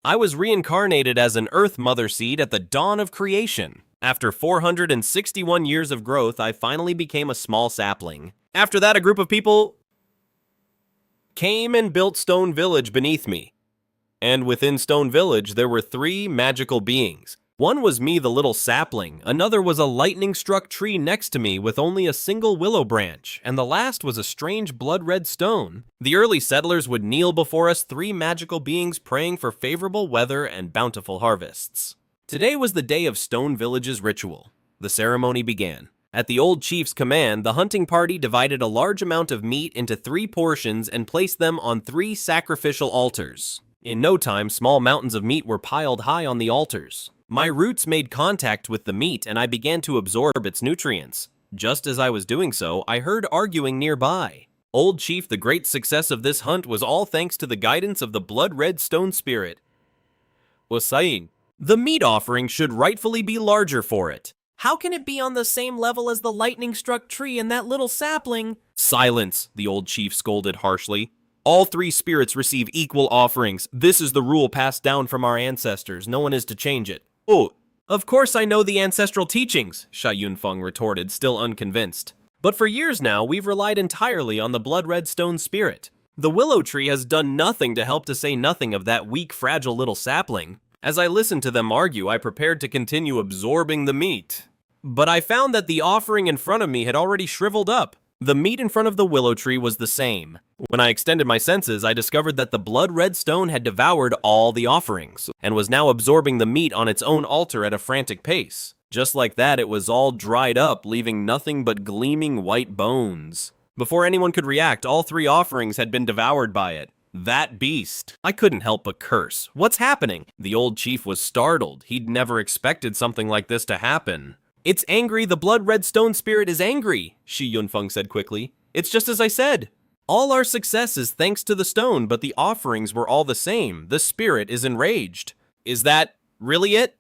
I was reincarnated as an Earth Mother Seed at the dawn of creation. After 461 years of growth, I finally became a small sapling. After that, a group of people came and built Stone Village beneath me. And within Stone Village, there were 3 magical beings. One was me, the little sapling, another was a lightning-struck tree next to me with only a single willow branch, and the last was a strange blood-red stone. The early settlers would kneel before us, 3 magical beings praying for favorable weather and bountiful harvests. Today was the day of Stone Village's ritual. The ceremony began. At the old chief's command, the hunting party divided a large amount of meat into 3 portions and placed them on 3 sacrificial altars. In no time, small mountains of meat were piled high on the altars. My roots made contact with the meat and I began to absorb its nutrients. Just as I was doing so, I heard arguing nearby. Old Chief, the great success of this hunt was all thanks to the guidance of the blood-red stone spirit, was saying, the meat offering should rightfully be larger for it. How can it be on the same level as the lightning-struck tree and that little sapling? Silence, the old chief scolded harshly. All 3 spirits receive equal offerings. This is the rule passed down from our ancestors. No one is to change it. Oh, of course I know the ancestral teachings, Shi Yunfeng retorted, still unconvinced. But for years now, we've relied entirely on the blood-red stone spirit. The willow tree has done nothing to help, to say nothing of that weak, fragile little sapling. As I listened to them argue, I prepared to continue absorbing the meat. But I found that the offering in front of me had already shriveled up. The meat in front of the willow tree was the same. When I extended my senses, I discovered that the blood-red stone had devoured all the offerings, and was now absorbing the meat on its own altar at a frantic pace. Just like that, it was all dried up, leaving nothing but gleaming white bones. Before anyone could react, all 3 offerings had been devoured by it. That beast. I couldn't help but curse. What's happening? The old chief was startled. He'd never expected something like this to happen. It's angry, the blood-red stone spirit is angry, Shi Yunfeng said quickly. It's just as I said. All our success is thanks to the stone, but the offerings were all the same. The spirit is enraged. Is that really it?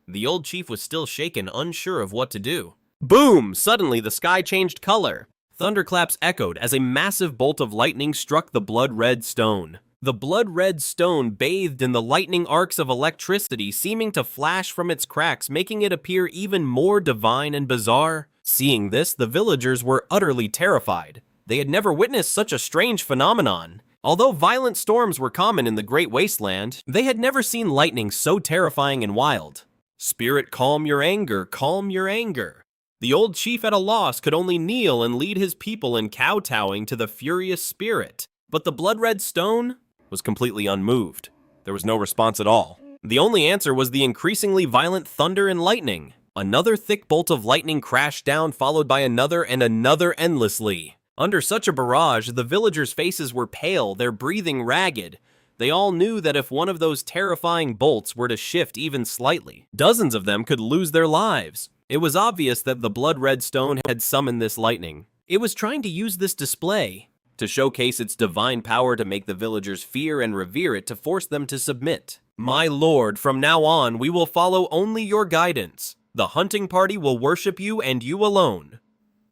The old chief was still shaken, unsure of what to do. Boom! Suddenly the sky changed color. Thunderclaps echoed as a massive bolt of lightning struck the blood-red stone. The blood-red stone bathed in the lightning arcs of electricity, seeming to flash from its cracks, making it appear even more divine and bizarre. Seeing this, the villagers were utterly terrified. They had never witnessed such a strange phenomenon. Although violent storms were common in the Great Wasteland, they had never seen lightning so terrifying and wild. Spirit, calm your anger, calm your anger. The old chief at a loss could only kneel and lead his people in kowtowing to the furious spirit. But the blood-red stone was completely unmoved. There was no response at all. The only answer was the increasingly violent thunder and lightning. Another thick bolt of lightning crashed down, followed by another and another endlessly. Under such a barrage, the villagers' faces were pale, their breathing ragged. They all knew that if one of those terrifying bolts were to shift even slightly, dozens of them could lose their lives. It was obvious that the blood-red stone had summoned this lightning. It was trying to use this display to showcase its divine power, to make the villagers fear and revere it, to force them to submit. My lord, from now on, we will follow only your guidance. The hunting party will worship you and you alone.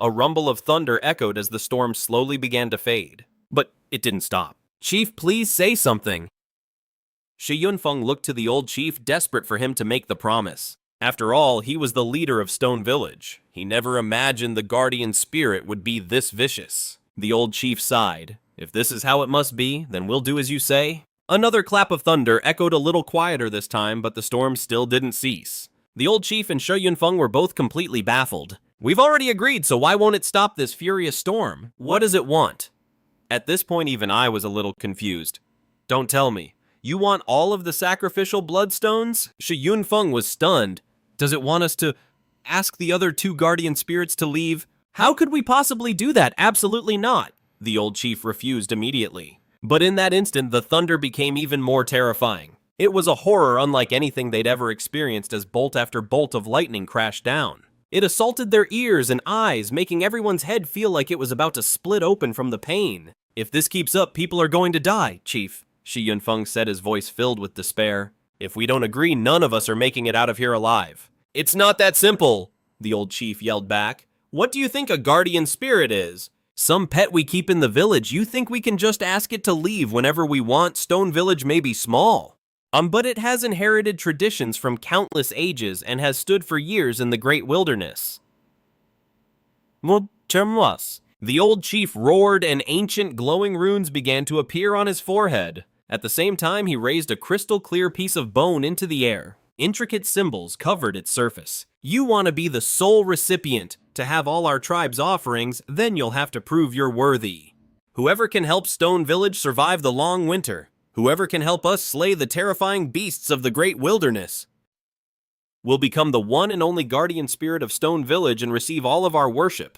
A rumble of thunder echoed as the storm slowly began to fade. But it didn't stop. Chief, please say something. Shi Yunfeng looked to the old chief, desperate for him to make the promise. After all, he was the leader of Stone Village. He never imagined the guardian spirit would be this vicious. The old chief sighed. If this is how it must be, then we'll do as you say. Another clap of thunder echoed a little quieter this time, but the storm still didn't cease. The old chief and Shi Yunfeng were both completely baffled. We've already agreed, so why won't it stop this furious storm? What does it want? At this point, even I was a little confused. Don't tell me. You want all of the sacrificial bloodstones? Shi Yunfeng was stunned. Does it want us to ask the other 2 guardian spirits to leave? How could we possibly do that? Absolutely not. The old chief refused immediately. But in that instant, the thunder became even more terrifying. It was a horror unlike anything they'd ever experienced as bolt after bolt of lightning crashed down. It assaulted their ears and eyes, making everyone's head feel like it was about to split open from the pain. If this keeps up, people are going to die, Chief, Shi Yunfeng said, his voice filled with despair. If we don't agree, none of us are making it out of here alive. It's not that simple, the old chief yelled back. What do you think a guardian spirit is? Some pet we keep in the village. You think we can just ask it to leave whenever we want? Stone Village may be small, But it has inherited traditions from countless ages and has stood for years in the Great Wilderness. The old chief roared and ancient glowing runes began to appear on his forehead. At the same time, he raised a crystal-clear piece of bone into the air. Intricate symbols covered its surface. You want to be the sole recipient to have all our tribe's offerings, then you'll have to prove you're worthy. Whoever can help Stone Village survive the long winter, whoever can help us slay the terrifying beasts of the Great Wilderness, will become the one and only guardian spirit of Stone Village and receive all of our worship.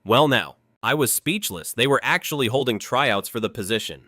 Well now, I was speechless. They were actually holding tryouts for the position.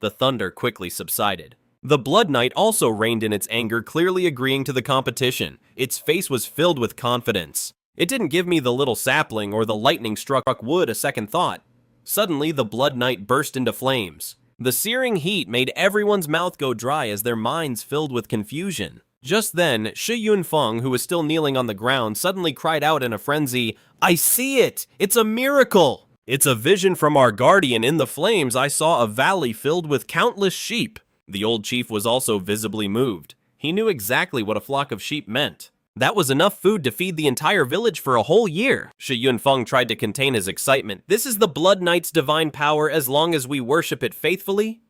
The thunder quickly subsided. The Blood Knight also reigned in its anger, clearly agreeing to the competition. Its face was filled with confidence. It didn't give me the little sapling or the lightning-struck wood a second thought. Suddenly, the Blood Knight burst into flames. The searing heat made everyone's mouth go dry as their minds filled with confusion. Just then, Shi Yunfeng, who was still kneeling on the ground, suddenly cried out in a frenzy, "I see it! It's a miracle! It's a vision from our guardian. In the flames, I saw a valley filled with countless sheep." The old chief was also visibly moved. He knew exactly what a flock of sheep meant. That was enough food to feed the entire village for a whole year. Shi Yunfeng tried to contain his excitement. This is the Blood Knight's divine power. As long as we worship it faithfully,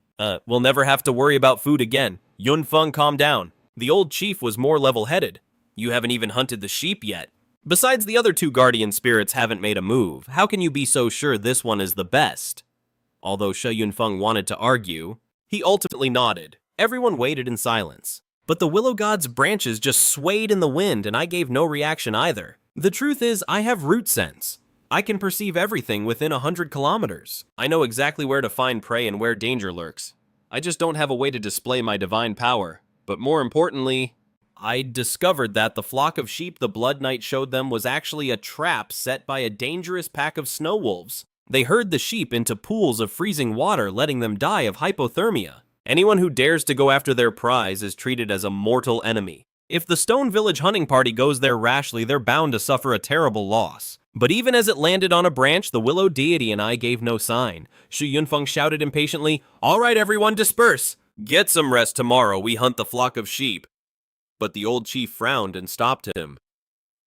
we'll never have to worry about food again. Yunfeng, calm down. The old chief was more level-headed. You haven't even hunted the sheep yet. Besides, the other two guardian spirits haven't made a move. How can you be so sure this one is the best? Although Shi Yunfeng wanted to argue, he ultimately nodded. Everyone waited in silence. But the willow god's branches just swayed in the wind, and I gave no reaction either. The truth is, I have root sense. I can perceive everything within 100 kilometers. I know exactly where to find prey and where danger lurks. I just don't have a way to display my divine power. But more importantly, I discovered that the flock of sheep the Blood Knight showed them was actually a trap set by a dangerous pack of snow wolves. They herd the sheep into pools of freezing water, letting them die of hypothermia. Anyone who dares to go after their prize is treated as a mortal enemy. If the Stone Village hunting party goes there rashly, they're bound to suffer a terrible loss. But even as it landed on a branch, the willow deity and I gave no sign. Shi Yunfeng shouted impatiently, "All right, everyone, disperse! Get some rest tomorrow, we hunt the flock of sheep." But the old chief frowned and stopped him.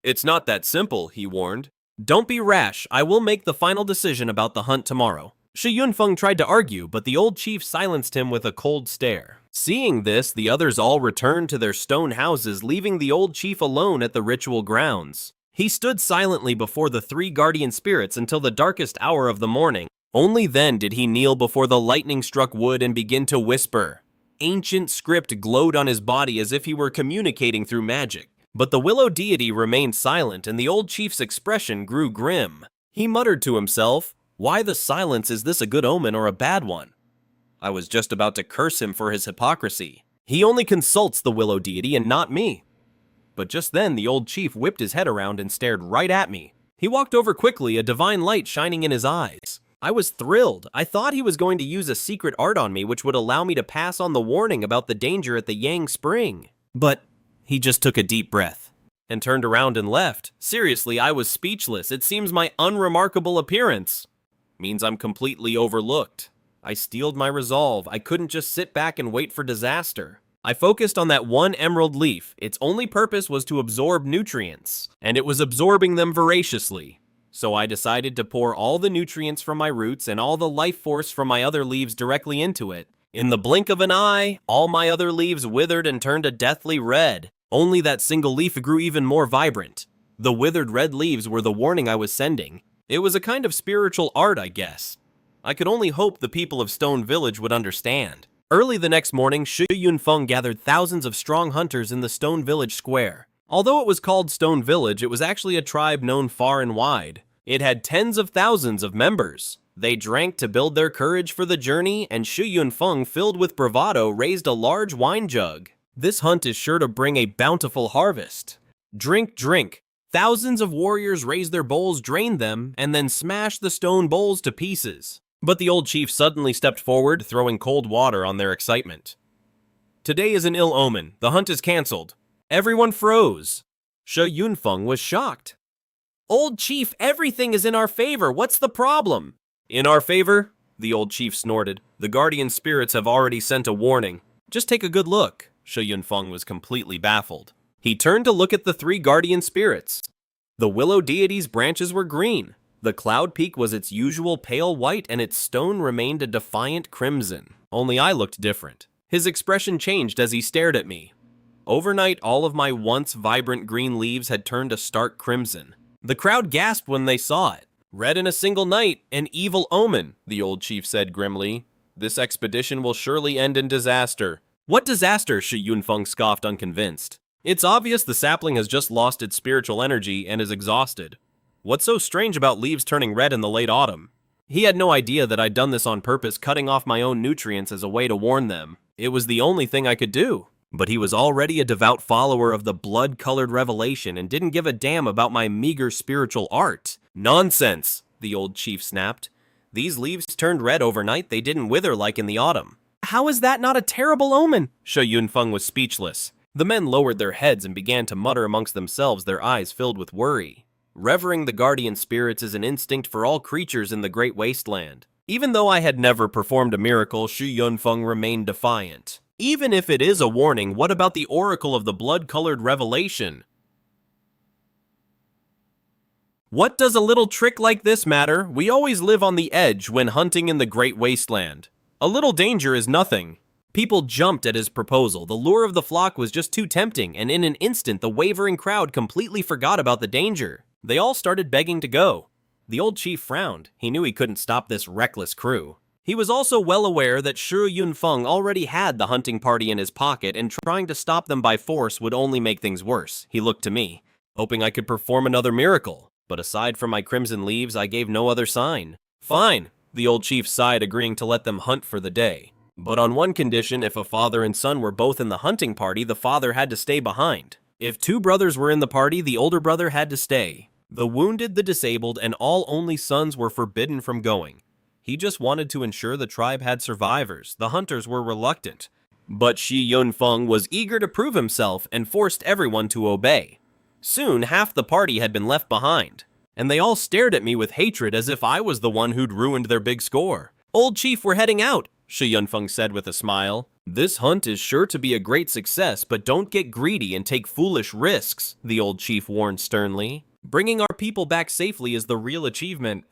"It's not that simple," he warned. "Don't be rash. I will make the final decision about the hunt tomorrow." Shi Yunfeng tried to argue, but the old chief silenced him with a cold stare. Seeing this, the others all returned to their stone houses, leaving the old chief alone at the ritual grounds. He stood silently before the three guardian spirits until the darkest hour of the morning. Only then did he kneel before the lightning-struck wood and begin to whisper. Ancient script glowed on his body as if he were communicating through magic. But the willow deity remained silent, and the old chief's expression grew grim. He muttered to himself, "Why the silence? Is this a good omen or a bad one?" I was just about to curse him for his hypocrisy. He only consults the willow deity and not me. But just then, the old chief whipped his head around and stared right at me. He walked over quickly, a divine light shining in his eyes. I was thrilled. I thought he was going to use a secret art on me which would allow me to pass on the warning about the danger at the Yang Spring. But he just took a deep breath and turned around and left. Seriously, I was speechless. It seems my unremarkable appearance means I'm completely overlooked. I steeled my resolve. I couldn't just sit back and wait for disaster. I focused on that one emerald leaf. Its only purpose was to absorb nutrients, and it was absorbing them voraciously. So I decided to pour all the nutrients from my roots and all the life force from my other leaves directly into it. In the blink of an eye, all my other leaves withered and turned a deathly red. Only that single leaf grew even more vibrant. The withered red leaves were the warning I was sending. It was a kind of spiritual art, I guess. I could only hope the people of Stone Village would understand. Early the next morning, Shi Yunfeng gathered thousands of strong hunters in the Stone Village square. Although it was called Stone Village, it was actually a tribe known far and wide. It had tens of thousands of members. They drank to build their courage for the journey, and Shi Yunfeng, filled with bravado, raised a large wine jug. This hunt is sure to bring a bountiful harvest. Drink, drink. Thousands of warriors raised their bowls, drained them, and then smashed the stone bowls to pieces. But the old chief suddenly stepped forward, throwing cold water on their excitement. "Today is an ill omen. The hunt is cancelled." Everyone froze. Shi Yunfeng was shocked. "Old chief, everything is in our favor. What's the problem?" "In our favor?" The old chief snorted. "The guardian spirits have already sent a warning. Just take a good look." Shi Yunfeng was completely baffled. He turned to look at the three guardian spirits. The willow deity's branches were green. The cloud peak was its usual pale white and its stone remained a defiant crimson. Only I looked different. His expression changed as he stared at me. Overnight, all of my once vibrant green leaves had turned a stark crimson. The crowd gasped when they saw it. Red in a single night, an evil omen, the old chief said grimly. This expedition will surely end in disaster. What disaster? Shi Yunfeng scoffed, unconvinced. It's obvious the sapling has just lost its spiritual energy and is exhausted. What's so strange about leaves turning red in the late autumn? He had no idea that I'd done this on purpose, cutting off my own nutrients as a way to warn them. It was the only thing I could do. But he was already a devout follower of the blood-colored revelation and didn't give a damn about my meager spiritual art. Nonsense, the old chief snapped. These leaves turned red overnight, they didn't wither like in the autumn. How is that not a terrible omen? Shi Yunfeng was speechless. The men lowered their heads and began to mutter amongst themselves, their eyes filled with worry. Revering the guardian spirits is an instinct for all creatures in the Great Wasteland. Even though I had never performed a miracle, Shi Yunfeng remained defiant. Even if it is a warning, what about the oracle of the blood-colored revelation? What does a little trick like this matter? We always live on the edge when hunting in the Great Wasteland. A little danger is nothing. People jumped at his proposal. The lure of the flock was just too tempting, and in an instant the wavering crowd completely forgot about the danger. They all started begging to go. The old chief frowned. He knew he couldn't stop this reckless crew. He was also well aware that Shi Yunfeng already had the hunting party in his pocket, and trying to stop them by force would only make things worse. He looked to me, hoping I could perform another miracle. But aside from my crimson leaves, I gave no other sign. Fine, the old chief sighed, agreeing to let them hunt for the day. But on one condition: if a father and son were both in the hunting party, the father had to stay behind. If two brothers were in the party, the older brother had to stay. The wounded, the disabled, and all only sons were forbidden from going. He just wanted to ensure the tribe had survivors. The hunters were reluctant. But Shi Yunfeng was eager to prove himself and forced everyone to obey. Soon, half the party had been left behind, and they all stared at me with hatred as if I was the one who'd ruined their big score. Old chief, we're heading out, Shi Yunfeng said with a smile. This hunt is sure to be a great success, but don't get greedy and take foolish risks, the old chief warned sternly. Bringing our people back safely is the real achievement.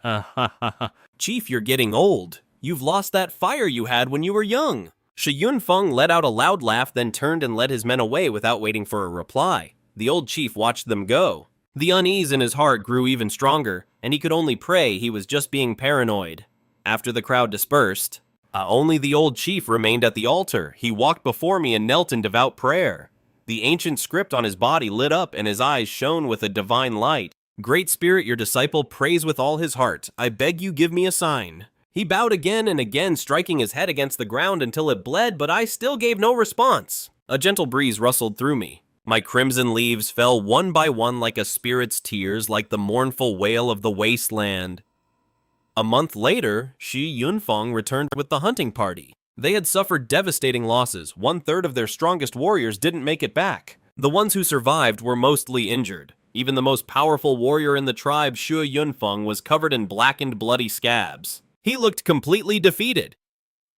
Chief, you're getting old. You've lost that fire you had when you were young. Shi Yunfeng let out a loud laugh, then turned and led his men away without waiting for a reply. The old chief watched them go. The unease in his heart grew even stronger, and he could only pray he was just being paranoid. After the crowd dispersed, only the old chief remained at the altar. He walked before me and knelt in devout prayer. The ancient script on his body lit up and his eyes shone with a divine light. Great Spirit, your disciple prays with all his heart. I beg you, give me a sign. He bowed again and again, striking his head against the ground until it bled, but I still gave no response. A gentle breeze rustled through me. My crimson leaves fell one by one like a spirit's tears, like the mournful wail of the wasteland. A month later, Shi Yunfeng returned with the hunting party. They had suffered devastating losses. 1/3 of their strongest warriors didn't make it back. The ones who survived were mostly injured. Even the most powerful warrior in the tribe, Shi Yunfeng, was covered in blackened, bloody scabs. He looked completely defeated.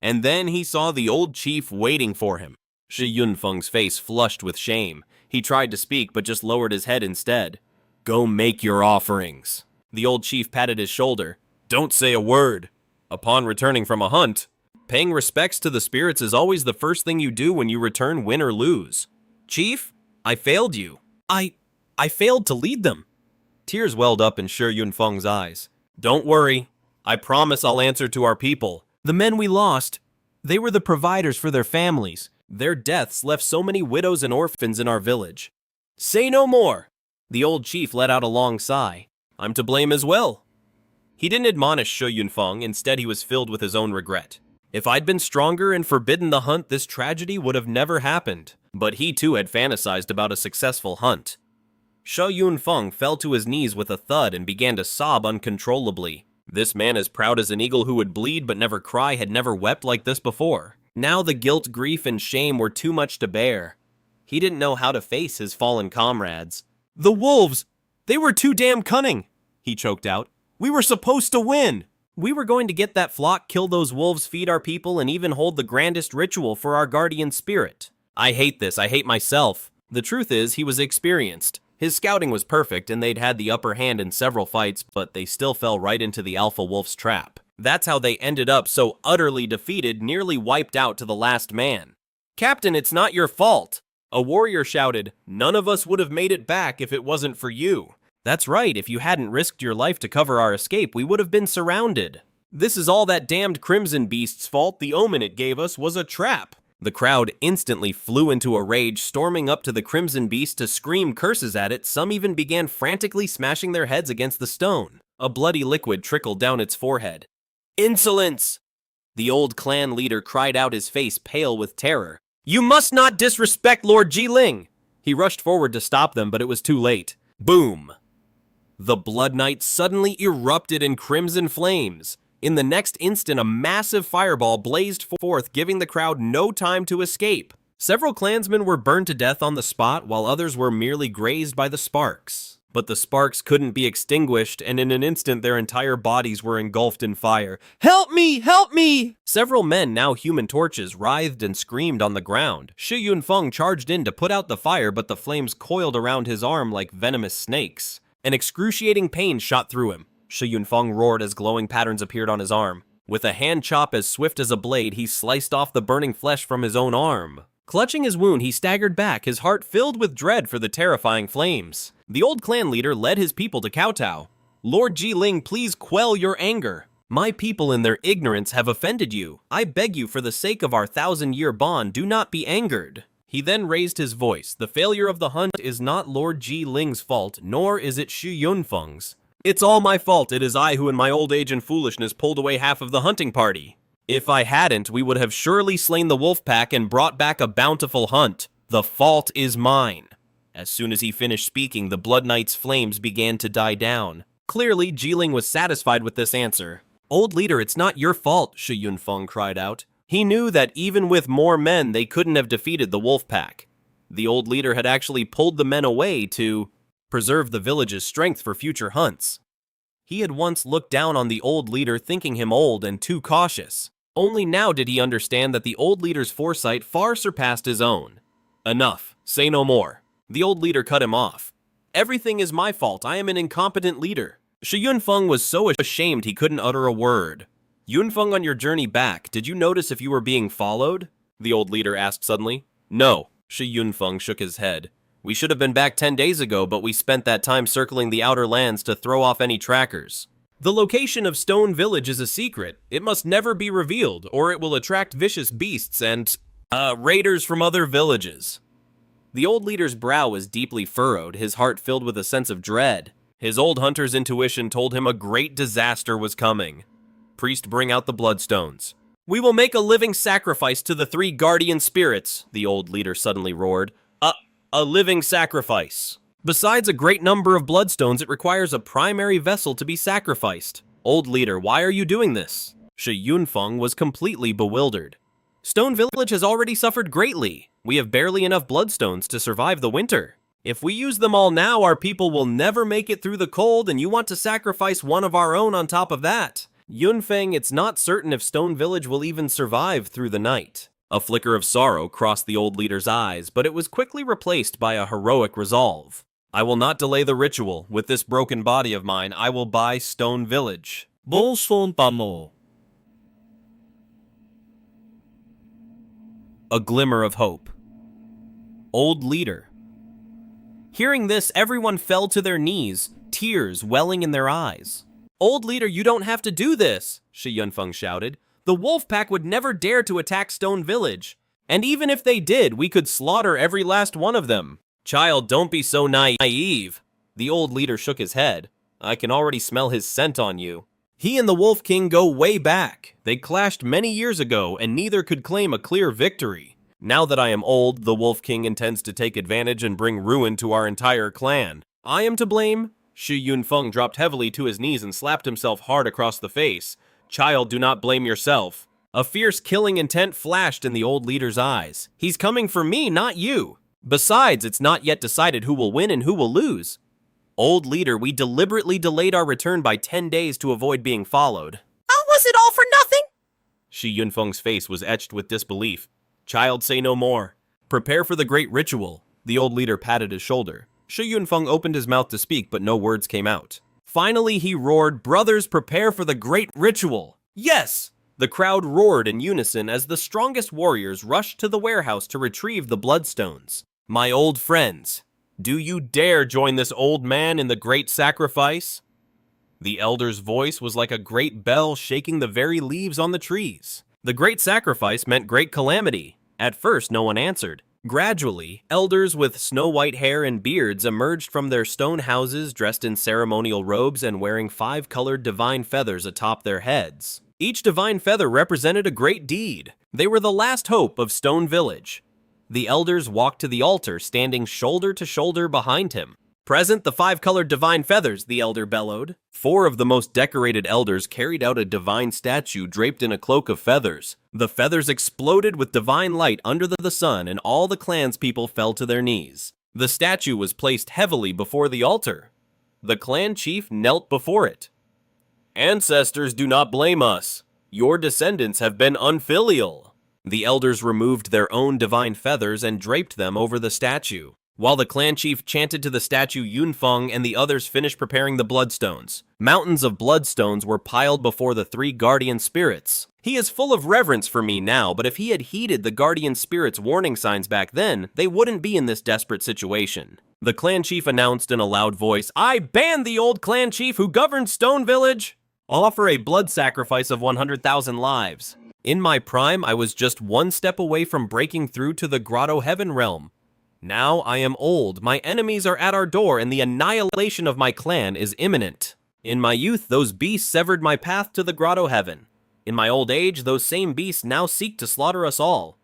And then he saw the old chief waiting for him. Shi Yunfeng's face flushed with shame. He tried to speak, but just lowered his head instead. Go make your offerings. The old chief patted his shoulder. Don't say a word. Upon returning from a hunt, paying respects to the spirits is always the first thing you do when you return, win or lose. Chief, I failed you. I failed to lead them. Tears welled up in Shi Yunfeng's eyes. Don't worry. I promise I'll answer to our people. The men we lost, they were the providers for their families. Their deaths left so many widows and orphans in our village. Say no more. The old chief let out a long sigh. I'm to blame as well. He didn't admonish Shi Yunfeng. Instead, he was filled with his own regret. If I'd been stronger and forbidden the hunt, this tragedy would have never happened. But he too had fantasized about a successful hunt. Shi Yunfeng fell to his knees with a thud and began to sob uncontrollably. This man, as proud as an eagle who would bleed but never cry, had never wept like this before. Now the guilt, grief, and shame were too much to bear. He didn't know how to face his fallen comrades. The wolves! They were too damn cunning! He choked out. We were supposed to win! We were going to get that flock, kill those wolves, feed our people, and even hold the grandest ritual for our guardian spirit. I hate this, I hate myself. The truth is, he was experienced. His scouting was perfect, and they'd had the upper hand in several fights, but they still fell right into the Alpha Wolf's trap. That's how they ended up so utterly defeated, nearly wiped out to the last man. Captain, it's not your fault. A warrior shouted, none of us would have made it back if it wasn't for you. That's right, if you hadn't risked your life to cover our escape, we would have been surrounded. This is all that damned Crimson Beast's fault. The omen it gave us was a trap. The crowd instantly flew into a rage, storming up to the Crimson Beast to scream curses at it. Some even began frantically smashing their heads against the stone. A bloody liquid trickled down its forehead. Insolence! The old clan leader cried out, his face pale with terror. You must not disrespect Lord Jiling! He rushed forward to stop them, but it was too late. Boom! The Blood Knight suddenly erupted in crimson flames. In the next instant, a massive fireball blazed forth, giving the crowd no time to escape. Several clansmen were burned to death on the spot, while others were merely grazed by the sparks. But the sparks couldn't be extinguished, and in an instant their entire bodies were engulfed in fire. Help me! Help me! Several men, now human torches, writhed and screamed on the ground. Shi Yunfeng charged in to put out the fire, but the flames coiled around his arm like venomous snakes. An excruciating pain shot through him. Shi Yunfeng roared as glowing patterns appeared on his arm. With a hand chop as swift as a blade, he sliced off the burning flesh from his own arm. Clutching his wound, he staggered back, his heart filled with dread for the terrifying flames. The old clan leader led his people to kowtow. Lord Jiling, please quell your anger. My people in their ignorance have offended you. I beg you, for the sake of our 1,000-year bond, do not be angered. He then raised his voice. The failure of the hunt is not Lord Jiling's fault, nor is it Shi Yunfeng's. It's all my fault. It is I who in my old age and foolishness pulled away half of the hunting party. If I hadn't, we would have surely slain the wolf pack and brought back a bountiful hunt. The fault is mine. As soon as he finished speaking, the Blood Knight's flames began to die down. Clearly, Jiling was satisfied with this answer. Old leader, it's not your fault, Shi Yunfeng cried out. He knew that even with more men, they couldn't have defeated the wolf pack. The old leader had actually pulled the men away to preserve the village's strength for future hunts. He had once looked down on the old leader, thinking him old and too cautious. Only now did he understand that the old leader's foresight far surpassed his own. Enough. Say no more. The old leader cut him off. Everything is my fault. I am an incompetent leader. Shi Yunfeng was so ashamed he couldn't utter a word. Yunfeng, on your journey back, did you notice if you were being followed? The old leader asked suddenly. No. Shi Yunfeng shook his head. We should have been back 10 days ago, but we spent that time circling the outer lands to throw off any trackers. The location of Stone Village is a secret. It must never be revealed, or it will attract vicious beasts and, raiders from other villages. The old leader's brow was deeply furrowed, his heart filled with a sense of dread. His old hunter's intuition told him a great disaster was coming. Priest, bring out the bloodstones. We will make a living sacrifice to the 3 guardian spirits, the old leader suddenly roared. A living sacrifice. Besides a great number of bloodstones, it requires a primary vessel to be sacrificed. Old leader, why are you doing this? Shi Yunfeng was completely bewildered. Stone Village has already suffered greatly. We have barely enough bloodstones to survive the winter. If we use them all now, our people will never make it through the cold, and you want to sacrifice one of our own on top of that. Yunfeng, it's not certain if Stone Village will even survive through the night. A flicker of sorrow crossed the old leader's eyes, but it was quickly replaced by a heroic resolve. I will not delay the ritual. With this broken body of mine, I will buy Stone Village. A glimmer of hope. Old leader. Hearing this, everyone fell to their knees, tears welling in their eyes. Old leader, you don't have to do this, Shi Yunfeng shouted. The wolf pack would never dare to attack Stone Village. And even if they did, we could slaughter every last one of them. Child, don't be so naive. The old leader shook his head. I can already smell his scent on you. He and the Wolf King go way back. They clashed many years ago, and neither could claim a clear victory. Now that I am old, the Wolf King intends to take advantage and bring ruin to our entire clan. I am to blame? Shi Yunfeng dropped heavily to his knees and slapped himself hard across the face. Child, do not blame yourself. A fierce killing intent flashed in the old leader's eyes. He's coming for me, not you. Besides, it's not yet decided who will win and who will lose. Old leader, we deliberately delayed our return by 10 days to avoid being followed. Oh, was it all for nothing? Shi Yunfeng's face was etched with disbelief. Child, say no more. Prepare for the great ritual. The old leader patted his shoulder. Shi Yunfeng opened his mouth to speak, but no words came out. Finally, he roared, "Brothers, prepare for the great ritual!" Yes! The crowd roared in unison as the strongest warriors rushed to the warehouse to retrieve the bloodstones. My old friends, do you dare join this old man in the great sacrifice? The elder's voice was like a great bell shaking the very leaves on the trees. The great sacrifice meant great calamity. At first, no one answered. Gradually, elders with snow-white hair and beards emerged from their stone houses dressed in ceremonial robes and wearing 5-colored divine feathers atop their heads. Each divine feather represented a great deed. They were the last hope of Stone Village. The elders walked to the altar, standing shoulder to shoulder behind him. "Present the 5-colored divine feathers," the elder bellowed. 4 of the most decorated elders carried out a divine statue draped in a cloak of feathers. The feathers exploded with divine light under the sun, and all the clanspeople fell to their knees. The statue was placed heavily before the altar. The clan chief knelt before it. "Ancestors, do not blame us. Your descendants have been unfilial." The elders removed their own divine feathers and draped them over the statue, while the clan chief chanted to the statue Yunfeng and the others finished preparing the bloodstones. Mountains of bloodstones were piled before the 3 guardian spirits. He is full of reverence for me now, but if he had heeded the guardian spirits' warning signs back then, they wouldn't be in this desperate situation. The clan chief announced in a loud voice, "I ban the old clan chief who governed Stone Village. Offer a blood sacrifice of 100,000 lives. In my prime, I was just 1 step away from breaking through to the Grotto Heaven realm. Now I am old, my enemies are at our door, and the annihilation of my clan is imminent. In my youth, those beasts severed my path to the Grotto Heaven. In my old age, those same beasts now seek to slaughter us all.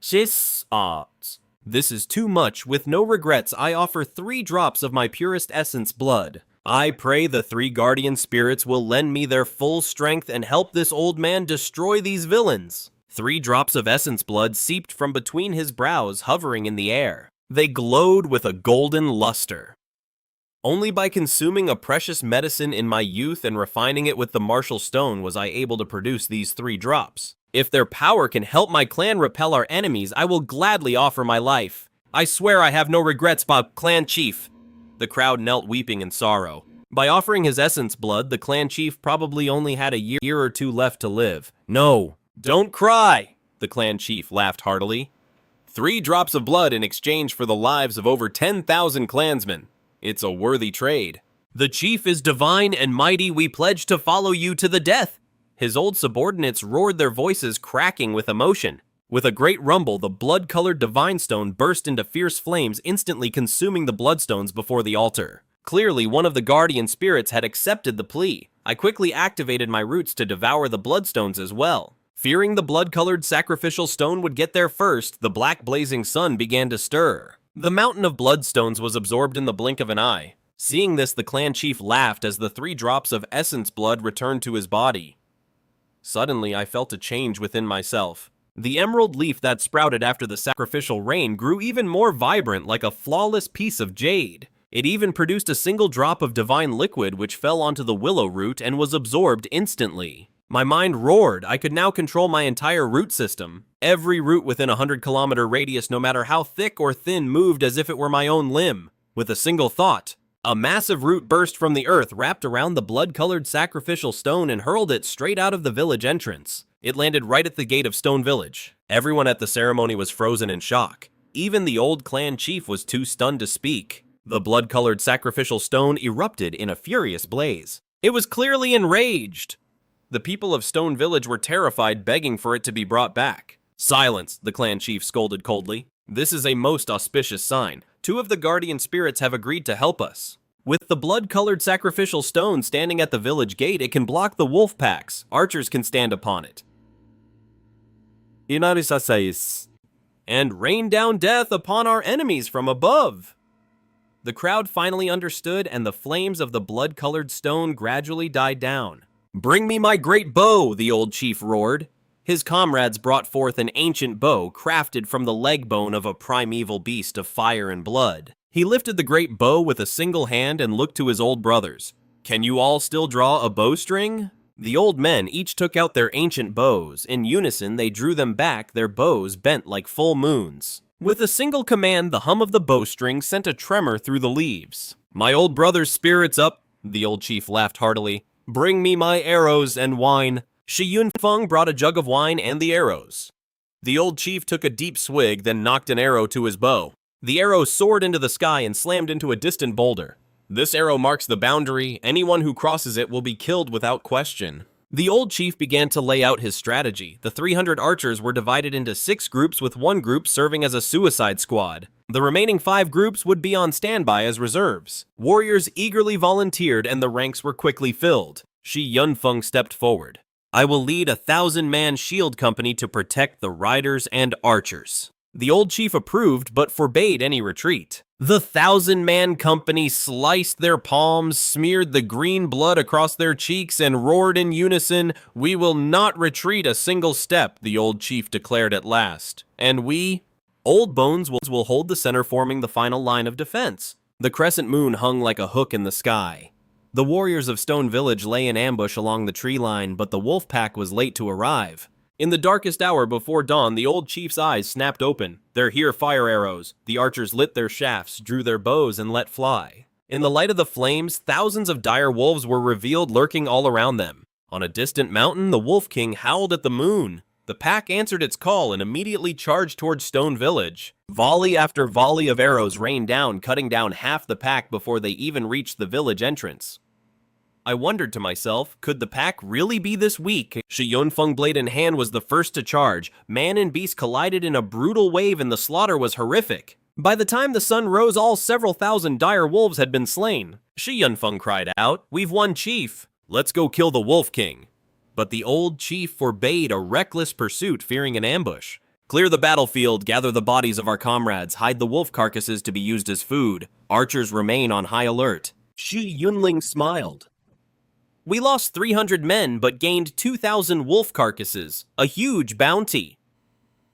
This is too much. With no regrets, I offer 3 drops of my purest essence blood. I pray the 3 guardian spirits will lend me their full strength and help this old man destroy these villains." 3 drops of essence blood seeped from between his brows, hovering in the air. They glowed with a golden luster. Only by consuming a precious medicine in my youth and refining it with the martial stone was I able to produce these 3 drops. If their power can help my clan repel our enemies, I will gladly offer my life. I swear I have no regrets, Bob Clan Chief. The crowd knelt weeping in sorrow. By offering his essence blood, the clan chief probably only had a year or 2 left to live. "No, don't cry," the clan chief laughed heartily. 3 drops of blood in exchange for the lives of over 10,000 clansmen. It's a worthy trade. "The chief is divine and mighty. We pledge to follow you to the death." His old subordinates roared, their voices cracking with emotion. With a great rumble, the blood-colored divine stone burst into fierce flames, instantly consuming the bloodstones before the altar. Clearly, one of the guardian spirits had accepted the plea. I quickly activated my roots to devour the bloodstones as well. Fearing the blood-colored sacrificial stone would get there first, the black blazing sun began to stir. The mountain of bloodstones was absorbed in the blink of an eye. Seeing this, the clan chief laughed as the 3 drops of essence blood returned to his body. Suddenly, I felt a change within myself. The emerald leaf that sprouted after the sacrificial rain grew even more vibrant, like a flawless piece of jade. It even produced a single drop of divine liquid which fell onto the willow root and was absorbed instantly. My mind roared. I could now control my entire root system. Every root within a 100-kilometer radius, no matter how thick or thin, moved as if it were my own limb. With a single thought, a massive root burst from the earth, wrapped around the blood-colored sacrificial stone and hurled it straight out of the village entrance. It landed right at the gate of Stone Village. Everyone at the ceremony was frozen in shock. Even the old clan chief was too stunned to speak. The blood-colored sacrificial stone erupted in a furious blaze. It was clearly enraged. The people of Stone Village were terrified, begging for it to be brought back. "Silence," the clan chief scolded coldly. "This is a most auspicious sign. 2 of the guardian spirits have agreed to help us. With the blood-colored sacrificial stone standing at the village gate, it can block the wolf packs. Archers can stand upon it. And rain down death upon our enemies from above." The crowd finally understood, and the flames of the blood-colored stone gradually died down. "Bring me my great bow," the old chief roared. His comrades brought forth an ancient bow crafted from the leg bone of a primeval beast of fire and blood. He lifted the great bow with a single hand and looked to his old brothers. "Can you all still draw a bowstring?" The old men each took out their ancient bows. In unison, they drew them back, their bows bent like full moons. With a single command, the hum of the bowstring sent a tremor through the leaves. "My old brother's spirits up," the old chief laughed heartily. "Bring me my arrows and wine." Shi Yunfeng brought a jug of wine and the arrows. The old chief took a deep swig, then knocked an arrow to his bow. The arrow soared into the sky and slammed into a distant boulder. "This arrow marks the boundary. Anyone who crosses it will be killed without question." The old chief began to lay out his strategy. The 300 archers were divided into 6 groups, with one group serving as a suicide squad. The remaining 5 groups would be on standby as reserves. Warriors eagerly volunteered and the ranks were quickly filled. Shi Yunfeng stepped forward. "I will lead a 1,000-man shield company to protect the riders and archers." The old chief approved but forbade any retreat. The 1,000-man company sliced their palms, smeared the green blood across their cheeks, and roared in unison, "We will not retreat a single step," the old chief declared at last. "And we, Old Bones, will hold the center, forming the final line of defense." The crescent moon hung like a hook in the sky. The warriors of Stone Village lay in ambush along the tree line, but the wolf pack was late to arrive. In the darkest hour before dawn, the old chief's eyes snapped open. "They're here, fire arrows." The archers lit their shafts, drew their bows, and let fly. In the light of the flames, thousands of dire wolves were revealed, lurking all around them. On a distant mountain, the Wolf King howled at the moon. The pack answered its call and immediately charged towards Stone Village. Volley after volley of arrows rained down, cutting down half the pack before they even reached the village entrance. I wondered to myself, could the pack really be this weak? Shi Yunfeng, blade in hand, was the first to charge. Man and beast collided in a brutal wave and the slaughter was horrific. By the time the sun rose, all several thousand dire wolves had been slain. Shi Yunfeng cried out, "We've won, chief. Let's go kill the Wolf King." But the old chief forbade a reckless pursuit, fearing an ambush. "Clear the battlefield, gather the bodies of our comrades, hide the wolf carcasses to be used as food. Archers remain on high alert." Shi Yunling smiled. "We lost 300 men, but gained 2,000 wolf carcasses, a huge bounty."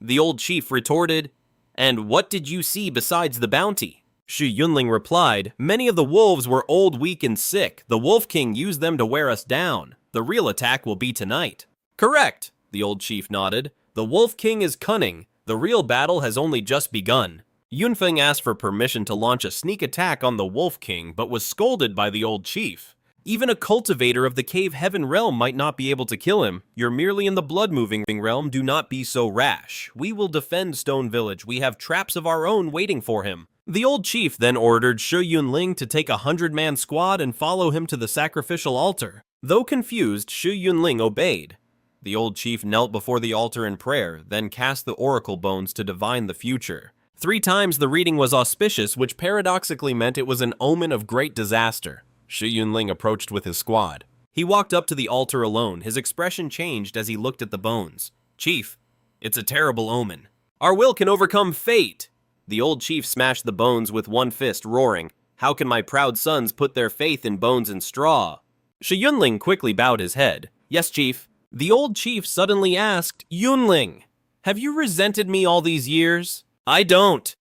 The old chief retorted, "And what did you see besides the bounty?" Shi Yunling replied, "Many of the wolves were old, weak, and sick. The Wolf King used them to wear us down. The real attack will be tonight." "Correct," the old chief nodded. "The Wolf King is cunning. The real battle has only just begun." Yunfeng asked for permission to launch a sneak attack on the Wolf King, but was scolded by the old chief. "Even a cultivator of the Cave Heaven realm might not be able to kill him. You're merely in the blood-moving realm. Do not be so rash. We will defend Stone Village. We have traps of our own waiting for him." The old chief then ordered Shi Yunling to take a 100-man squad and follow him to the sacrificial altar. Though confused, Shi Yunling obeyed. The old chief knelt before the altar in prayer, then cast the oracle bones to divine the future. 3 times the reading was auspicious, which paradoxically meant it was an omen of great disaster. Shi Yunling approached with his squad. He walked up to the altar alone. His expression changed as he looked at the bones. "Chief, it's a terrible omen. Our will can overcome fate." The old chief smashed the bones with one fist, roaring, "How can my proud sons put their faith in bones and straw?" Shi Yunling quickly bowed his head. "Yes, chief." The old chief suddenly asked, "Yunling, have you resented me all these years?" "I don't."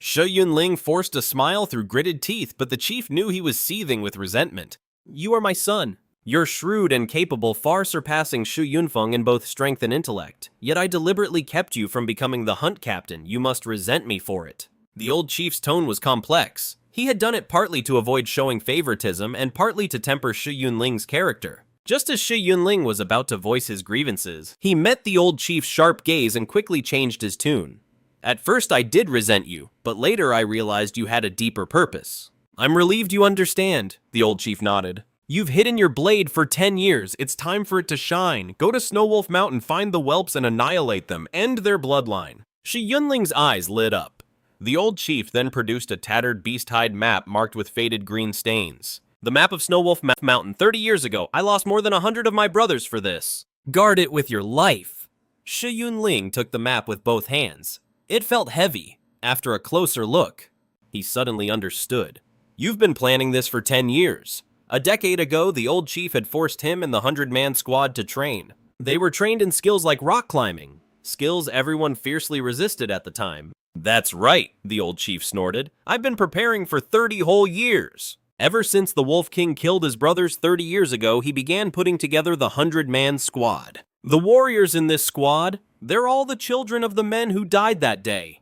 Shi Yunling forced a smile through gritted teeth, but the chief knew he was seething with resentment. "You are my son. You're shrewd and capable, far surpassing Shi Yunfeng in both strength and intellect. Yet I deliberately kept you from becoming the hunt captain. You must resent me for it." The old chief's tone was complex. He had done it partly to avoid showing favoritism and partly to temper Shi Yunling's character. Just as Shi Yunling was about to voice his grievances, he met the old chief's sharp gaze and quickly changed his tune. "At first I did resent you, but later I realized you had a deeper purpose." "I'm relieved you understand," the old chief nodded. "You've hidden your blade for 10 years. It's time for it to shine. Go to Snow Wolf Mountain, find the whelps and annihilate them. End their bloodline." Shi Yunling's eyes lit up. The old chief then produced a tattered beast-hide map marked with faded green stains. "The map of Snow Wolf Mountain. 30 years ago, I lost more than 100 of my brothers for this. Guard it with your life." Shi Yunling took the map with both hands. It felt heavy. After a closer look, he suddenly understood. "You've been planning this for 10 years. A decade ago, the old chief had forced him and the 100-man squad to train. They were trained in skills like rock climbing, skills everyone fiercely resisted at the time." "That's right," the old chief snorted. "I've been preparing for 30 whole years." Ever since the Wolf King killed his brothers 30 years ago, he began putting together the 100-man squad. The warriors in this squad, they're all the children of the men who died that day.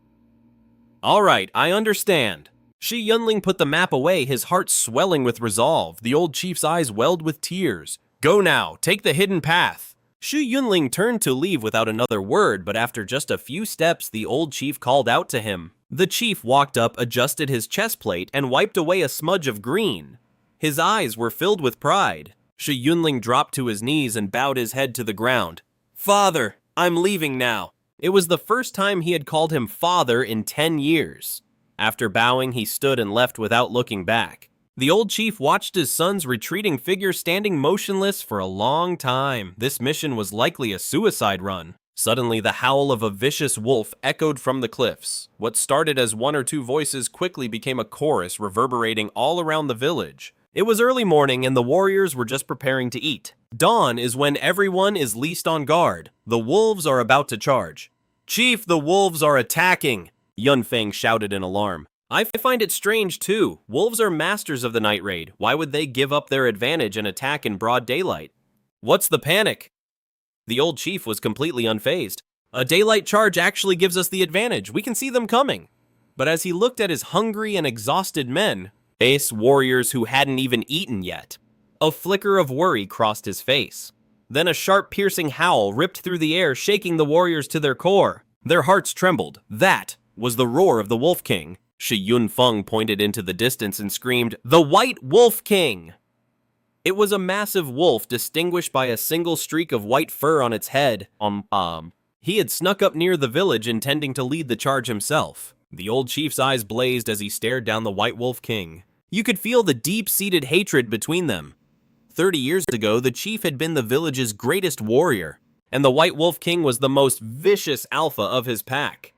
Alright, I understand. Shi Yunling put the map away, his heart swelling with resolve. The old chief's eyes welled with tears. Go now, take the hidden path. Shi Yunling turned to leave without another word, but after just a few steps, the old chief called out to him. The chief walked up, adjusted his chest plate, and wiped away a smudge of green. His eyes were filled with pride. Shi Yunling dropped to his knees and bowed his head to the ground. Father, I'm leaving now. It was the first time he had called him father in 10 years. After bowing, he stood and left without looking back. The old chief watched his son's retreating figure standing motionless for a long time. This mission was likely a suicide run. Suddenly, the howl of a vicious wolf echoed from the cliffs. What started as one or two voices quickly became a chorus, reverberating all around the village. It was early morning and the warriors were just preparing to eat. Dawn is when everyone is least on guard. The wolves are about to charge. Chief, the wolves are attacking! Yunfeng shouted in alarm. I find it strange too. Wolves are masters of the night raid. Why would they give up their advantage and attack in broad daylight? What's the panic? The old chief was completely unfazed. A daylight charge actually gives us the advantage. We can see them coming. But as he looked at his hungry and exhausted men, warriors who hadn't even eaten yet, a flicker of worry crossed his face. Then a sharp, piercing howl ripped through the air, shaking the warriors to their core. Their hearts trembled. That was the roar of the Wolf King. Shi Yunfeng pointed into the distance and screamed, "The White Wolf King!" It was a massive wolf distinguished by a single streak of white fur on its head. He had snuck up near the village intending to lead the charge himself. The old chief's eyes blazed as he stared down the White Wolf King. You could feel the deep-seated hatred between them. 30 years ago, the chief had been the village's greatest warrior, and the White Wolf King was the most vicious alpha of his pack.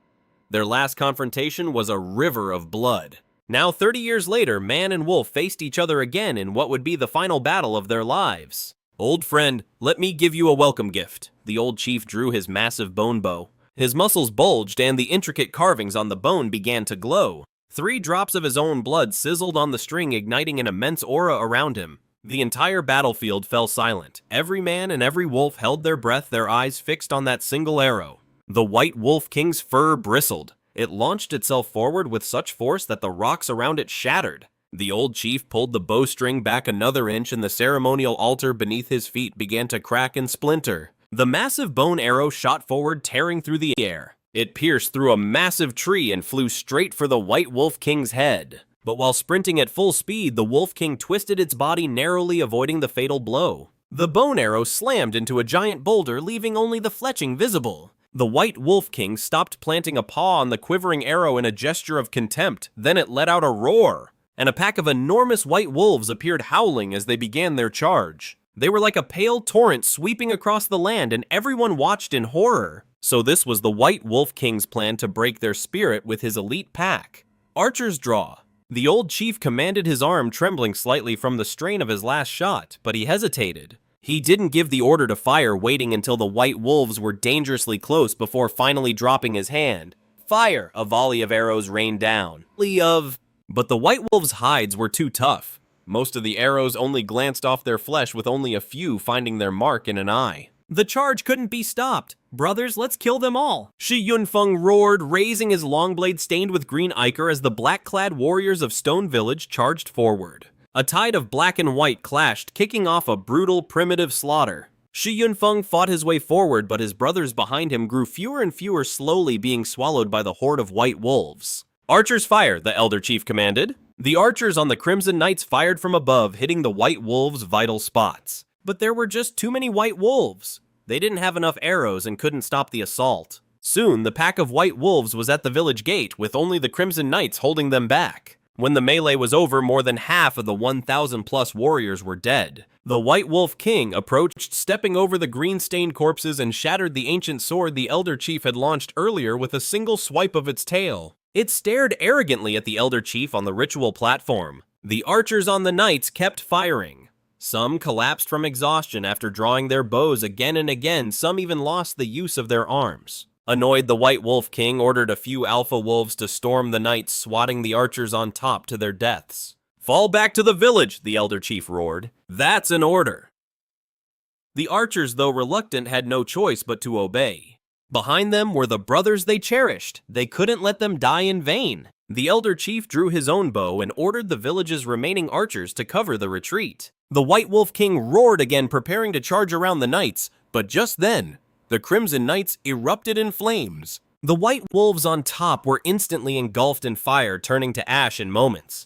Their last confrontation was a river of blood. Now, 30 years later, man and wolf faced each other again in what would be the final battle of their lives. Old friend, let me give you a welcome gift. The old chief drew his massive bone bow. His muscles bulged and the intricate carvings on the bone began to glow. 3 drops of his own blood sizzled on the string, igniting an immense aura around him. The entire battlefield fell silent. Every man and every wolf held their breath, their eyes fixed on that single arrow. The White Wolf King's fur bristled. It launched itself forward with such force that the rocks around it shattered. The old chief pulled the bowstring back another inch and the ceremonial altar beneath his feet began to crack and splinter. The massive bone arrow shot forward, tearing through the air. It pierced through a massive tree and flew straight for the White Wolf King's head. But while sprinting at full speed, the Wolf King twisted its body, narrowly avoiding the fatal blow. The bone arrow slammed into a giant boulder, leaving only the fletching visible. The White Wolf King stopped, planting a paw on the quivering arrow in a gesture of contempt. Then it let out a roar, and a pack of enormous white wolves appeared, howling as they began their charge. They were like a pale torrent sweeping across the land, and everyone watched in horror. So this was the White Wolf King's plan to break their spirit with his elite pack. Archer's draw. The old chief commanded, his arm trembling slightly from the strain of his last shot, but he hesitated. He didn't give the order to fire, waiting until the white wolves were dangerously close before finally dropping his hand. Fire! A volley of arrows rained down. But the white wolves' hides were too tough. Most of the arrows only glanced off their flesh, with only a few finding their mark in an eye. The charge couldn't be stopped. Brothers, let's kill them all. Shi Yunfeng roared, raising his long blade stained with green ichor as the black-clad warriors of Stone Village charged forward. A tide of black and white clashed, kicking off a brutal, primitive slaughter. Shi Yunfeng fought his way forward, but his brothers behind him grew fewer and fewer, slowly being swallowed by the horde of white wolves. Archers fire, the elder chief commanded. The archers on the Crimson Knights fired from above, hitting the white wolves' vital spots. But there were just too many white wolves. They didn't have enough arrows and couldn't stop the assault. Soon, the pack of white wolves was at the village gate, with only the Crimson Knights holding them back. When the melee was over, more than half of the 1,000-plus warriors were dead. The White Wolf King approached, stepping over the green-stained corpses, and shattered the ancient sword the elder chief had launched earlier with a single swipe of its tail. It stared arrogantly at the elder chief on the ritual platform. The archers on the knights kept firing. Some collapsed from exhaustion after drawing their bows again and again. Some even lost the use of their arms. Annoyed, the White Wolf King ordered a few alpha wolves to storm the knights, swatting the archers on top to their deaths. Fall back to the village, the elder chief roared. That's an order. The archers, though reluctant, had no choice but to obey. Behind them were the brothers they cherished. They couldn't let them die in vain. The elder chief drew his own bow and ordered the village's remaining archers to cover the retreat. The White Wolf King roared again, preparing to charge around the knights, but just then, the Crimson Knights erupted in flames. The white wolves on top were instantly engulfed in fire, turning to ash in moments.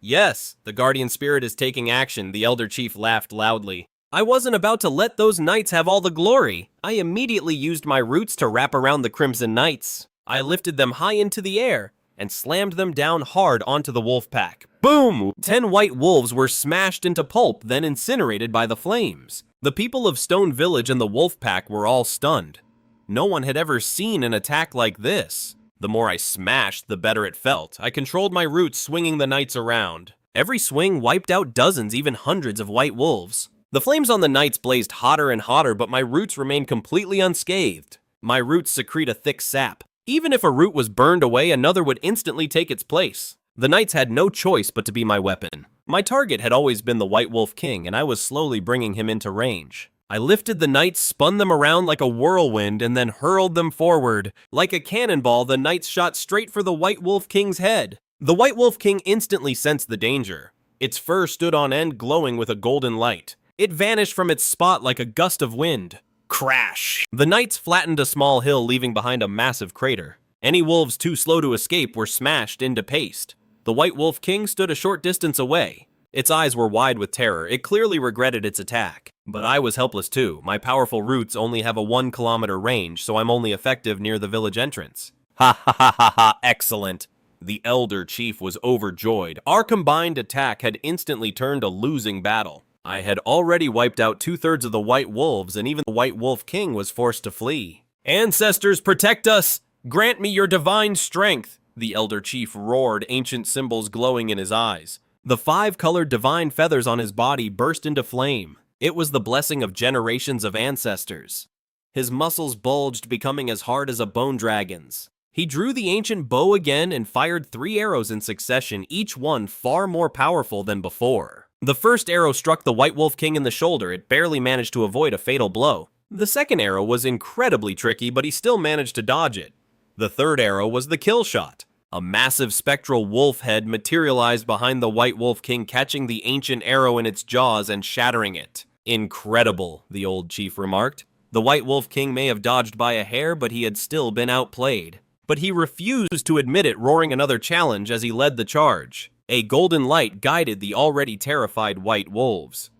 Yes, the guardian spirit is taking action, the elder chief laughed loudly. I wasn't about to let those knights have all the glory. I immediately used my roots to wrap around the Crimson Knights. I lifted them high into the air and slammed them down hard onto the wolf pack. Boom! 10 white wolves were smashed into pulp, then incinerated by the flames. The people of Stone Village and the wolf pack were all stunned. No one had ever seen an attack like this. The more I smashed, the better it felt. I controlled my roots, swinging the knights around. Every swing wiped out dozens, even hundreds of white wolves. The flames on the knights blazed hotter and hotter, but my roots remained completely unscathed. My roots secrete a thick sap. Even if a root was burned away, another would instantly take its place. The knights had no choice but to be my weapon. My target had always been the White Wolf King, and I was slowly bringing him into range. I lifted the knights, spun them around like a whirlwind, and then hurled them forward. Like a cannonball, the knights shot straight for the White Wolf King's head. The White Wolf King instantly sensed the danger. Its fur stood on end, glowing with a golden light. It vanished from its spot like a gust of wind. Crash! The knights flattened a small hill, leaving behind a massive crater. Any wolves too slow to escape were smashed into paste. The White Wolf King stood a short distance away. Its eyes were wide with terror. It clearly regretted its attack. But I was helpless too. My powerful roots only have a 1-kilometer range, so I'm only effective near the village entrance. Ha ha ha ha ha, excellent! The elder chief was overjoyed. Our combined attack had instantly turned a losing battle. I had already wiped out 2/3 of the white wolves, and even the White Wolf King was forced to flee. Ancestors, protect us! Grant me your divine strength! The elder chief roared, ancient symbols glowing in his eyes. The 5-colored divine feathers on his body burst into flame. It was the blessing of generations of ancestors. His muscles bulged, becoming as hard as a bone dragon's. He drew the ancient bow again and fired 3 arrows in succession, each one far more powerful than before. The first arrow struck the White Wolf King in the shoulder. It barely managed to avoid a fatal blow. The second arrow was incredibly tricky, but he still managed to dodge it. The third arrow was the kill shot. A massive spectral wolf head materialized behind the White Wolf King, catching the ancient arrow in its jaws and shattering it. Incredible, the old chief remarked. The White Wolf King may have dodged by a hair, but he had still been outplayed. But he refused to admit it, roaring another challenge as he led the charge. A golden light guided the already terrified white wolves.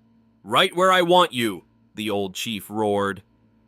Right where I want you, the old chief roared.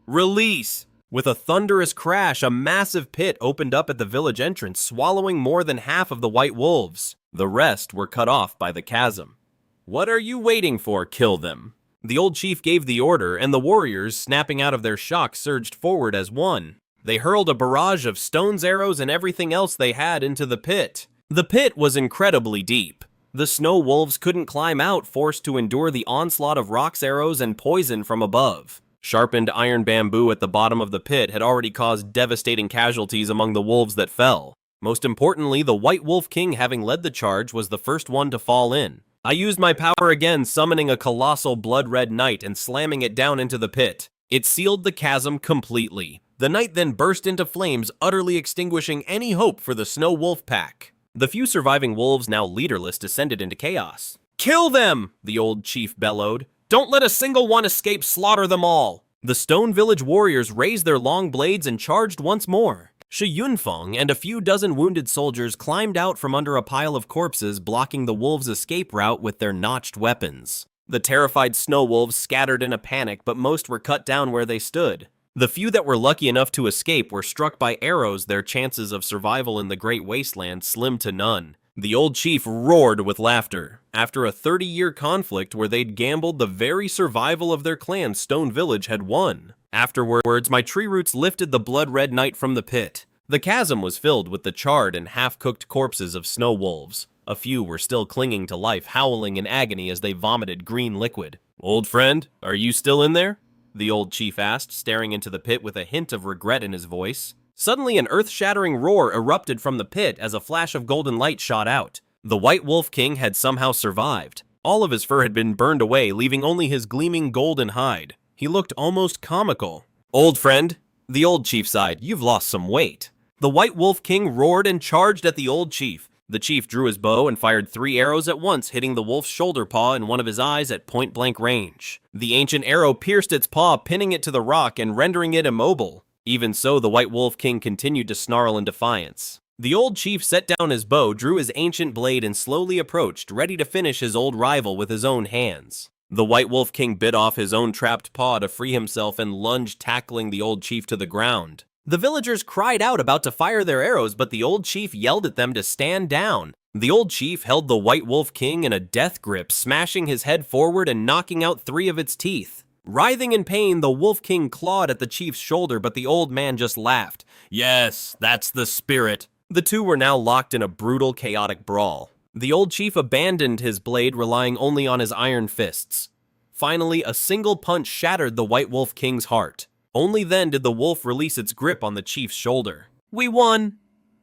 Release! With a thunderous crash, a massive pit opened up at the village entrance, swallowing more than half of the white wolves. The rest were cut off by the chasm. What are you waiting for? Kill them. The old chief gave the order, and the warriors, snapping out of their shock, surged forward as one. They hurled a barrage of stones, arrows, and everything else they had into the pit. The pit was incredibly deep. The snow wolves couldn't climb out, forced to endure the onslaught of rocks, arrows, and poison from above. Sharpened iron bamboo at the bottom of the pit had already caused devastating casualties among the wolves that fell. Most importantly, the White Wolf King, having led the charge, was the first one to fall in. I used my power again, summoning a colossal blood-red knight and slamming it down into the pit. It sealed the chasm completely. The knight then burst into flames, utterly extinguishing any hope for the snow wolf pack. The few surviving wolves, now leaderless, descended into chaos. Kill them! The old chief bellowed. Don't let a single one escape, slaughter them all! The Stone Village warriors raised their long blades and charged once more. Shi Yunfeng and a few dozen wounded soldiers climbed out from under a pile of corpses, blocking the wolves' escape route with their notched weapons. The terrified snow wolves scattered in a panic, but most were cut down where they stood. The few that were lucky enough to escape were struck by arrows, their chances of survival in the Great Wasteland slim to none. The old chief roared with laughter. After a 30-year conflict where they'd gambled the very survival of their clan, Stone Village had won. Afterwards, my tree roots lifted the blood-red knight from the pit. The chasm was filled with the charred and half-cooked corpses of snow wolves. A few were still clinging to life, howling in agony as they vomited green liquid. Old friend, are you still in there? The old chief asked, staring into the pit with a hint of regret in his voice. Suddenly, an earth-shattering roar erupted from the pit as a flash of golden light shot out. The White Wolf King had somehow survived. All of his fur had been burned away, leaving only his gleaming golden hide. He looked almost comical. "Old friend," the old chief sighed, "you've lost some weight." The White Wolf King roared and charged at the old chief. The chief drew his bow and fired 3 arrows at once, hitting the wolf's shoulder paw and one of his eyes at point-blank range. The ancient arrow pierced its paw, pinning it to the rock and rendering it immobile. Even so, the White Wolf King continued to snarl in defiance. The old chief set down his bow, drew his ancient blade, and slowly approached, ready to finish his old rival with his own hands. The White Wolf King bit off his own trapped paw to free himself and lunged, tackling the old chief to the ground. The villagers cried out, about to fire their arrows, but the old chief yelled at them to stand down. The old chief held the White Wolf King in a death grip, smashing his head forward and knocking out 3 of its teeth. Writhing in pain, the Wolf King clawed at the chief's shoulder, but the old man just laughed. "Yes, that's the spirit." The two were now locked in a brutal, chaotic brawl. The old chief abandoned his blade, relying only on his iron fists. Finally, a single punch shattered the White Wolf King's heart. Only then did the wolf release its grip on the chief's shoulder. "We won!"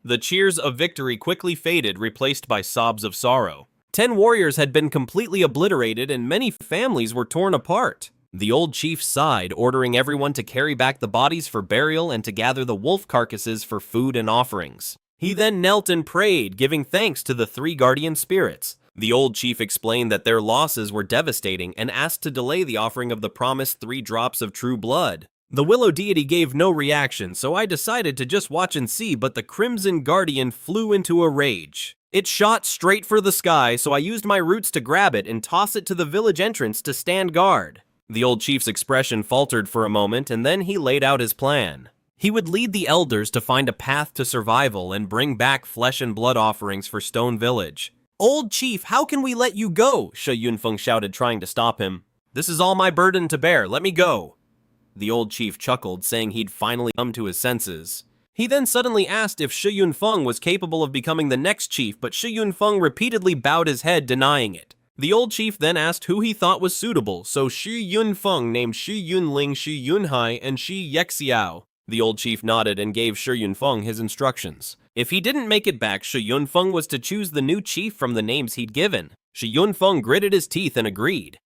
The cheers of victory quickly faded, replaced by sobs of sorrow. 10 warriors had been completely obliterated, and many families were torn apart. The old chief sighed, ordering everyone to carry back the bodies for burial and to gather the wolf carcasses for food and offerings. He then knelt and prayed, giving thanks to the 3 guardian spirits. The old chief explained that their losses were devastating and asked to delay the offering of the promised 3 drops of true blood. The willow deity gave no reaction, so I decided to just watch and see, but the Crimson Guardian flew into a rage. It shot straight for the sky, so I used my roots to grab it and toss it to the village entrance to stand guard. The old chief's expression faltered for a moment, and then he laid out his plan. He would lead the elders to find a path to survival and bring back flesh and blood offerings for Stone Village. "Old chief, how can we let you go?" Shi Yunfeng shouted, trying to stop him. "This is all my burden to bear, let me go." The old chief chuckled, saying he'd finally come to his senses. He then suddenly asked if Shi Yunfeng was capable of becoming the next chief, but Shi Yunfeng repeatedly bowed his head, denying it. The old chief then asked who he thought was suitable, so Shi Yunfeng named Shi Yunling, Shi Yunhai, and Shi Xianxia. The old chief nodded and gave Shi Yunfeng his instructions. If he didn't make it back, Shi Yunfeng was to choose the new chief from the names he'd given. Shi Yunfeng gritted his teeth and agreed.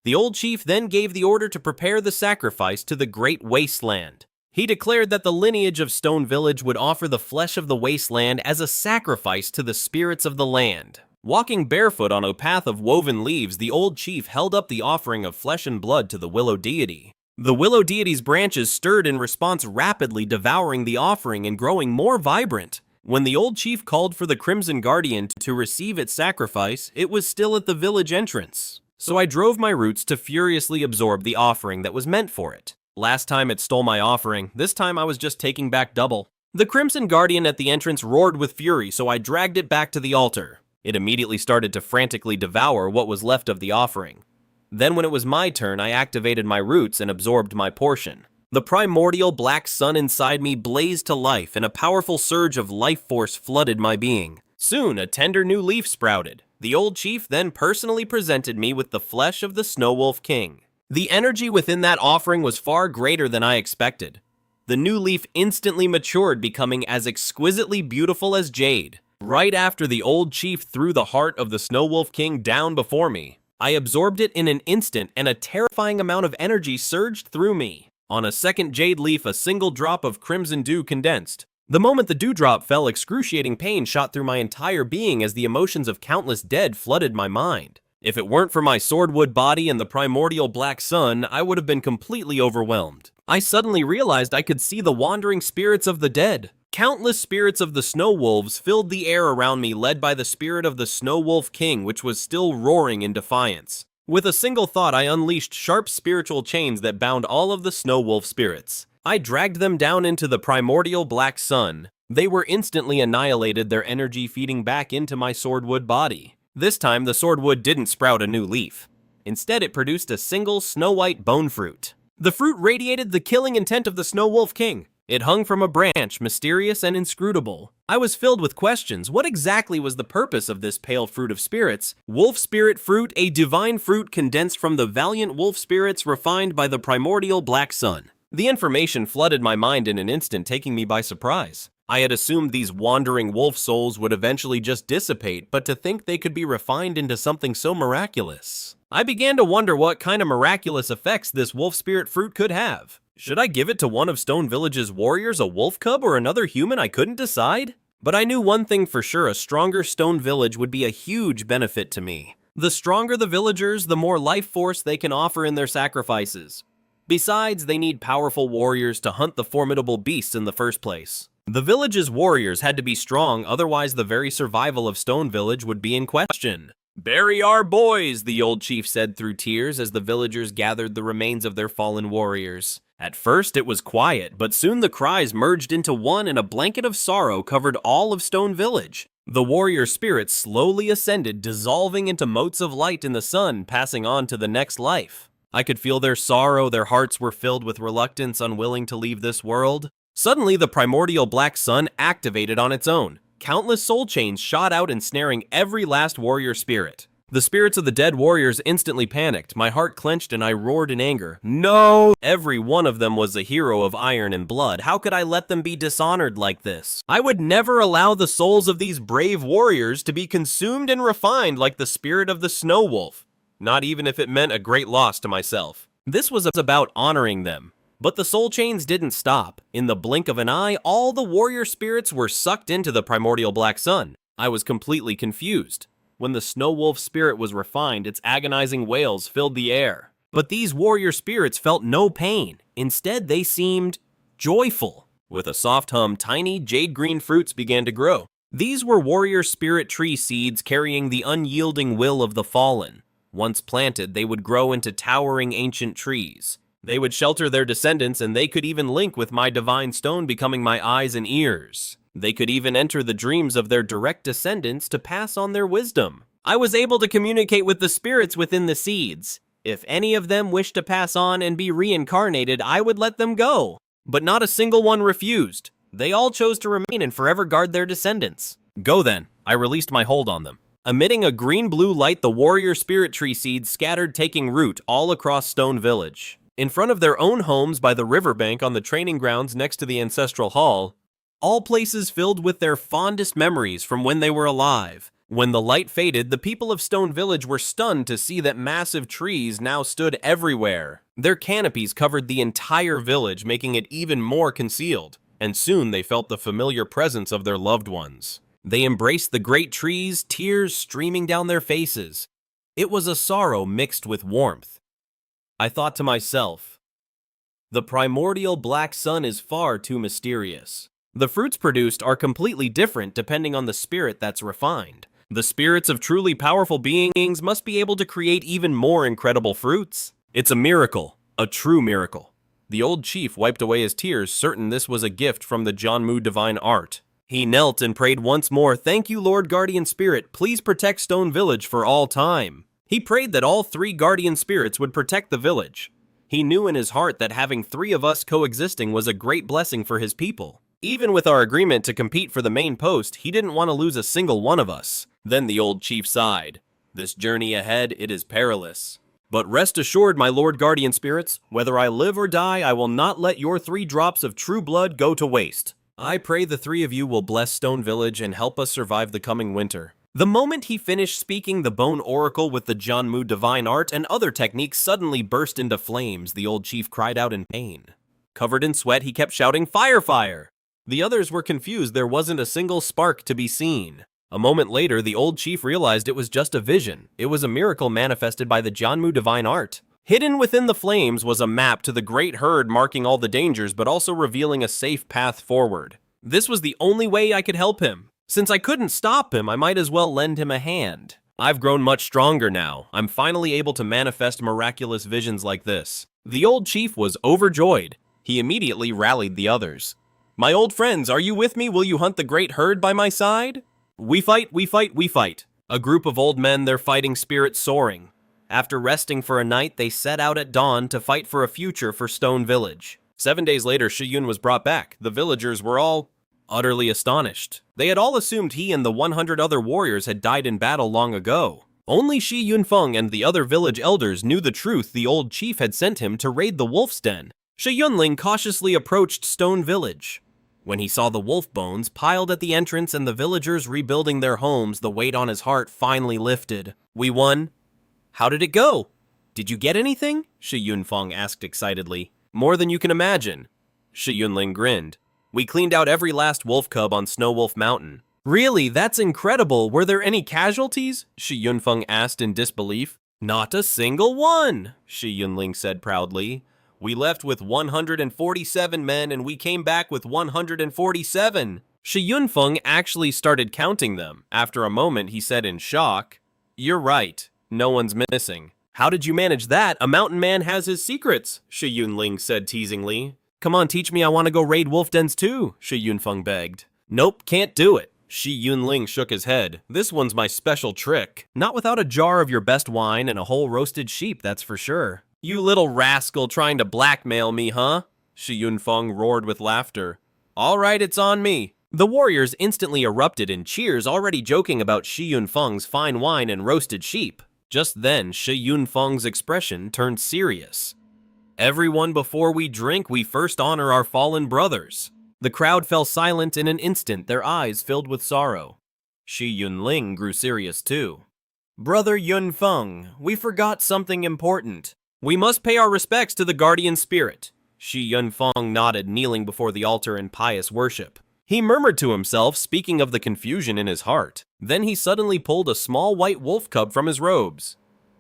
The old chief then gave the order to prepare the sacrifice to the Great Wasteland. He declared that the lineage of Stone Village would offer the flesh of the wasteland as a sacrifice to the spirits of the land. Walking barefoot on a path of woven leaves, the old chief held up the offering of flesh and blood to the willow deity. The willow deity's branches stirred in response, rapidly devouring the offering and growing more vibrant. When the old chief called for the Crimson Guardian to receive its sacrifice, it was still at the village entrance. So I drove my roots to furiously absorb the offering that was meant for it. Last time it stole my offering, this time I was just taking back double. The Crimson Guardian at the entrance roared with fury, so I dragged it back to the altar. It immediately started to frantically devour what was left of the offering. Then when it was my turn, I activated my roots and absorbed my portion. The primordial black sun inside me blazed to life, and a powerful surge of life force flooded my being. Soon, a tender new leaf sprouted. The old chief then personally presented me with the flesh of the Snow Wolf King. The energy within that offering was far greater than I expected. The new leaf instantly matured, becoming as exquisitely beautiful as jade. Right after the old chief threw the heart of the Snow Wolf King down before me, I absorbed it in an instant, and a terrifying amount of energy surged through me. On a second jade leaf, a single drop of crimson dew condensed. The moment the dewdrop fell, excruciating pain shot through my entire being as the emotions of countless dead flooded my mind. If it weren't for my swordwood body and the primordial black sun, I would have been completely overwhelmed. I suddenly realized I could see the wandering spirits of the dead. Countless spirits of the snow wolves filled the air around me, led by the spirit of the Snow Wolf King, which was still roaring in defiance. With a single thought, I unleashed sharp spiritual chains that bound all of the snow wolf spirits. I dragged them down into the primordial black sun. They were instantly annihilated, their energy feeding back into my swordwood body. This time, the swordwood didn't sprout a new leaf. Instead, it produced a single snow-white bone fruit. The fruit radiated the killing intent of the Snow Wolf King. It hung from a branch, mysterious and inscrutable. I was filled with questions. What exactly was the purpose of this pale fruit of spirits? Wolf spirit fruit, a divine fruit condensed from the valiant wolf spirits refined by the primordial black sun. The information flooded my mind in an instant, taking me by surprise. I had assumed these wandering wolf souls would eventually just dissipate, but to think they could be refined into something so miraculous. I began to wonder what kind of miraculous effects this wolf spirit fruit could have. Should I give it to one of Stone Village's warriors, a wolf cub, or another human? I couldn't decide. But I knew one thing for sure, a stronger Stone Village would be a huge benefit to me. The stronger the villagers, the more life force they can offer in their sacrifices. Besides, they need powerful warriors to hunt the formidable beasts in the first place. The village's warriors had to be strong, otherwise the very survival of Stone Village would be in question. "Bury our boys," the old chief said through tears as the villagers gathered the remains of their fallen warriors. At first it was quiet, but soon the cries merged into one and a blanket of sorrow covered all of Stone Village. The warrior spirits slowly ascended, dissolving into motes of light in the sun, passing on to the next life. I could feel their sorrow, their hearts were filled with reluctance, unwilling to leave this world. Suddenly, the primordial black sun activated on its own. Countless soul chains shot out, ensnaring every last warrior spirit. The spirits of the dead warriors instantly panicked. My heart clenched and I roared in anger. No! Every one of them was a hero of iron and blood. How could I let them be dishonored like this? I would never allow the souls of these brave warriors to be consumed and refined like the spirit of the snow wolf. Not even if it meant a great loss to myself. This was about honoring them. But the soul chains didn't stop. In the blink of an eye, all the warrior spirits were sucked into the primordial black sun. I was completely confused. When the snow wolf spirit was refined, its agonizing wails filled the air. But these warrior spirits felt no pain. Instead, they seemed joyful. With a soft hum, tiny jade-green fruits began to grow. These were warrior spirit tree seeds carrying the unyielding will of the fallen. Once planted, they would grow into towering ancient trees. They would shelter their descendants, and they could even link with my divine stone, becoming my eyes and ears. They could even enter the dreams of their direct descendants to pass on their wisdom. I was able to communicate with the spirits within the seeds. If any of them wished to pass on and be reincarnated, I would let them go. But not a single one refused. They all chose to remain and forever guard their descendants. Go then. I released my hold on them. Emitting a green-blue light, the warrior spirit tree seeds scattered, taking root all across Stone Village. In front of their own homes by the riverbank on the training grounds next to the ancestral hall, all places filled with their fondest memories from when they were alive. When the light faded, the people of Stone Village were stunned to see that massive trees now stood everywhere. Their canopies covered the entire village, making it even more concealed, and soon they felt the familiar presence of their loved ones. They embraced the great trees, tears streaming down their faces. It was a sorrow mixed with warmth. I thought to myself, the primordial black sun is far too mysterious. The fruits produced are completely different depending on the spirit that's refined. The spirits of truly powerful beings must be able to create even more incredible fruits. It's a miracle, a true miracle. The old chief wiped away his tears, certain this was a gift from the Jianmu divine art. He knelt and prayed once more, "Thank you, Lord Guardian Spirit, please protect Stone Village for all time." He prayed that all three guardian spirits would protect the village. He knew in his heart that having three of us coexisting was a great blessing for his people. Even with our agreement to compete for the main post, he didn't want to lose a single one of us. Then the old chief sighed. This journey ahead, it is perilous. But rest assured, my Lord Guardian Spirits, whether I live or die, I will not let your 3 drops of true blood go to waste. I pray the 3 of you will bless Stone Village and help us survive the coming winter. The moment he finished speaking, the bone oracle with the Jianmu divine art and other techniques suddenly burst into flames. The old chief cried out in pain. Covered in sweat, he kept shouting, "Fire, fire!" The others were confused. There wasn't a single spark to be seen. A moment later, the old chief realized it was just a vision. It was a miracle manifested by the Jianmu divine art. Hidden within the flames was a map to the great herd, marking all the dangers but also revealing a safe path forward. This was the only way I could help him. Since I couldn't stop him, I might as well lend him a hand. I've grown much stronger now. I'm finally able to manifest miraculous visions like this. The old chief was overjoyed. He immediately rallied the others. My old friends, are you with me? Will you hunt the great herd by my side? We fight, we fight, we fight. A group of old men, their fighting spirits soaring. After resting for a night, they set out at dawn to fight for a future for Stone Village. 7 days later, Shi Yun was brought back. The villagers were all utterly astonished. They had all assumed he and the 100 other warriors had died in battle long ago. Only Shi Yunfeng and the other village elders knew the truth. The old chief had sent him to raid the wolf's den. Shi Yunling cautiously approached Stone Village. When he saw the wolf bones piled at the entrance and the villagers rebuilding their homes, the weight on his heart finally lifted. We won. How did it go? Did you get anything? Shi Yunfeng asked excitedly. More than you can imagine. Shi Yunling grinned. We cleaned out every last wolf cub on Snow Wolf Mountain. Really? That's incredible. Were there any casualties? Shi Yunfeng asked in disbelief. Not a single one, Shi Yunling said proudly. We left with 147 men and we came back with 147. Shi Yunfeng actually started counting them. After a moment, he said in shock, You're right. No one's missing. How did you manage that? A mountain man has his secrets, Shi Yunling said teasingly. Come on, teach me, I want to go raid wolf dens too, Shi Yunfeng begged. Nope, can't do it. Shi Yunling shook his head. This one's my special trick. Not without a jar of your best wine and a whole roasted sheep, that's for sure. You little rascal trying to blackmail me, huh? Shi Yunfeng roared with laughter. All right, it's on me. The warriors instantly erupted in cheers, already joking about Shi Yunfeng's fine wine and roasted sheep. Just then, Shi Yunfeng's expression turned serious. Everyone, before we drink, we first honor our fallen brothers. The crowd fell silent in an instant, their eyes filled with sorrow. Shi Yunling grew serious too. Brother Yunfeng, we forgot something important. We must pay our respects to the guardian spirit. Shi Yunfeng nodded, kneeling before the altar in pious worship. He murmured to himself, speaking of the confusion in his heart. Then he suddenly pulled a small white wolf cub from his robes.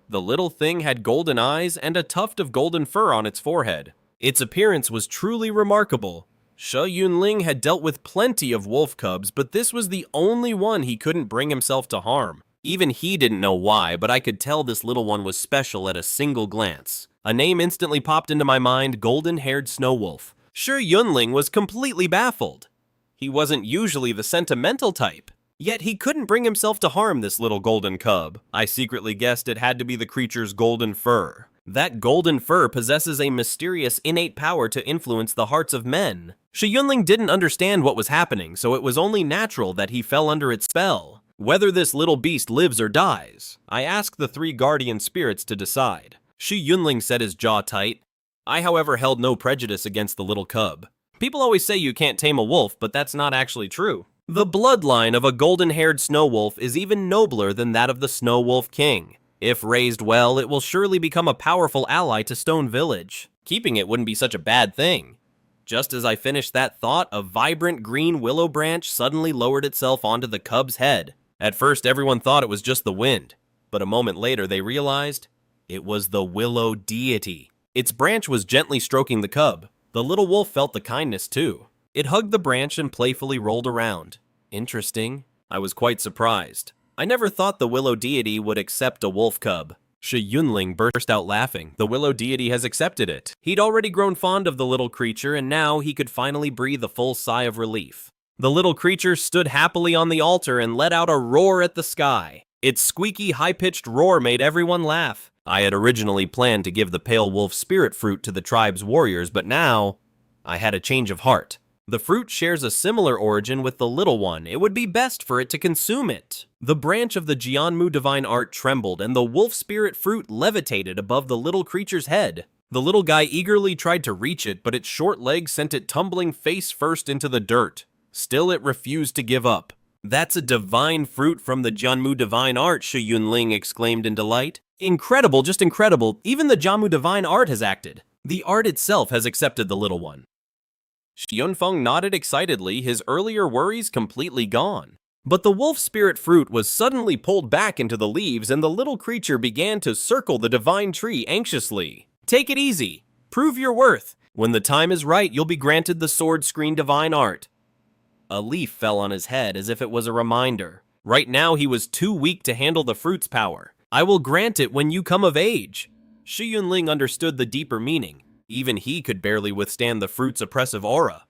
The little thing had golden eyes and a tuft of golden fur on its forehead. Its appearance was truly remarkable. Shi Yunling had dealt with plenty of wolf cubs, but this was the only one he couldn't bring himself to harm. Even he didn't know why, but I could tell this little one was special at a single glance. A name instantly popped into my mind, golden-haired snow wolf. Shi Yunling was completely baffled. He wasn't usually the sentimental type. Yet he couldn't bring himself to harm this little golden cub. I secretly guessed it had to be the creature's golden fur. That golden fur possesses a mysterious innate power to influence the hearts of men. Shi Yunling didn't understand what was happening, so it was only natural that he fell under its spell. Whether this little beast lives or dies, I asked the three guardian spirits to decide. Shi Yunling set his jaw tight. I, however, held no prejudice against the little cub. People always say you can't tame a wolf, but that's not actually true. The bloodline of a golden-haired snow wolf is even nobler than that of the Snow Wolf King. If raised well, it will surely become a powerful ally to Stone Village. Keeping it wouldn't be such a bad thing. Just as I finished that thought, a vibrant green willow branch suddenly lowered itself onto the cub's head. At first, everyone thought it was just the wind, but a moment later they realized it was the willow deity. Its branch was gently stroking the cub. The little wolf felt the kindness too. It hugged the branch and playfully rolled around. Interesting. I was quite surprised. I never thought the willow deity would accept a wolf cub. Shi Yunling burst out laughing. The willow deity has accepted it. He'd already grown fond of the little creature, and now he could finally breathe a full sigh of relief. The little creature stood happily on the altar and let out a roar at the sky. Its squeaky, high-pitched roar made everyone laugh. I had originally planned to give the pale wolf spirit fruit to the tribe's warriors, but now I had a change of heart. The fruit shares a similar origin with the little one. It would be best for it to consume it. The branch of the Jianmu divine art trembled, and the wolf spirit fruit levitated above the little creature's head. The little guy eagerly tried to reach it, but its short legs sent it tumbling face first into the dirt. Still, it refused to give up. That's a divine fruit from the Jianmu divine art, Shi Yunling exclaimed in delight. Incredible, just incredible. Even the Jianmu divine art has acted. The art itself has accepted the little one. Shi Yunfeng nodded excitedly, his earlier worries completely gone. But the wolf spirit fruit was suddenly pulled back into the leaves, and the little creature began to circle the divine tree anxiously. Take it easy. Prove your worth. When the time is right, you'll be granted the sword screen divine art. A leaf fell on his head as if it was a reminder. Right now, he was too weak to handle the fruit's power. I will grant it when you come of age. Shi Yunling understood the deeper meaning. Even he could barely withstand the fruit's oppressive aura.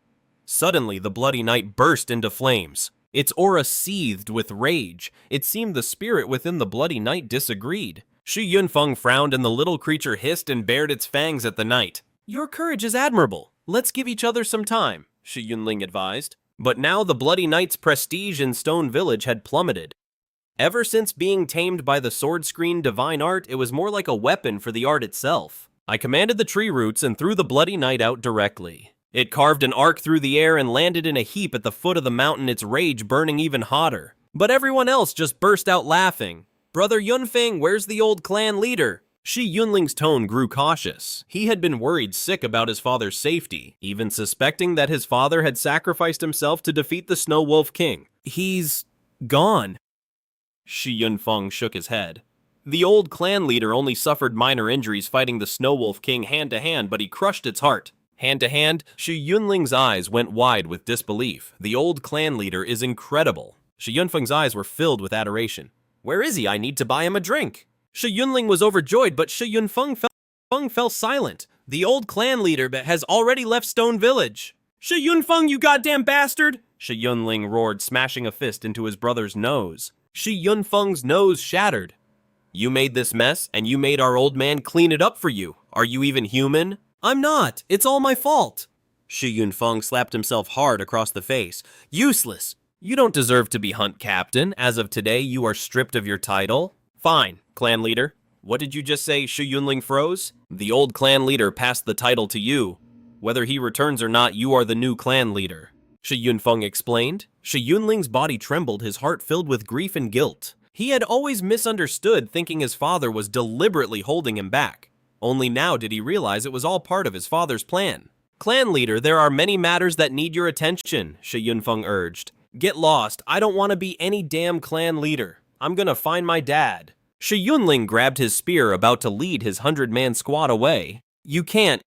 Suddenly, the bloody knight burst into flames. Its aura seethed with rage. It seemed the spirit within the bloody knight disagreed. Shi Yunfeng frowned and the little creature hissed and bared its fangs at the knight. Your courage is admirable. Let's give each other some time, Shi Yunling advised. But now the bloody knight's prestige in Stone Village had plummeted. Ever since being tamed by the sword screen divine art, it was more like a weapon for the art itself. I commanded the tree roots and threw the bloody knight out directly. It carved an arc through the air and landed in a heap at the foot of the mountain, its rage burning even hotter. But everyone else just burst out laughing. "Brother Yunfeng, where's the old clan leader?" Shi Yunling's tone grew cautious. He had been worried sick about his father's safety, even suspecting that his father had sacrificed himself to defeat the Snow Wolf King. "He's gone." Shi Yunfeng shook his head. The old clan leader only suffered minor injuries fighting the Snow Wolf King hand-to-hand, but he crushed its heart. Hand-to-hand, Shi Yunling's eyes went wide with disbelief. The old clan leader is incredible. Shi Yunfeng's eyes were filled with adoration. "Where is he? I need to buy him a drink." Shi Yunling was overjoyed, but Shi Yunfeng fell silent. "The old clan leader has already left Stone Village." "Shi Yunfeng, you goddamn bastard!" Shi Yunling roared, smashing a fist into his brother's nose. Shi Yunfeng's nose shattered. "You made this mess, and you made our old man clean it up for you. Are you even human?" "I'm not. It's all my fault." Shi Yunfeng slapped himself hard across the face. "Useless. You don't deserve to be hunt captain. As of today, you are stripped of your title." "Fine, clan leader." "What did you just say?" Shi Yunling froze. "The old clan leader passed the title to you. Whether he returns or not, you are the new clan leader," Shi Yunfeng explained. Shi Yunling's body trembled, his heart filled with grief and guilt. He had always misunderstood, thinking his father was deliberately holding him back. Only now did he realize it was all part of his father's plan. "Clan leader, there are many matters that need your attention," Shi Yunfeng urged. "Get lost. I don't want to be any damn clan leader. I'm gonna find my dad." Shi Yunling grabbed his spear, about to lead his 100-man squad away. "You can't."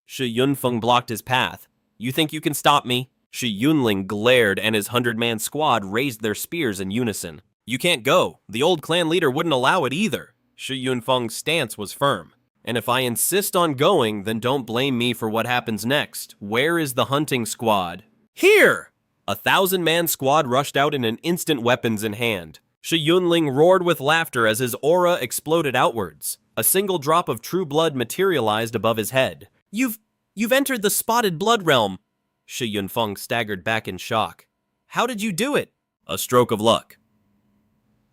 Shi Yunfeng blocked his path. "You think you can stop me?" Shi Yunling glared, and his 100-man squad raised their spears in unison. "You can't go. The old clan leader wouldn't allow it either." Shi Yunfeng's stance was firm. "And if I insist on going, then don't blame me for what happens next. Where is the hunting squad?" "Here!" A 1,000-man squad rushed out in an instant, weapons in hand. Shi Yunling roared with laughter as his aura exploded outwards. A single drop of true blood materialized above his head. You've entered the spotted blood realm." Shi Yunfeng staggered back in shock. "How did you do it?" "A stroke of luck."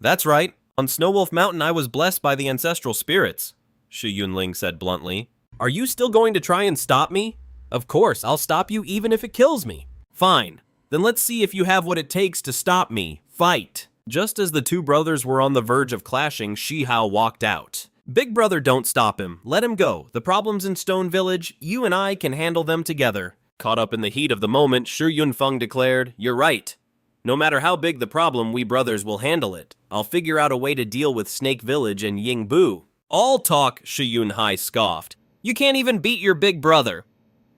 "That's right. On Snow Wolf Mountain, I was blessed by the ancestral spirits," Shi Yunling said bluntly. "Are you still going to try and stop me?" "Of course, I'll stop you even if it kills me." "Fine. Then let's see if you have what it takes to stop me. Fight." Just as the two brothers were on the verge of clashing, Shi Hao walked out. "Big brother, don't stop him. Let him go. The problems in Stone Village, you and I can handle them together." Caught up in the heat of the moment, Shi Yunfeng declared, "You're right. No matter how big the problem, we brothers will handle it. I'll figure out a way to deal with Snake Village and Yingbu." "All talk," Shi Yunhai scoffed. "You can't even beat your big brother."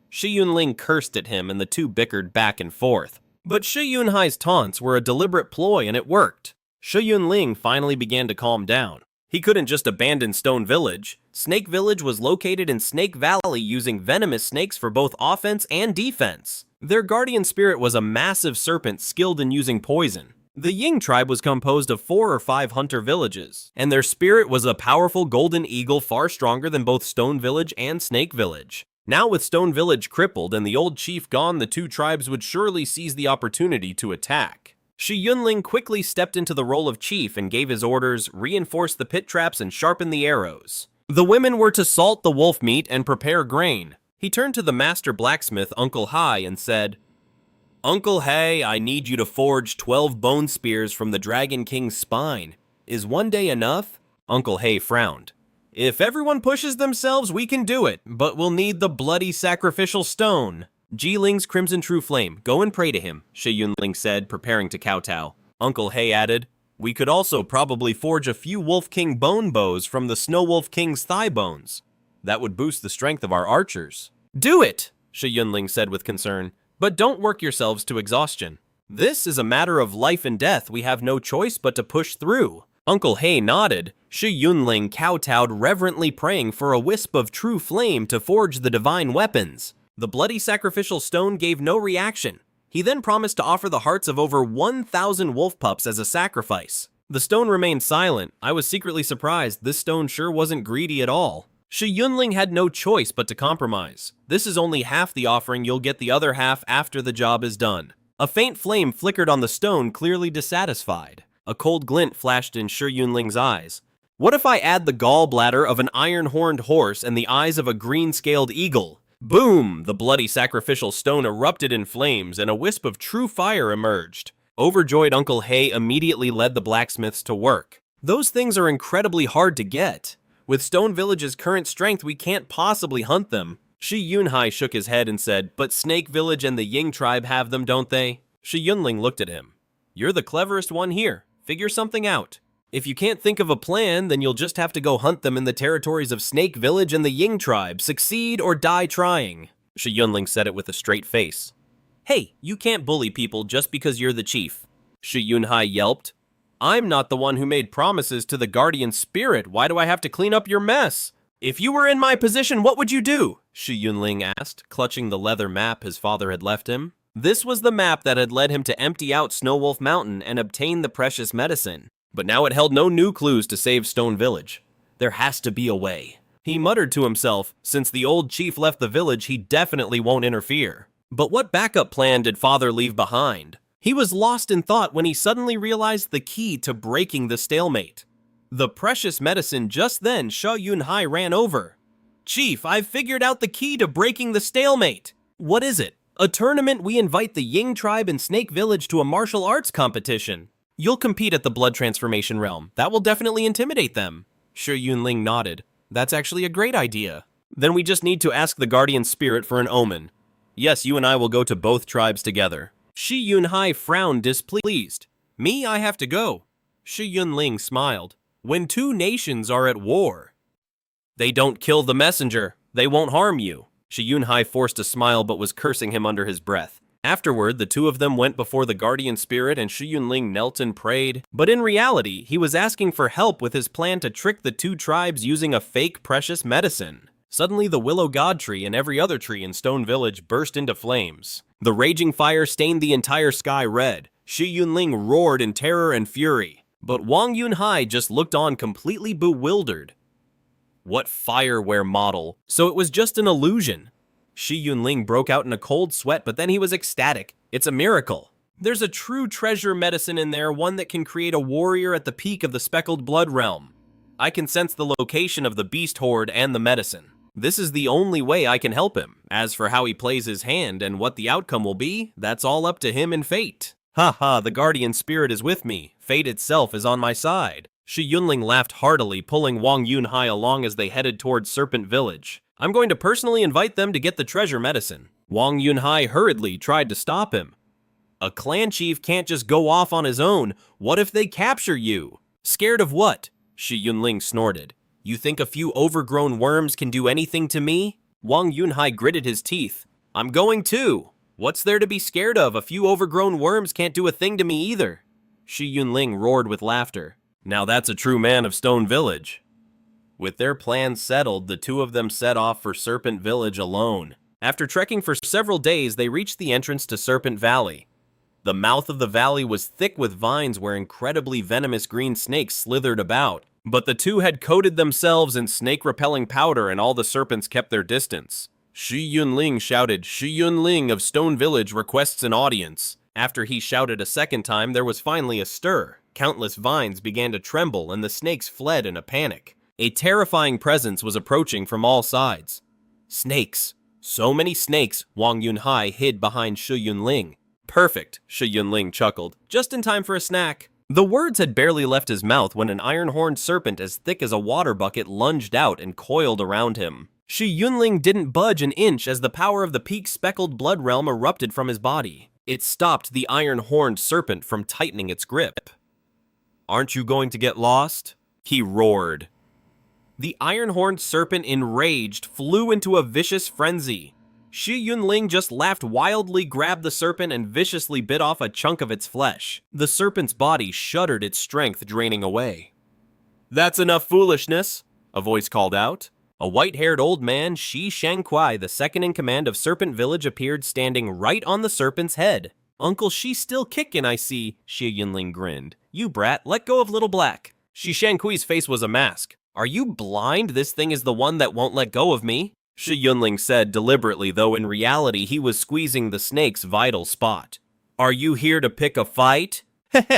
Shi Yunling cursed at him, and the two bickered back and forth. But Shi Yunhai's taunts were a deliberate ploy, and it worked. Shi Yunling finally began to calm down. He couldn't just abandon Stone Village. Snake Village was located in Snake Valley, using venomous snakes for both offense and defense. Their guardian spirit was a massive serpent skilled in using poison. The Ying tribe was composed of 4 or 5 hunter villages, and their spirit was a powerful golden eagle far stronger than both Stone Village and Snake Village. Now with Stone Village crippled and the old chief gone, the two tribes would surely seize the opportunity to attack. Shi Yunling quickly stepped into the role of chief and gave his orders, reinforce the pit traps and sharpen the arrows. The women were to salt the wolf meat and prepare grain. He turned to the master blacksmith, Uncle Hai, and said, "Uncle Hai, I need you to forge 12 bone spears from the Dragon King's spine. Is one day enough?" Uncle Hai frowned. "If everyone pushes themselves, we can do it, but we'll need the bloody sacrificial stone." "Jiling's Crimson True Flame, go and pray to him," Shi Yunling said, preparing to kowtow. Uncle Hai added, "We could also probably forge a few Wolf King bone bows from the Snow Wolf King's thigh bones. That would boost the strength of our archers." "Do it," Shi Yunling said with concern, "but don't work yourselves to exhaustion. This is a matter of life and death. We have no choice but to push through." Uncle Hai nodded. Shi Yunling kowtowed, reverently praying for a wisp of true flame to forge the divine weapons. The bloody sacrificial stone gave no reaction. He then promised to offer the hearts of over 1,000 wolf pups as a sacrifice. The stone remained silent. I was secretly surprised. This stone sure wasn't greedy at all. Shi Yunling had no choice but to compromise. "This is only half the offering. You'll get the other half after the job is done." A faint flame flickered on the stone, clearly dissatisfied. A cold glint flashed in Shi Yunling's eyes. "What if I add the gallbladder of an iron-horned horse and the eyes of a green-scaled eagle? Boom! The bloody sacrificial stone erupted in flames and a wisp of true fire emerged. Overjoyed Uncle Hay immediately led the blacksmiths to work. Those things are incredibly hard to get. With Stone Village's current strength, we can't possibly hunt them. Shi Yunhai shook his head and said, "But Snake Village and the Ying tribe have them, don't they?" Shi Yunling looked at him. "You're the cleverest one here. Figure something out. If you can't think of a plan, then you'll just have to go hunt them in the territories of Snake Village and the Ying tribe. Succeed or die trying." Shi Yunling said it with a straight face. "Hey, you can't bully people just because you're the chief," Shi Yunhai yelped. "I'm not the one who made promises to the guardian spirit. Why do I have to clean up your mess? If you were in my position, what would you do?" Shi Yunling asked, clutching the leather map his father had left him. This was the map that had led him to empty out Snow Wolf Mountain and obtain the precious medicine. But now it held no new clues to save Stone Village. There has to be a way. He muttered to himself, since the old chief left the village, he definitely won't interfere. But what backup plan did father leave behind? He was lost in thought when he suddenly realized the key to breaking the stalemate. The precious medicine. Just then, Shi Yunhai ran over. "Chief, I've figured out the key to breaking the stalemate." "What is it?" "A tournament. We invite the Ying tribe and Snake Village to a martial arts competition. You'll compete at the blood transformation realm. That will definitely intimidate them." Shi Yunling nodded. "That's actually a great idea. Then we just need to ask the guardian spirit for an omen. Yes, you and I will go to both tribes together." Shi Yunhai frowned displeased. "Me, I have to go." Shi Yunling smiled. "When two nations are at war, they don't kill the messenger. They won't harm you." Shi Yunhai forced a smile but was cursing him under his breath. Afterward, the two of them went before the guardian spirit and Shi Yunling knelt and prayed. But in reality, he was asking for help with his plan to trick the two tribes using a fake precious medicine. Suddenly, the willow god tree and every other tree in Stone Village burst into flames. The raging fire stained the entire sky red. Shi Yunling roared in terror and fury. But Wang Yunhai just looked on completely bewildered. What fireware model? So it was just an illusion. Shi Yunling broke out in a cold sweat, but then he was ecstatic. It's a miracle. There's a true treasure medicine in there, one that can create a warrior at the peak of the speckled blood realm. I can sense the location of the beast horde and the medicine. This is the only way I can help him. As for how he plays his hand and what the outcome will be, that's all up to him and fate. Ha ha, the guardian spirit is with me. Fate itself is on my side. Shi Yunling laughed heartily, pulling Wang Yunhai along as they headed towards Serpent Village. "I'm going to personally invite them to get the treasure medicine." Wang Yunhai hurriedly tried to stop him. "A clan chief can't just go off on his own. What if they capture you?" "Scared of what?" Shi Yunling snorted. "You think a few overgrown worms can do anything to me?" Wang Yunhai gritted his teeth. "I'm going too. What's there to be scared of? A few overgrown worms can't do a thing to me either." Shi Yunling roared with laughter. "Now that's a true man of Stone Village." With their plans settled, the two of them set off for Serpent Village alone. After trekking for several days, they reached the entrance to Serpent Valley. The mouth of the valley was thick with vines where incredibly venomous green snakes slithered about. But the two had coated themselves in snake-repelling powder and all the serpents kept their distance. Shi Yunling shouted, "Shi Yunling of Stone Village requests an audience." After he shouted a second time, there was finally a stir. Countless vines began to tremble and the snakes fled in a panic. A terrifying presence was approaching from all sides. Snakes. So many snakes. Wang Yunhai hid behind Shi Yunling. "Perfect," Shi Yunling chuckled. "Just in time for a snack." The words had barely left his mouth when an iron-horned serpent as thick as a water bucket lunged out and coiled around him. Shi Yunling didn't budge an inch as the power of the peak speckled blood realm erupted from his body. It stopped the iron-horned serpent from tightening its grip. "Aren't you going to get lost?" he roared. The iron-horned serpent, enraged, flew into a vicious frenzy. Shi Yunling just laughed wildly, grabbed the serpent, and viciously bit off a chunk of its flesh. The serpent's body shuddered, its strength draining away. "That's enough foolishness," a voice called out. A white-haired old man, Shi Yunhai, the second in command of Serpent Village, appeared standing right on the serpent's head. "Uncle Shi's still kicking, I see," Shi Yunling grinned. "You brat, let go of Little Black." Shi Yunhui's face was a mask. "Are you blind? This thing is the one that won't let go of me," Shi Yunling said deliberately, though in reality he was squeezing the snake's vital spot. "Are you here to pick a fight?"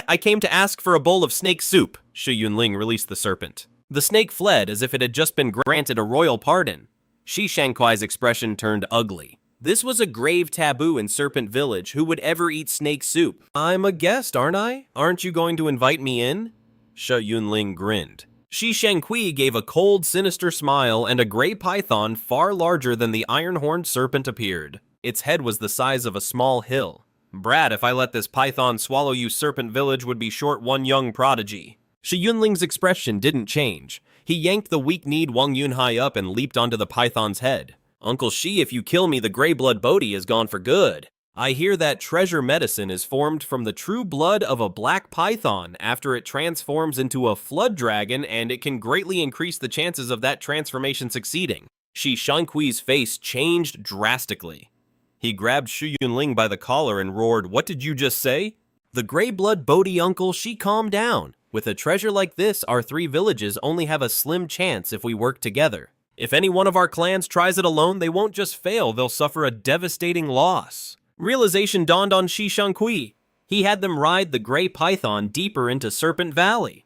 "I came to ask for a bowl of snake soup." Shi Yunling released the serpent. The snake fled as if it had just been granted a royal pardon. Shi Yunfeng's expression turned ugly. This was a grave taboo in Serpent Village. Who would ever eat snake soup? I'm a guest, aren't I? Aren't you going to invite me in? Shi Yunling grinned. Shi Yunfeng gave a cold, sinister smile, and a gray python far larger than the iron-horned serpent appeared. Its head was the size of a small hill. Brad, if I let this python swallow you, Serpent Village would be short one young prodigy. Shi Yunling's expression didn't change. He yanked the weak-kneed Wang Yunhai up and leaped onto the python's head. Uncle Shi, if you kill me, the gray blood Bodhi is gone for good. I hear that treasure medicine is formed from the true blood of a black python after it transforms into a flood dragon, and it can greatly increase the chances of that transformation succeeding. Shi Yunfeng's face changed drastically. He grabbed Shi Yunling by the collar and roared, "What did you just say?" The gray blood Bodhi, Uncle Shi, calm down. With a treasure like this, our 3 villages only have a slim chance if we work together. If any one of our clans tries it alone, they won't just fail, they'll suffer a devastating loss. Realization dawned on Shi Yunfeng. He had them ride the gray python deeper into Serpent Valley.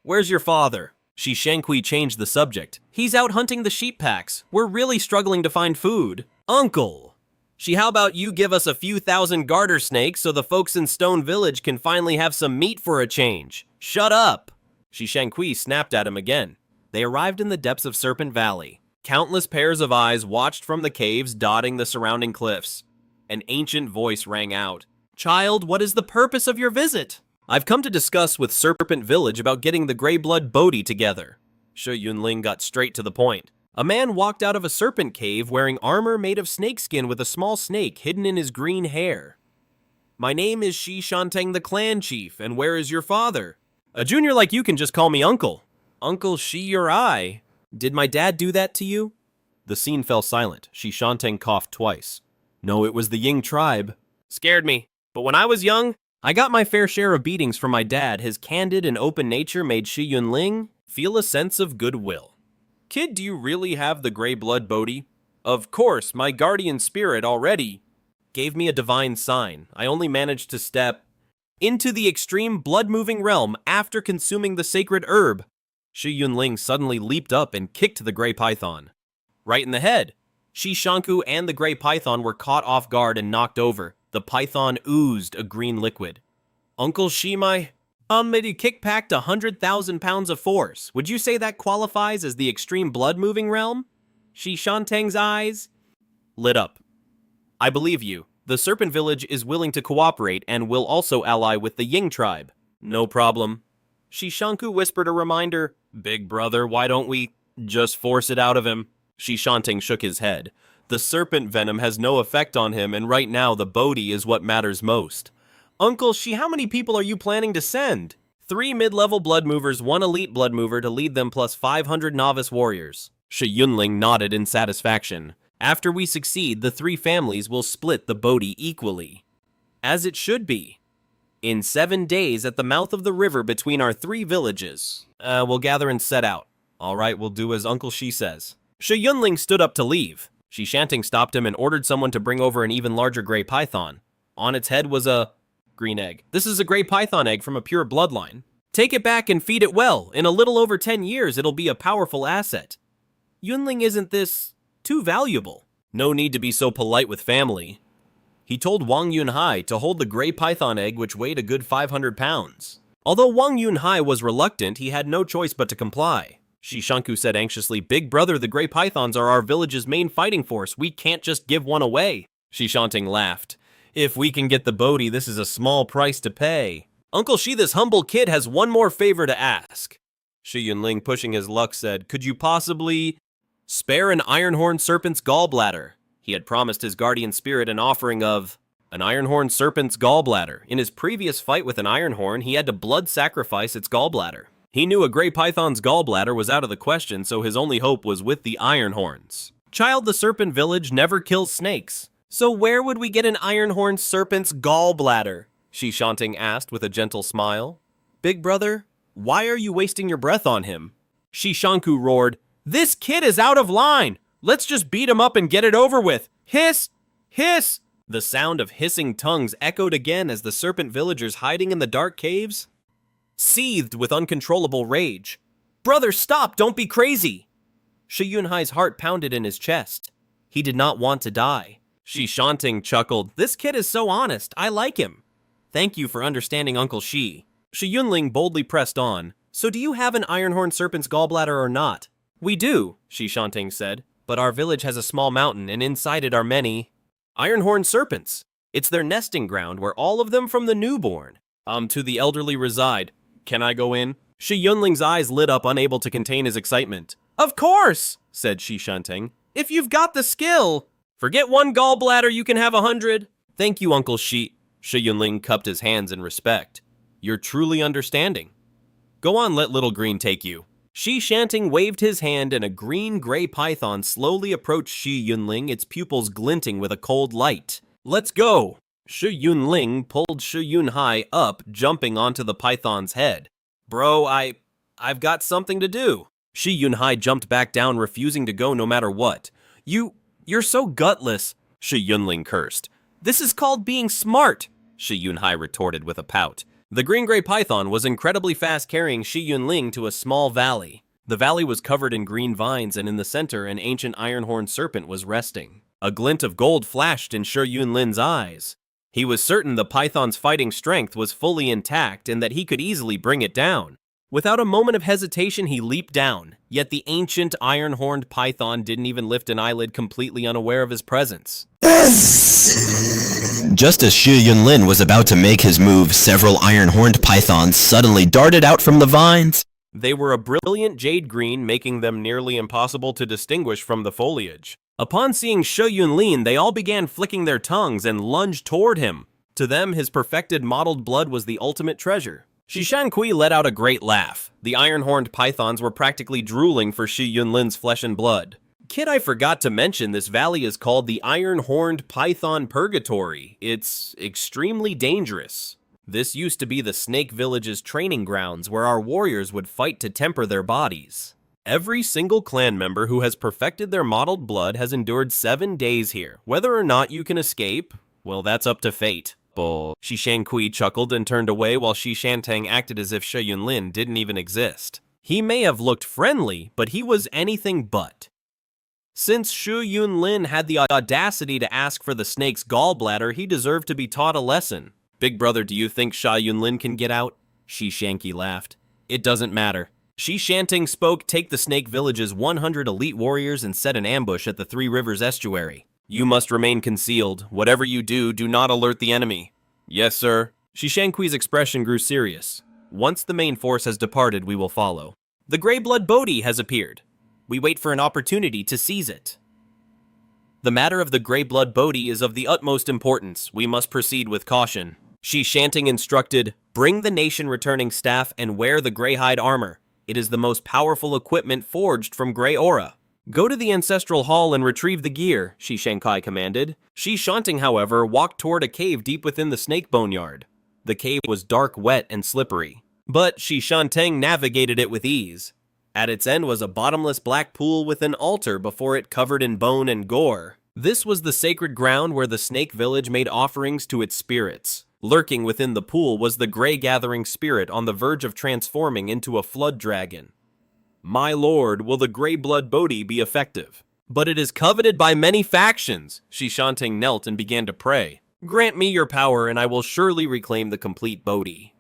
Where's your father? Shi Yunfeng changed the subject. He's out hunting the sheep packs. We're really struggling to find food. Uncle! Shi, how about you give us a few thousand garter snakes so the folks in Stone Village can finally have some meat for a change? Shut up! Shi Yunfeng snapped at him again. They arrived in the depths of Serpent Valley. Countless pairs of eyes watched from the caves dotting the surrounding cliffs. An ancient voice rang out. Child, what is the purpose of your visit? I've come to discuss with Serpent Village about getting the gray blood Bodhi together. Shi Yunling got straight to the point. A man walked out of a serpent cave wearing armor made of snakeskin with a small snake hidden in his green hair. My name is Shi Yunfeng, the clan chief, and where is your father? A junior like you can just call me uncle. Uncle Shi Yunhai. Did my dad do that to you? The scene fell silent. Shi Yunfeng coughed twice. No, it was the Ying tribe. Scared me. But when I was young, I got my fair share of beatings from my dad. His candid and open nature made Shi Yunling feel a sense of goodwill. Kid, do you really have the gray blood Bodhi? Of course, my guardian spirit already gave me a divine sign. I only managed to step into the extreme blood-moving realm after consuming the sacred herb. Shi Yunling suddenly leaped up and kicked the gray python. Right in the head. Shi Yunfeng and the gray python were caught off guard and knocked over. The python oozed a green liquid. Uncle Shi, my made kick-packed 100,000 pounds of force. Would you say that qualifies as the extreme blood-moving realm? Shi Yunfeng's eyes lit up. I believe you. The Serpent Village is willing to cooperate and will also ally with the Ying tribe. No problem. Shi Yunfeng whispered a reminder. Big brother, why don't we just force it out of him? Shi Yunfeng shook his head. The serpent venom has no effect on him, and right now the Bodhi is what matters most. Uncle Shi, how many people are you planning to send? 3 mid-level blood movers, 1 elite blood mover to lead them, plus 500 novice warriors. Shi Yunling nodded in satisfaction. After we succeed, the 3 families will split the Bodhi equally. As it should be. In 7 days, at the mouth of the river between our 3 villages. We'll gather and set out. All right, we'll do as Uncle Shi says. Shi Yunling stood up to leave. Shi Yunfeng stopped him and ordered someone to bring over an even larger gray python. On its head was a green egg. This is a gray python egg from a pure bloodline. Take it back and feed it well. In a little over 10 years, it'll be a powerful asset. Yunling, isn't this too valuable? No need to be so polite with family. He told Wang Yunhai to hold the gray python egg, which weighed a good 500 pounds. Although Wang Yunhai was reluctant, he had no choice but to comply. Shi Yunfeng said anxiously, Big brother, the gray pythons are our village's main fighting force. We can't just give one away. Shi Yunfeng laughed. If we can get the Bodhi, this is a small price to pay. Uncle Shi, this humble kid has one more favor to ask. Shi Yunling, pushing his luck, said, Could you possibly spare an iron-horned serpent's gallbladder? He had promised his guardian spirit an offering of an iron-horned serpent's gallbladder. In his previous fight with an iron-horn, he had to blood sacrifice its gallbladder. He knew a gray python's gallbladder was out of the question, so his only hope was with the iron-horns. Child, the serpent village never kills snakes. So where would we get an iron-horned serpent's gallbladder? Shi Yunfeng asked with a gentle smile. Big brother, why are you wasting your breath on him? Shi Yunfeng roared, This kid is out of line! Let's just beat him up and get it over with! Hiss! Hiss! The sound of hissing tongues echoed again as the serpent villagers hiding in the dark caves seethed with uncontrollable rage. Brother, stop! Don't be crazy! Shi Yunhai's heart pounded in his chest. He did not want to die. Shi Yunfeng chuckled. This kid is so honest. I like him. Thank you for understanding, Uncle Shi. Shi Yunling boldly pressed on. So do you have an Ironhorn Serpent's gallbladder or not? We do, Shi Yunfeng said. But our village has a small mountain, and inside it are many Ironhorn Serpents. It's their nesting ground where all of them from the newborn to the elderly reside. Can I go in? Shi Yunling's eyes lit up, unable to contain his excitement. Of course, said Shi Yunfeng. If you've got the skill. Forget one gallbladder, you can have 100. Thank you, Uncle Shi. Shi Yunling cupped his hands in respect. You're truly understanding. Go on, let little green take you. Shi Yunfeng waved his hand and a green-gray python slowly approached Shi Yunling, its pupils glinting with a cold light. Let's go! Shi Yunling pulled Shi Yunhai up, jumping onto the python's head. Bro, I've got something to do. Shi Yunhai jumped back down, refusing to go no matter what. You're so gutless, Shi Yunling cursed. This is called being smart, Shi Yunhai retorted with a pout. The green-gray python was incredibly fast, carrying Shi Yunling to a small valley. The valley was covered in green vines, and in the center, an ancient iron-horned serpent was resting. A glint of gold flashed in Shi Yunling's eyes. He was certain the python's fighting strength was fully intact and that he could easily bring it down. Without a moment of hesitation, he leaped down, yet the ancient iron-horned python didn't even lift an eyelid, completely unaware of his presence. Just as Shi Yunlin was about to make his move, several iron-horned pythons suddenly darted out from the vines. They were a brilliant jade green, making them nearly impossible to distinguish from the foliage. Upon seeing Shi Yunlin, they all began flicking their tongues and lunged toward him. To them, his perfected mottled blood was the ultimate treasure. Shi Yunfeng let out a great laugh. The iron-horned pythons were practically drooling for Shi Yunlin's flesh and blood. Kid, I forgot to mention, this valley is called the Iron-Horned Python Purgatory. It's extremely dangerous. This used to be the Snake Village's training grounds where our warriors would fight to temper their bodies. Every single clan member who has perfected their mottled blood has endured 7 days here. Whether or not you can escape, well, that's up to fate. Bull. Shi Yunfeng chuckled and turned away while Shi Yunfeng acted as if Shi Yunlin didn't even exist. He may have looked friendly, but he was anything but. Since Shi Yunlin had the audacity to ask for the snake's gallbladder, he deserved to be taught a lesson. Big brother, do you think Shi Yunlin can get out? Shi Yunfeng laughed. It doesn't matter. Shi Yunfeng spoke, take the Snake Village's 100 elite warriors and set an ambush at the Three Rivers estuary. You must remain concealed. Whatever you do, do not alert the enemy. Yes, sir. Shi Yunfeng's expression grew serious. Once the main force has departed, we will follow. The Grey Blood Bodhi has appeared. We wait for an opportunity to seize it. The matter of the Grey Blood Bodhi is of the utmost importance. We must proceed with caution. Shi Yunfeng instructed, bring the nation-returning staff and wear the grey-hide armor. It is the most powerful equipment forged from grey aura. Go to the Ancestral Hall and retrieve the gear, Shi Yunfeng commanded. Shi Yunfeng, however, walked toward a cave deep within the snake boneyard. The cave was dark, wet, and slippery, but Shi Yunfeng navigated it with ease. At its end was a bottomless black pool with an altar before it covered in bone and gore. This was the sacred ground where the Snake Village made offerings to its spirits. Lurking within the pool was the Grey Gathering Spirit on the verge of transforming into a flood dragon. My lord, will the Grey Blood Bodhi be effective? But it is coveted by many factions. Shi Yunfeng knelt and began to pray. Grant me your power and I will surely reclaim the complete Bodhi.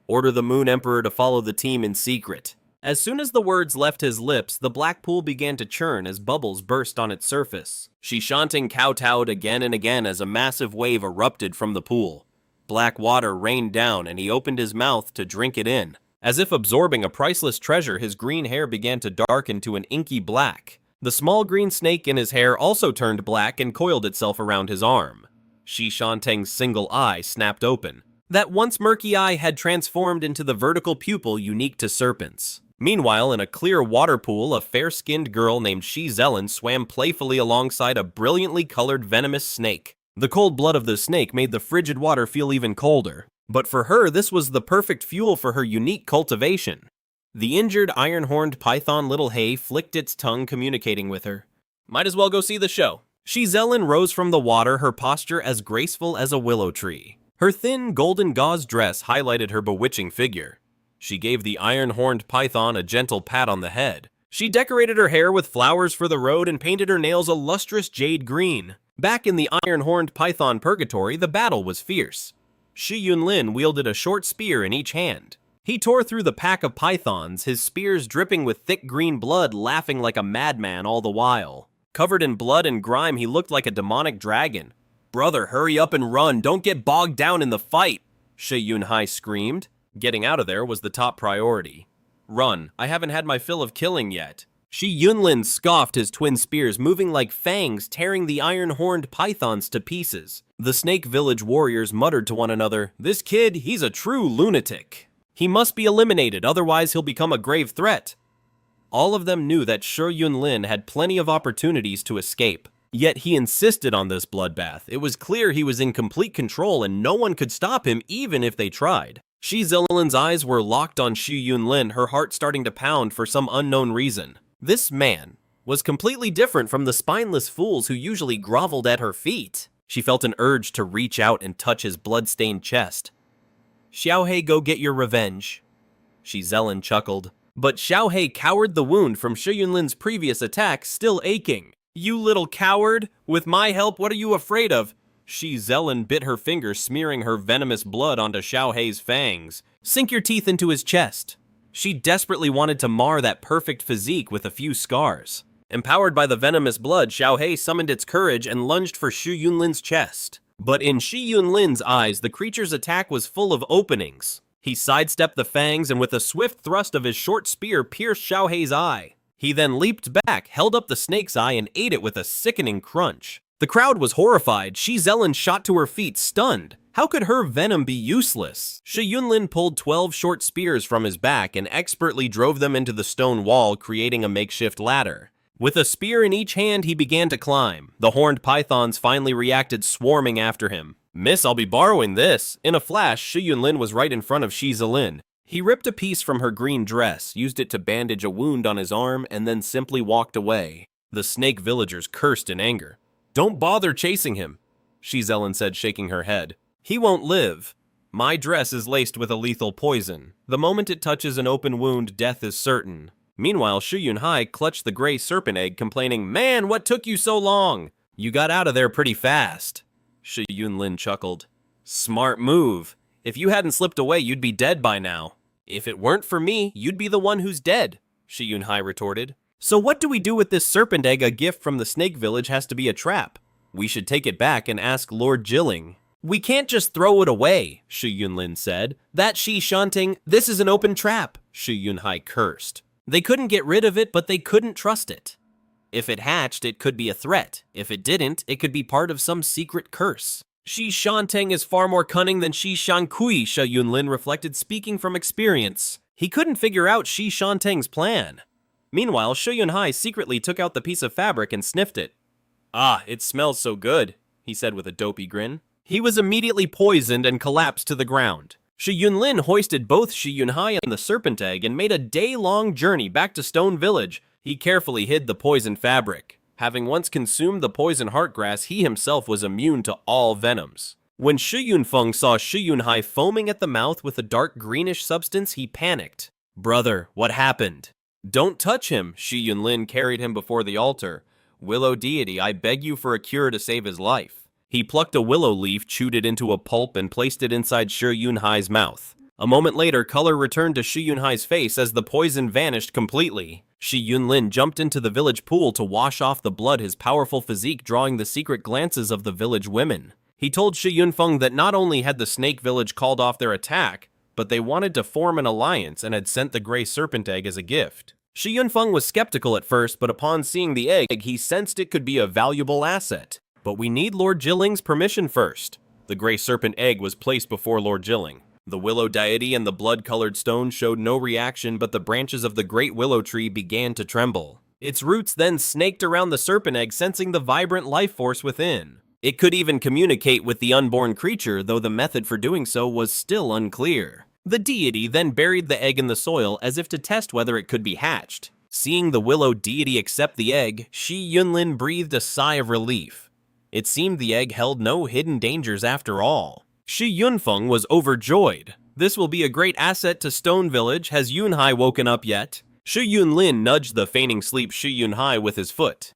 Order the Moon Emperor to follow the team in secret. As soon as the words left his lips, the black pool began to churn as bubbles burst on its surface. Shi Yunfeng kowtowed again and again as a massive wave erupted from the pool. Black water rained down and he opened his mouth to drink it in. As if absorbing a priceless treasure, his green hair began to darken to an inky black. The small green snake in his hair also turned black and coiled itself around his arm. Shi Yunfeng's single eye snapped open. That once murky eye had transformed into the vertical pupil unique to serpents. Meanwhile, in a clear water pool, a fair-skinned girl named Shi Zelen swam playfully alongside a brilliantly colored venomous snake. The cold blood of the snake made the frigid water feel even colder. But for her, this was the perfect fuel for her unique cultivation. The injured iron-horned python Little Hay flicked its tongue, communicating with her. Might as well go see the show. Shi Zelen rose from the water, her posture as graceful as a willow tree. Her thin, golden gauze dress highlighted her bewitching figure. She gave the iron-horned python a gentle pat on the head. She decorated her hair with flowers for the road and painted her nails a lustrous jade green. Back in the iron-horned python purgatory, the battle was fierce. Shi Yunlin wielded a short spear in each hand. He tore through the pack of pythons, his spears dripping with thick green blood, laughing like a madman all the while. Covered in blood and grime, he looked like a demonic dragon. "Brother, hurry up and run, don't get bogged down in the fight," Shi Yunhai screamed. Getting out of there was the top priority. "Run, I haven't had my fill of killing yet." Shi Yunlin scoffed his twin spears, moving like fangs, tearing the iron-horned pythons to pieces. The Snake Village warriors muttered to one another, "This kid, he's a true lunatic. He must be eliminated, otherwise he'll become a grave threat." All of them knew that Shi Yunlin had plenty of opportunities to escape. Yet he insisted on this bloodbath. It was clear he was in complete control and no one could stop him even if they tried. Shi Yunlin's eyes were locked on Shi Yunlin, her heart starting to pound for some unknown reason. This man was completely different from the spineless fools who usually groveled at her feet. She felt an urge to reach out and touch his blood-stained chest. "Xiaohei, go get your revenge." Shi Yunlin chuckled. But Xiaohei cowered, the wound from Shi Yunlin's previous attack still aching. "You little coward! With my help, what are you afraid of?" Shi Yunlin bit her finger, smearing her venomous blood onto Xiaohei's fangs. "Sink your teeth into his chest." She desperately wanted to mar that perfect physique with a few scars. Empowered by the venomous blood, Xiaohei summoned its courage and lunged for Shi Yunlin's chest. But in Shi Yunlin's eyes, the creature's attack was full of openings. He sidestepped the fangs and with a swift thrust of his short spear pierced Xiaohei's eye. He then leaped back, held up the snake's eye, and ate it with a sickening crunch. The crowd was horrified. Shi Yunlin shot to her feet, stunned. How could her venom be useless? Shi Yunlin pulled 12 short spears from his back and expertly drove them into the stone wall, creating a makeshift ladder. With a spear in each hand, he began to climb. The horned pythons finally reacted, swarming after him. "Miss, I'll be borrowing this." In a flash, Shi Yunlin was right in front of Shi Yunlin. He ripped a piece from her green dress, used it to bandage a wound on his arm, and then simply walked away. The snake villagers cursed in anger. "Don't bother chasing him," Shi Yunlin said, shaking her head. "He won't live. My dress is laced with a lethal poison. The moment it touches an open wound, death is certain." Meanwhile, Shi Yunhai clutched the gray serpent egg, complaining, "Man, what took you so long? You got out of there pretty fast." Shi Yunlin chuckled. "Smart move. If you hadn't slipped away, you'd be dead by now." "If it weren't for me, you'd be the one who's dead," Shi Yunhai retorted. "So what do we do with this serpent egg? A gift from the snake village has to be a trap. We should take it back and ask Lord Jilling." "We can't just throw it away," Shi Yunlin said. "That Shi Shanting, this is an open trap," Shi Yunhai cursed. They couldn't get rid of it, but they couldn't trust it. If it hatched, it could be a threat. If it didn't, it could be part of some secret curse. "Shi Shanting is far more cunning than Shi Shankui," Shi Yunlin reflected, speaking from experience. He couldn't figure out Shi Shanting's plan. Meanwhile, Shi Yunhai secretly took out the piece of fabric and sniffed it. "Ah, it smells so good," he said with a dopey grin. He was immediately poisoned and collapsed to the ground. Shi Yunlin hoisted both Shi Yunhai and the serpent egg and made a day-long journey back to Stone Village. He carefully hid the poison fabric. Having once consumed the poison heartgrass, he himself was immune to all venoms. When Shi Yunfeng saw Shi Yunhai foaming at the mouth with a dark greenish substance, he panicked. "Brother, what happened?" "Don't touch him." Shi Yunlin carried him before the altar. "Willow deity, I beg you for a cure to save his life." He plucked a willow leaf, chewed it into a pulp, and placed it inside Shi Yunhai's mouth. A moment later, color returned to Shi Yunhai's face as the poison vanished completely. Shi Yunlin jumped into the village pool to wash off the blood, his powerful physique drawing the secret glances of the village women. He told Shi Yunfeng that not only had the snake village called off their attack, but they wanted to form an alliance and had sent the gray serpent egg as a gift. Shi Yunfeng was skeptical at first, but upon seeing the egg, he sensed it could be a valuable asset. "But we need Lord Jilling's permission first." The gray serpent egg was placed before Lord Jilling. The willow deity and the blood-colored stone showed no reaction, but the branches of the great willow tree began to tremble. Its roots then snaked around the serpent egg, sensing the vibrant life force within. It could even communicate with the unborn creature, though the method for doing so was still unclear. The deity then buried the egg in the soil as if to test whether it could be hatched. Seeing the willow deity accept the egg, Shi Yunlin breathed a sigh of relief. It seemed the egg held no hidden dangers after all. Shi Yunfeng was overjoyed. "This will be a great asset to Stone Village. Has Yunhai woken up yet?" Shi Yunlin nudged the feigning sleep Shi Yunhai with his foot.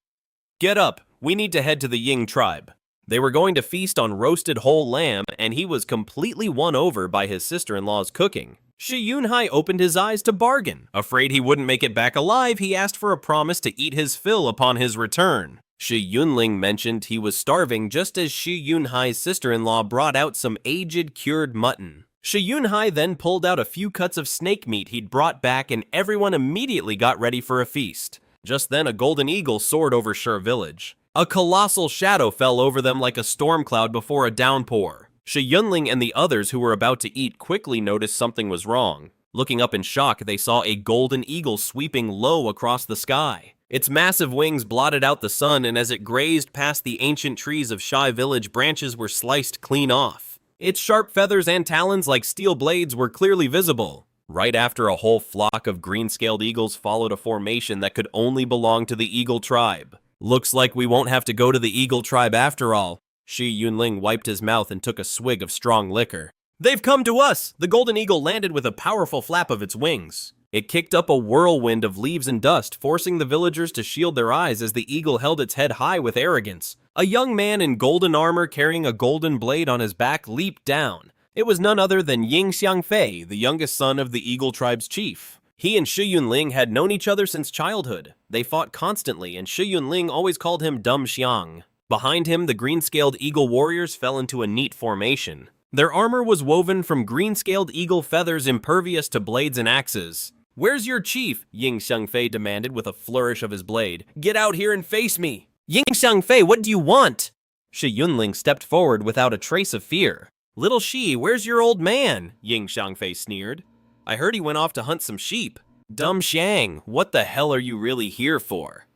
Get up, we need to head to the Ying tribe. They were going to feast on roasted whole lamb, and he was completely won over by his sister-in-law's cooking. Shi Yunhai opened his eyes to bargain. Afraid he wouldn't make it back alive, he asked for a promise to eat his fill upon his return. Shi Yunling mentioned he was starving just as Shi Yunhai's sister-in-law brought out some aged cured mutton. Shi Yunhai then pulled out a few cuts of snake meat he'd brought back, and everyone immediately got ready for a feast. Just then a golden eagle soared over Shi village. A colossal shadow fell over them like a storm cloud before a downpour. Shi Yunling and the others who were about to eat quickly noticed something was wrong. Looking up in shock, they saw a golden eagle sweeping low across the sky. Its massive wings blotted out the sun, and as it grazed past the ancient trees of Shi village, branches were sliced clean off. Its sharp feathers and talons like steel blades were clearly visible. Right after, a whole flock of green-scaled eagles followed a formation that could only belong to the eagle tribe. Looks like we won't have to go to the eagle tribe after all. Shi Yunling wiped his mouth and took a swig of strong liquor. They've come to us! The golden eagle landed with a powerful flap of its wings. It kicked up a whirlwind of leaves and dust, forcing the villagers to shield their eyes as the eagle held its head high with arrogance. A young man in golden armor carrying a golden blade on his back leaped down. It was none other than Ying Xianfei, the youngest son of the eagle tribe's chief. He and Shi Yunling had known each other since childhood. They fought constantly, and Shi Yunling always called him Dumb Xiang. Behind him, the green-scaled eagle warriors fell into a neat formation. Their armor was woven from green-scaled eagle feathers impervious to blades and axes. Where's your chief? Ying Xianfei demanded with a flourish of his blade. Get out here and face me! Ying Xianfei, what do you want? Shi Yunling stepped forward without a trace of fear. Little Shi, where's your old man? Ying Xianfei sneered. I heard he went off to hunt some sheep. Dumb Xiang, what the hell are you really here for?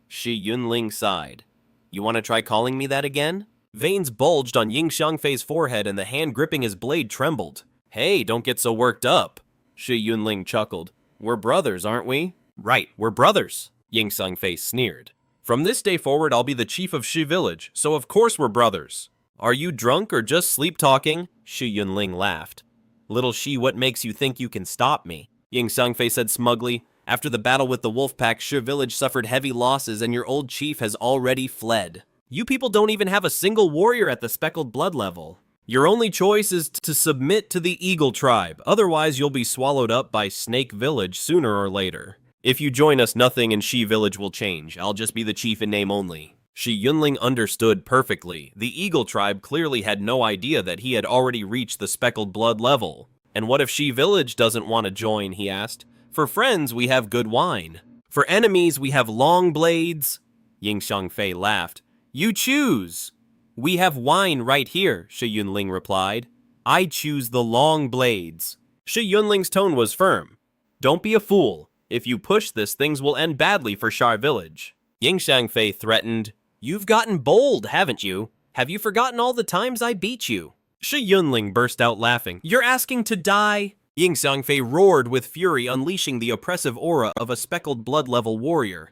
Shi Yunling sighed. You want to try calling me that again? Veins bulged on Ying Xianfei's forehead and the hand gripping his blade trembled. Hey, don't get so worked up. Shi Yunling chuckled. We're brothers, aren't we? Right, we're brothers, Ying Xianfei sneered. From this day forward, I'll be the chief of Shi village, so of course we're brothers. Are you drunk or just sleep-talking? Shi Yunling laughed. Little Shi, what makes you think you can stop me? Ying Xianfei said smugly. After the battle with the wolf pack, Shi village suffered heavy losses and your old chief has already fled. You people don't even have a single warrior at the speckled blood level. Your only choice is to submit to the eagle tribe, otherwise you'll be swallowed up by Snake village sooner or later. If you join us, nothing in Shi village will change. I'll just be the chief in name only. Shi Yunling understood perfectly. The eagle tribe clearly had no idea that he had already reached the speckled blood level. And what if Shi village doesn't want to join, he asked. For friends, we have good wine. For enemies, we have long blades. Ying Xianfei laughed. You choose. We have wine right here, Shi Yunling replied. I choose the long blades. Shi Yunling's tone was firm. Don't be a fool. If you push this, things will end badly for Shi village. Ying Xianfei threatened. You've gotten bold, haven't you? Have you forgotten all the times I beat you? Shi Yunling burst out laughing. You're asking to die? Ying Xianfei roared with fury, unleashing the oppressive aura of a speckled blood-level warrior.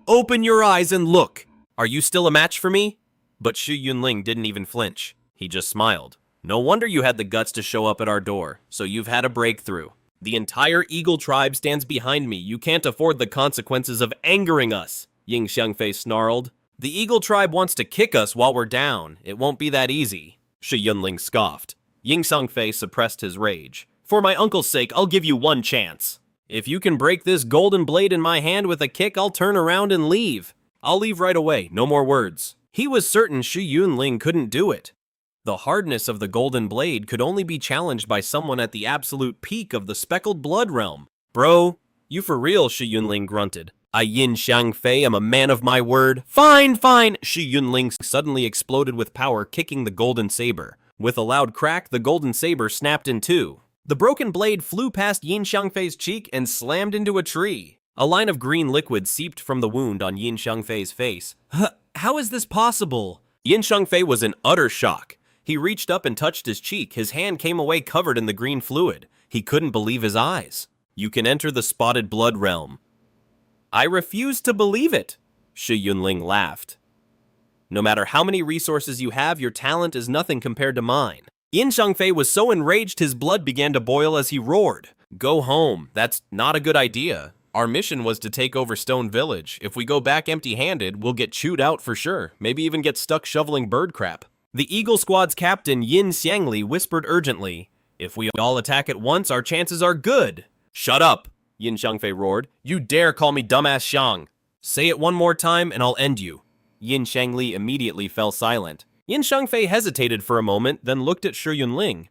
Open your eyes and look! Are you still a match for me? But Shi Yunling didn't even flinch. He just smiled. No wonder you had the guts to show up at our door, so you've had a breakthrough. The entire eagle tribe stands behind me. You can't afford the consequences of angering us, Ying Xianfei snarled. The eagle tribe wants to kick us while we're down. It won't be that easy. Shi Yunling scoffed. Ying Xianfei suppressed his rage. For my uncle's sake, I'll give you one chance. If you can break this golden blade in my hand with a kick, I'll turn around and leave. I'll leave right away, no more words. He was certain Shi Yunling couldn't do it. The hardness of the golden blade could only be challenged by someone at the absolute peak of the speckled blood realm. Bro, you for real, Shi Yunling grunted. I Yin Xianfei am a man of my word. Fine, fine! Shi Yunling suddenly exploded with power, kicking the golden saber. With a loud crack, the golden saber snapped in two. The broken blade flew past Yin Xianfei's cheek and slammed into a tree. A line of green liquid seeped from the wound on Yin Xianfei's face. How is this possible? Yin Xianfei was in utter shock. He reached up and touched his cheek. His hand came away covered in the green fluid. He couldn't believe his eyes. You can enter the spotted blood realm. I refuse to believe it, Shi Yunling laughed. No matter how many resources you have, your talent is nothing compared to mine. Yin Xianfei was so enraged his blood began to boil as he roared. Go home, that's not a good idea. Our mission was to take over Stone Village. If we go back empty-handed, we'll get chewed out for sure, maybe even get stuck shoveling bird crap. The Eagle Squad's captain Yin Xiangli whispered urgently, "If we all attack at once, our chances are good." "Shut up," Yin Xiangfei roared. "You dare call me dumbass Xiang. Say it one more time and I'll end you." Yin Xiangli immediately fell silent. Yin Xiangfei hesitated for a moment, then looked at Shi Yunling.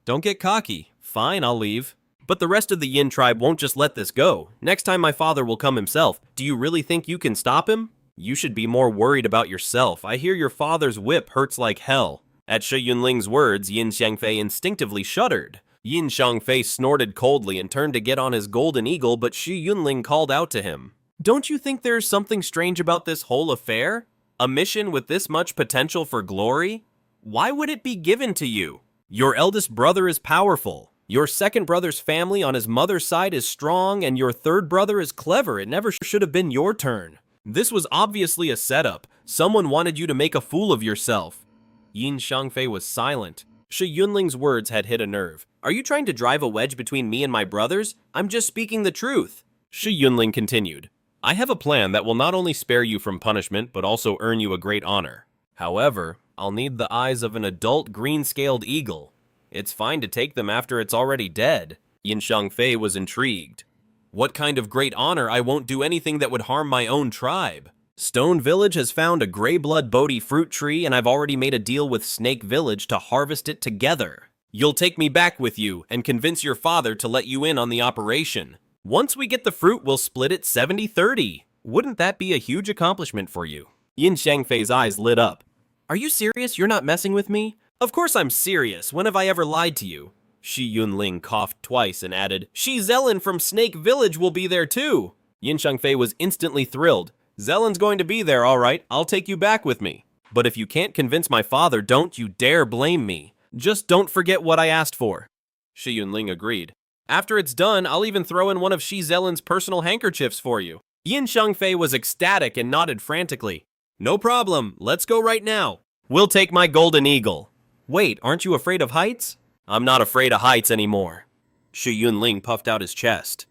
"Don't get cocky. Fine, I'll leave. But the rest of the Yin tribe won't just let this go. Next time my father will come himself. Do you really think you can stop him? You should be more worried about yourself. I hear your father's whip hurts like hell." At Shi Yunling's words, Yin Xiangfei instinctively shuddered. Yin Xiangfei snorted coldly and turned to get on his golden eagle, but Shi Yunling called out to him. "Don't you think there's something strange about this whole affair? A mission with this much potential for glory? Why would it be given to you? Your eldest brother is powerful. Your second brother's family on his mother's side is strong, and your third brother is clever. It never should have been your turn. This was obviously a setup. Someone wanted you to make a fool of yourself." Yin Xiangfei was silent. Shi Yunling's words had hit a nerve. "Are you trying to drive a wedge between me and my brothers? I'm just speaking the truth." Shi Yunling continued, "I have a plan that will not only spare you from punishment, but also earn you a great honor. However, I'll need the eyes of an adult green-scaled eagle. It's fine to take them after it's already dead." Yin Xiangfei was intrigued. "What kind of great honor? I won't do anything that would harm my own tribe. Stone Village has found a gray blood Bodhi fruit tree, and I've already made a deal with Snake Village to harvest it together. You'll take me back with you and convince your father to let you in on the operation. Once we get the fruit, we'll split it 70-30. Wouldn't that be a huge accomplishment for you?" Yin Xiangfei's eyes lit up. "Are you serious? You're not messing with me?" "Of course I'm serious. When have I ever lied to you?" Shi Yunling coughed twice and added, "Shi Zelen from Snake Village will be there too." Yin Xiangfei was instantly thrilled. "Zelen's going to be there, all right. I'll take you back with me. But if you can't convince my father, don't you dare blame me. Just don't forget what I asked for." Shi Yunling agreed. "After it's done, I'll even throw in one of Shi Zelen's personal handkerchiefs for you." Yin Xiangfei was ecstatic and nodded frantically. "No problem. Let's go right now. We'll take my golden eagle." "Wait, aren't you afraid of heights?" "I'm not afraid of heights anymore." Shi Yunling puffed out his chest.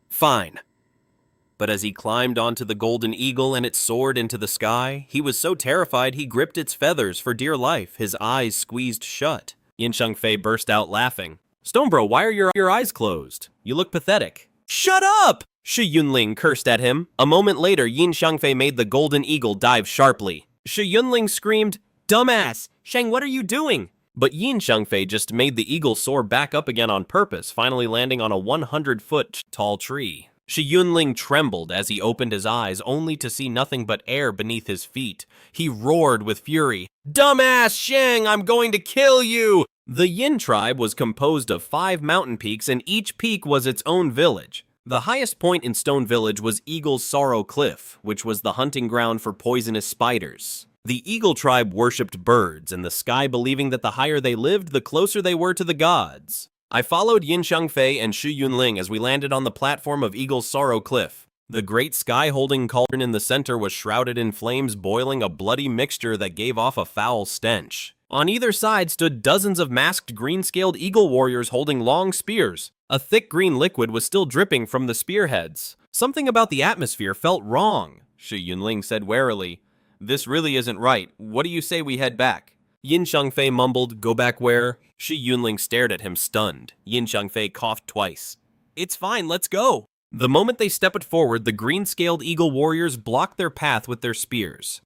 "Fine." But as he climbed onto the golden eagle and it soared into the sky, he was so terrified he gripped its feathers for dear life, his eyes squeezed shut. Yin Xiangfei burst out laughing. "Stonebro, why are your eyes closed? You look pathetic." "Shut up!" Shi Yunling cursed at him. A moment later, Yin Xiangfei made the golden eagle dive sharply. Shi Yunling screamed, "Dumbass! Shang, what are you doing?" But Yin Xiangfei just made the eagle soar back up again on purpose, finally landing on a 100-foot tall tree. Shi Yunling trembled as he opened his eyes, only to see nothing but air beneath his feet. He roared with fury, "Dumbass Shang, I'm going to kill you!" The Yin tribe was composed of 5 mountain peaks, and each peak was its own village. The highest point in Stone Village was Eagle's Sorrow Cliff, which was the hunting ground for poisonous spiders. The Eagle tribe worshipped birds in the sky, believing that the higher they lived, the closer they were to the gods. I followed Yin Xiangfei and Shi Yunling as we landed on the platform of Eagle's Sorrow Cliff. The great sky-holding cauldron in the center was shrouded in flames, boiling a bloody mixture that gave off a foul stench. On either side stood dozens of masked green-scaled eagle warriors holding long spears. A thick green liquid was still dripping from the spearheads. Something about the atmosphere felt wrong, Shi Yunling said warily. "This really isn't right. What do you say we head back?" Yin Xiangfei mumbled, "Go back where?" Shi Yunling stared at him stunned. Yin Xiangfei coughed twice. "It's fine, let's go." The moment they stepped forward, the green-scaled eagle warriors blocked their path with their spears.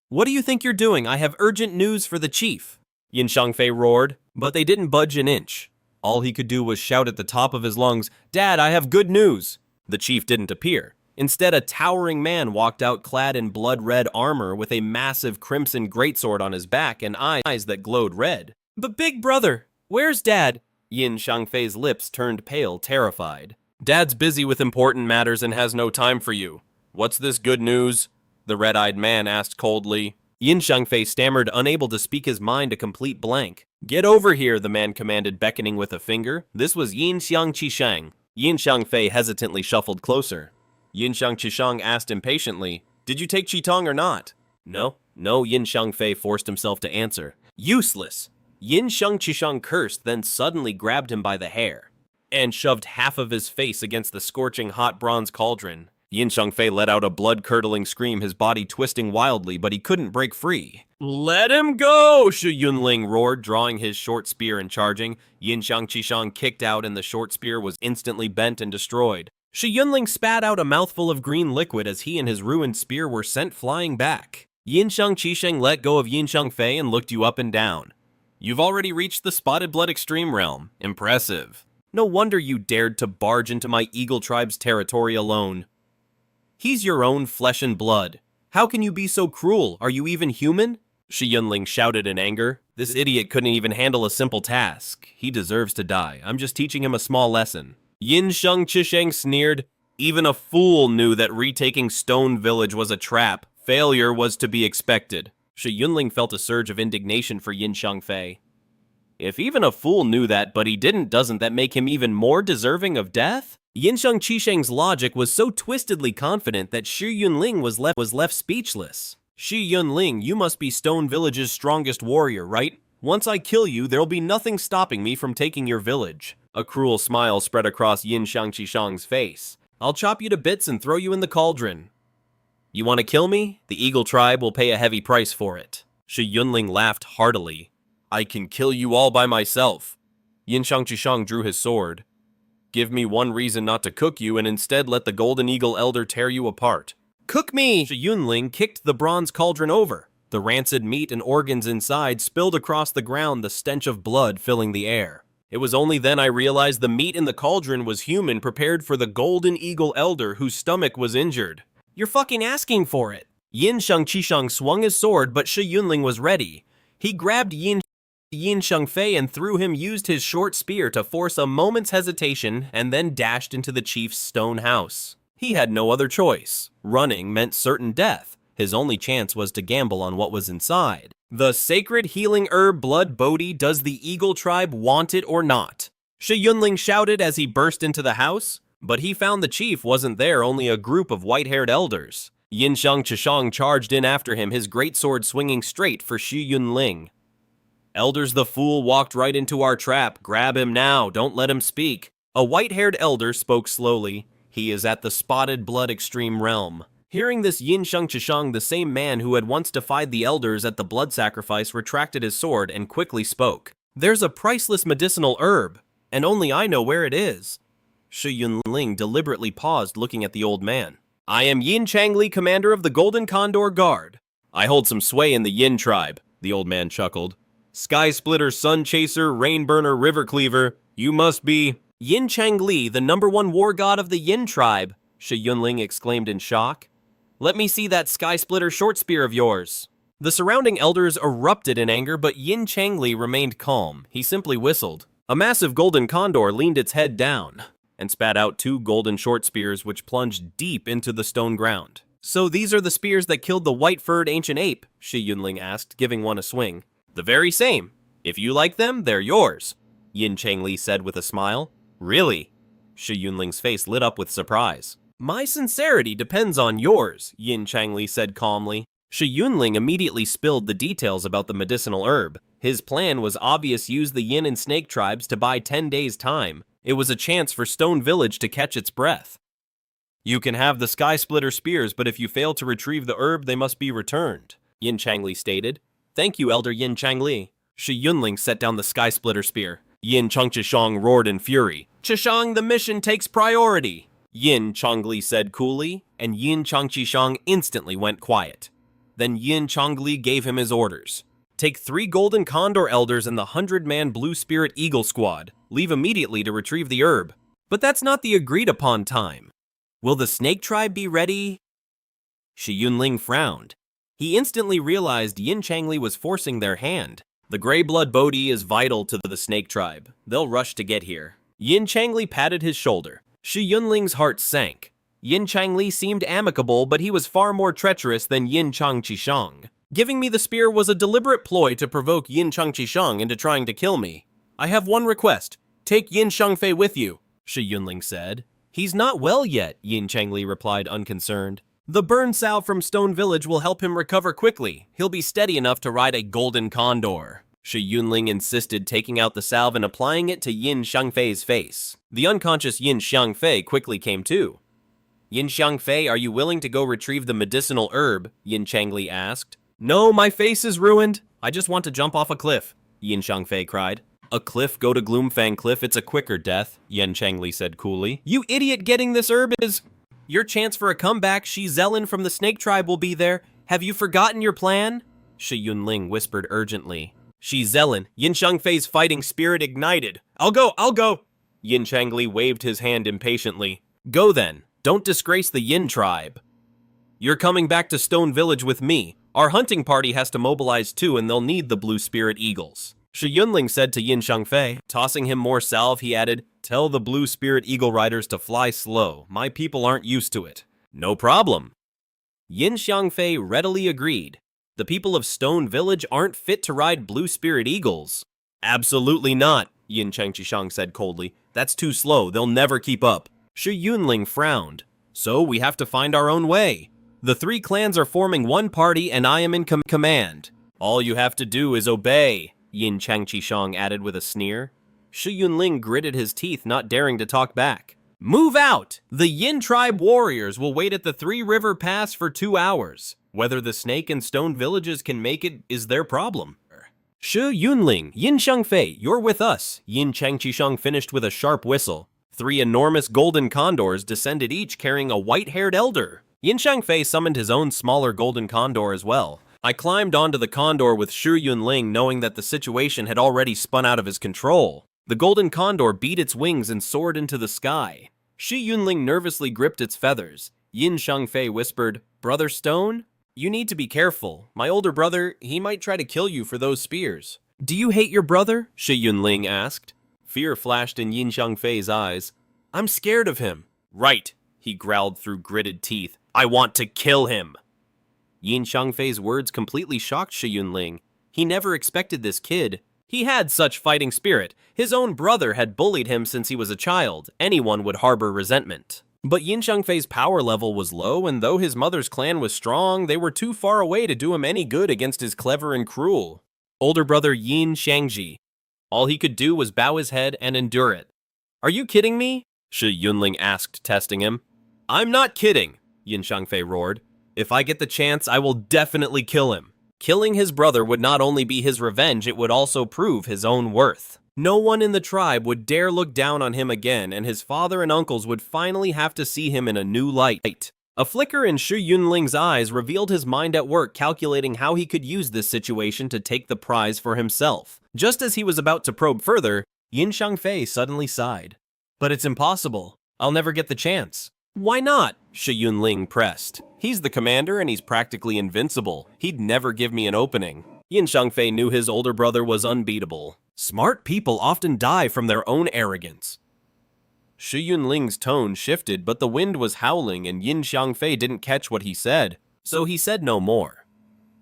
"What do you think you're doing? I have urgent news for the chief," Yin Xiangfei roared, but they didn't budge an inch. All he could do was shout at the top of his lungs, "Dad, I have good news." The chief didn't appear. Instead, a towering man walked out clad in blood-red armor with a massive crimson greatsword on his back and eyes that glowed red. "But big brother, where's Dad?" Yin Xiangfei's lips turned pale, terrified. "Dad's busy with important matters and has no time for you. What's this good news?" the red-eyed man asked coldly. Yin Xiangfei stammered, unable to speak his mind a complete blank. "Get over here," the man commanded, beckoning with a finger. This was Yin Xiangqishang. Yin Xiangfei hesitantly shuffled closer. Yin Xiangqishang asked impatiently, "Did you take Qitong or not?" No, Yin Xiangfei forced himself to answer. "Useless!" Yin Xiangqishang cursed, then suddenly grabbed him by the hair. and shoved half of his face against the scorching hot bronze cauldron. Yin Xianfei let out a blood-curdling scream, his body twisting wildly, but he couldn't break free. "Let him go!" Shi Yunling roared, drawing his short spear and charging. Yin Xiangqishang kicked out and the short spear was instantly bent and destroyed. Shi Yunling spat out a mouthful of green liquid as he and his ruined spear were sent flying back. Yin Xiangqisheng let go of Yin Xianfei and looked you up and down. "You've already reached the Spotted Blood Extreme Realm. Impressive. No wonder you dared to barge into my Eagle Tribe's territory alone. He's your own flesh and blood. How can you be so cruel? Are you even human?" Shi Yunling shouted in anger. "This idiot couldn't even handle a simple task. He deserves to die. I'm just teaching him a small lesson." Yin Xiangqisheng sneered. "Even a fool knew that retaking Stone Village was a trap. Failure was to be expected." Shi Yunling felt a surge of indignation for Yin Xianfei. If even a fool knew that, but he didn't, doesn't that make him even more deserving of death? Yin Xiangqisheng's logic was so twistedly confident that Shi Yunling was left speechless. "Shi Yunling, you must be Stone Village's strongest warrior, right? Once I kill you, there'll be nothing stopping me from taking your village." A cruel smile spread across Yin Xiangqisheng's face. "I'll chop you to bits and throw you in the cauldron. You want to kill me? The Eagle Tribe will pay a heavy price for it." Shi Yunling laughed heartily. "I can kill you all by myself." Yin Xiangqisheng drew his sword. "Give me one reason not to cook you and instead let the Golden Eagle Elder tear you apart." "Cook me!" Shi Yunling kicked the bronze cauldron over. The rancid meat and organs inside spilled across the ground, the stench of blood filling the air. It was only then I realized the meat in the cauldron was human, prepared for the Golden Eagle Elder whose stomach was injured. "You're fucking asking for it." Yin Xiangqisheng swung his sword, but Shi Yunling was ready. He grabbed Yin Xianfei and through him used his short spear to force a moment's hesitation and then dashed into the chief's stone house. He had no other choice. Running meant certain death. His only chance was to gamble on what was inside. The sacred healing herb Blood Bodhi. Does the Eagle Tribe want it or not? Shi Yunling shouted as he burst into the house, but he found the chief wasn't there, only a group of white-haired elders. Yin Xiangqisheng charged in after him, his greatsword swinging straight for Shi Yunling. "Elders, the fool walked right into our trap. Grab him now, don't let him speak." A white-haired elder spoke slowly. "He is at the Spotted Blood Extreme Realm." Hearing this, Yin Xiangqisheng, the same man who had once defied the elders at the blood sacrifice, retracted his sword and quickly spoke. "There's a priceless medicinal herb, and only I know where it is." Shi Yunling deliberately paused, looking at the old man. "I am Yin Changli, commander of the Golden Condor Guard. I hold some sway in the Yin tribe," the old man chuckled. "Sky Splitter, Sun Chaser, Rainburner, River Cleaver, you must be—" "Yin Changli, the #1 war god of the Yin tribe," Shi Yunling exclaimed in shock. "Let me see that Sky Splitter short spear of yours." The surrounding elders erupted in anger, but Yin Changli remained calm. He simply whistled. A massive golden condor leaned its head down and spat out 2 golden short spears which plunged deep into the stone ground. "So these are the spears that killed the white-furred ancient ape?" Shi Yunling asked, giving one a swing. "The very same. If you like them, they're yours," Yin Changli said with a smile. "Really?" Shi Yunling's face lit up with surprise. "My sincerity depends on yours," Yin Changli said calmly. Shi Yunling immediately spilled the details about the medicinal herb. His plan was obvious: use the Yin and Snake tribes to buy 10 days' time. It was a chance for Stone Village to catch its breath. "You can have the Sky Splitter spears, but if you fail to retrieve the herb, they must be returned," Yin Changli stated. "Thank you, Elder Yin Changli." Shi Yunling set down the Sky Splitter spear. Yin Xiangqisheng roared in fury. "Qisheng, the mission takes priority," Yin Changli said coolly, and Yin Xiangqisheng instantly went quiet. Then Yin Changli gave him his orders. "Take 3 Golden Condor Elders and the 100-man Blue Spirit Eagle Squad. Leave immediately to retrieve the herb." "But that's not the agreed-upon time. Will the Snake Tribe be ready?" Shi Yunling frowned. He instantly realized Yin Changli was forcing their hand. "The Grey Blood Bodhi is vital to the Snake Tribe. They'll rush to get here." Yin Changli patted his shoulder. Shi Yunling's heart sank. Yin Changli seemed amicable, but he was far more treacherous than Yin Xiangqisheng. Giving me the spear was a deliberate ploy to provoke Yin Xiangqisheng into trying to kill me. "I have one request. Take Yin Xianfei with you," Shi Yunling said. "He's not well yet," Yin Changli replied unconcerned. "The burn salve from Stone Village will help him recover quickly. He'll be steady enough to ride a golden condor." Shi Yunling insisted, taking out the salve and applying it to Yin Xiangfei's face. The unconscious Yin Xiangfei quickly came to. Yin Xiangfei, are you willing to go retrieve the medicinal herb? Yin Changli asked. No, my face is ruined. I just want to jump off a cliff, Yin Xiangfei cried. A cliff? Go to Gloomfang Cliff, it's a quicker death, Yin Changli said coolly. You idiot, getting this herb is... Your chance for a comeback. Shi Zelin from the Snake Tribe will be there. Have you forgotten your plan? Shi Yunling whispered urgently. Shi Zelin, Yin Xiangfei's fighting spirit ignited. I'll go. Yin Changli waved his hand impatiently. Go then. Don't disgrace the Yin tribe. You're coming back to Stone Village with me. Our hunting party has to mobilize too, and they'll need the Blue Spirit Eagles. Shi Yunling said to Yin Xiangfei. Tossing him more salve, he added, Tell the Blue Spirit Eagle Riders to fly slow. My people aren't used to it. No problem. Yin Xiangfei readily agreed. The people of Stone Village aren't fit to ride Blue Spirit Eagles. Absolutely not, Yin Changchishang said coldly. That's too slow. They'll never keep up. Shi Yunling frowned. So we have to find our own way. The three clans are forming one party and I am in command. All you have to do is obey, Yin Changchishang added with a sneer. Shi Yunling gritted his teeth, not daring to talk back. Move out! The Yin tribe warriors will wait at the Three River Pass for 2 hours. Whether the Snake and Stone villages can make it is their problem. Shi Yunling, Yin Xiangfei, you're with us, Yin Changchishang finished with a sharp whistle. 3 enormous golden condors descended, each carrying a white-haired elder. Yin Xiangfei summoned his own smaller golden condor as well. I climbed onto the condor with Shi Yunling, knowing that the situation had already spun out of his control. The golden condor beat its wings and soared into the sky. Shi Yunling nervously gripped its feathers. Yin Xiangfei whispered, Brother Stone? You need to be careful. My older brother, he might try to kill you for those spears. Do you hate your brother? Shi Yunling asked. Fear flashed in Yin Xiangfei's eyes. I'm scared of him. Right, he growled through gritted teeth. I want to kill him. Yin Xiangfei's words completely shocked Shi Yunling. He never expected this kid. He had such fighting spirit. His own brother had bullied him since he was a child. Anyone would harbor resentment. But Yin Xiangfei's power level was low, and though his mother's clan was strong, they were too far away to do him any good against his clever and cruel older brother Yin Xiangji. All he could do was bow his head and endure it. Are you kidding me? Shi Yunling asked, testing him. I'm not kidding, Yin Xiangfei roared. If I get the chance, I will definitely kill him. Killing his brother would not only be his revenge, it would also prove his own worth. No one in the tribe would dare look down on him again, and his father and uncles would finally have to see him in a new light. A flicker in Shi Yunling's eyes revealed his mind at work calculating how he could use this situation to take the prize for himself. Just as he was about to probe further, Yin Xiangfei suddenly sighed. But it's impossible. I'll never get the chance. Why not? Shi Yunling pressed. He's the commander and he's practically invincible. He'd never give me an opening. Yin Xiangfei knew his older brother was unbeatable. Smart people often die from their own arrogance. Shi Yunling's tone shifted, but the wind was howling and Yin Xiangfei didn't catch what he said, so he said no more.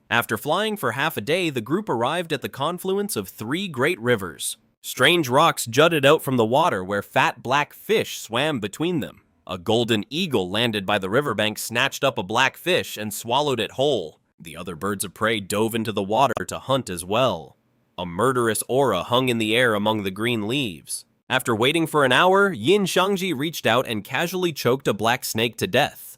After flying for half a day, the group arrived at the confluence of 3 great rivers. Strange rocks jutted out from the water where fat black fish swam between them. A golden eagle landed by the riverbank, snatched up a black fish and swallowed it whole. The other birds of prey dove into the water to hunt as well. A murderous aura hung in the air among the green leaves. After waiting for an hour, Yin Xiangji reached out and casually choked a black snake to death.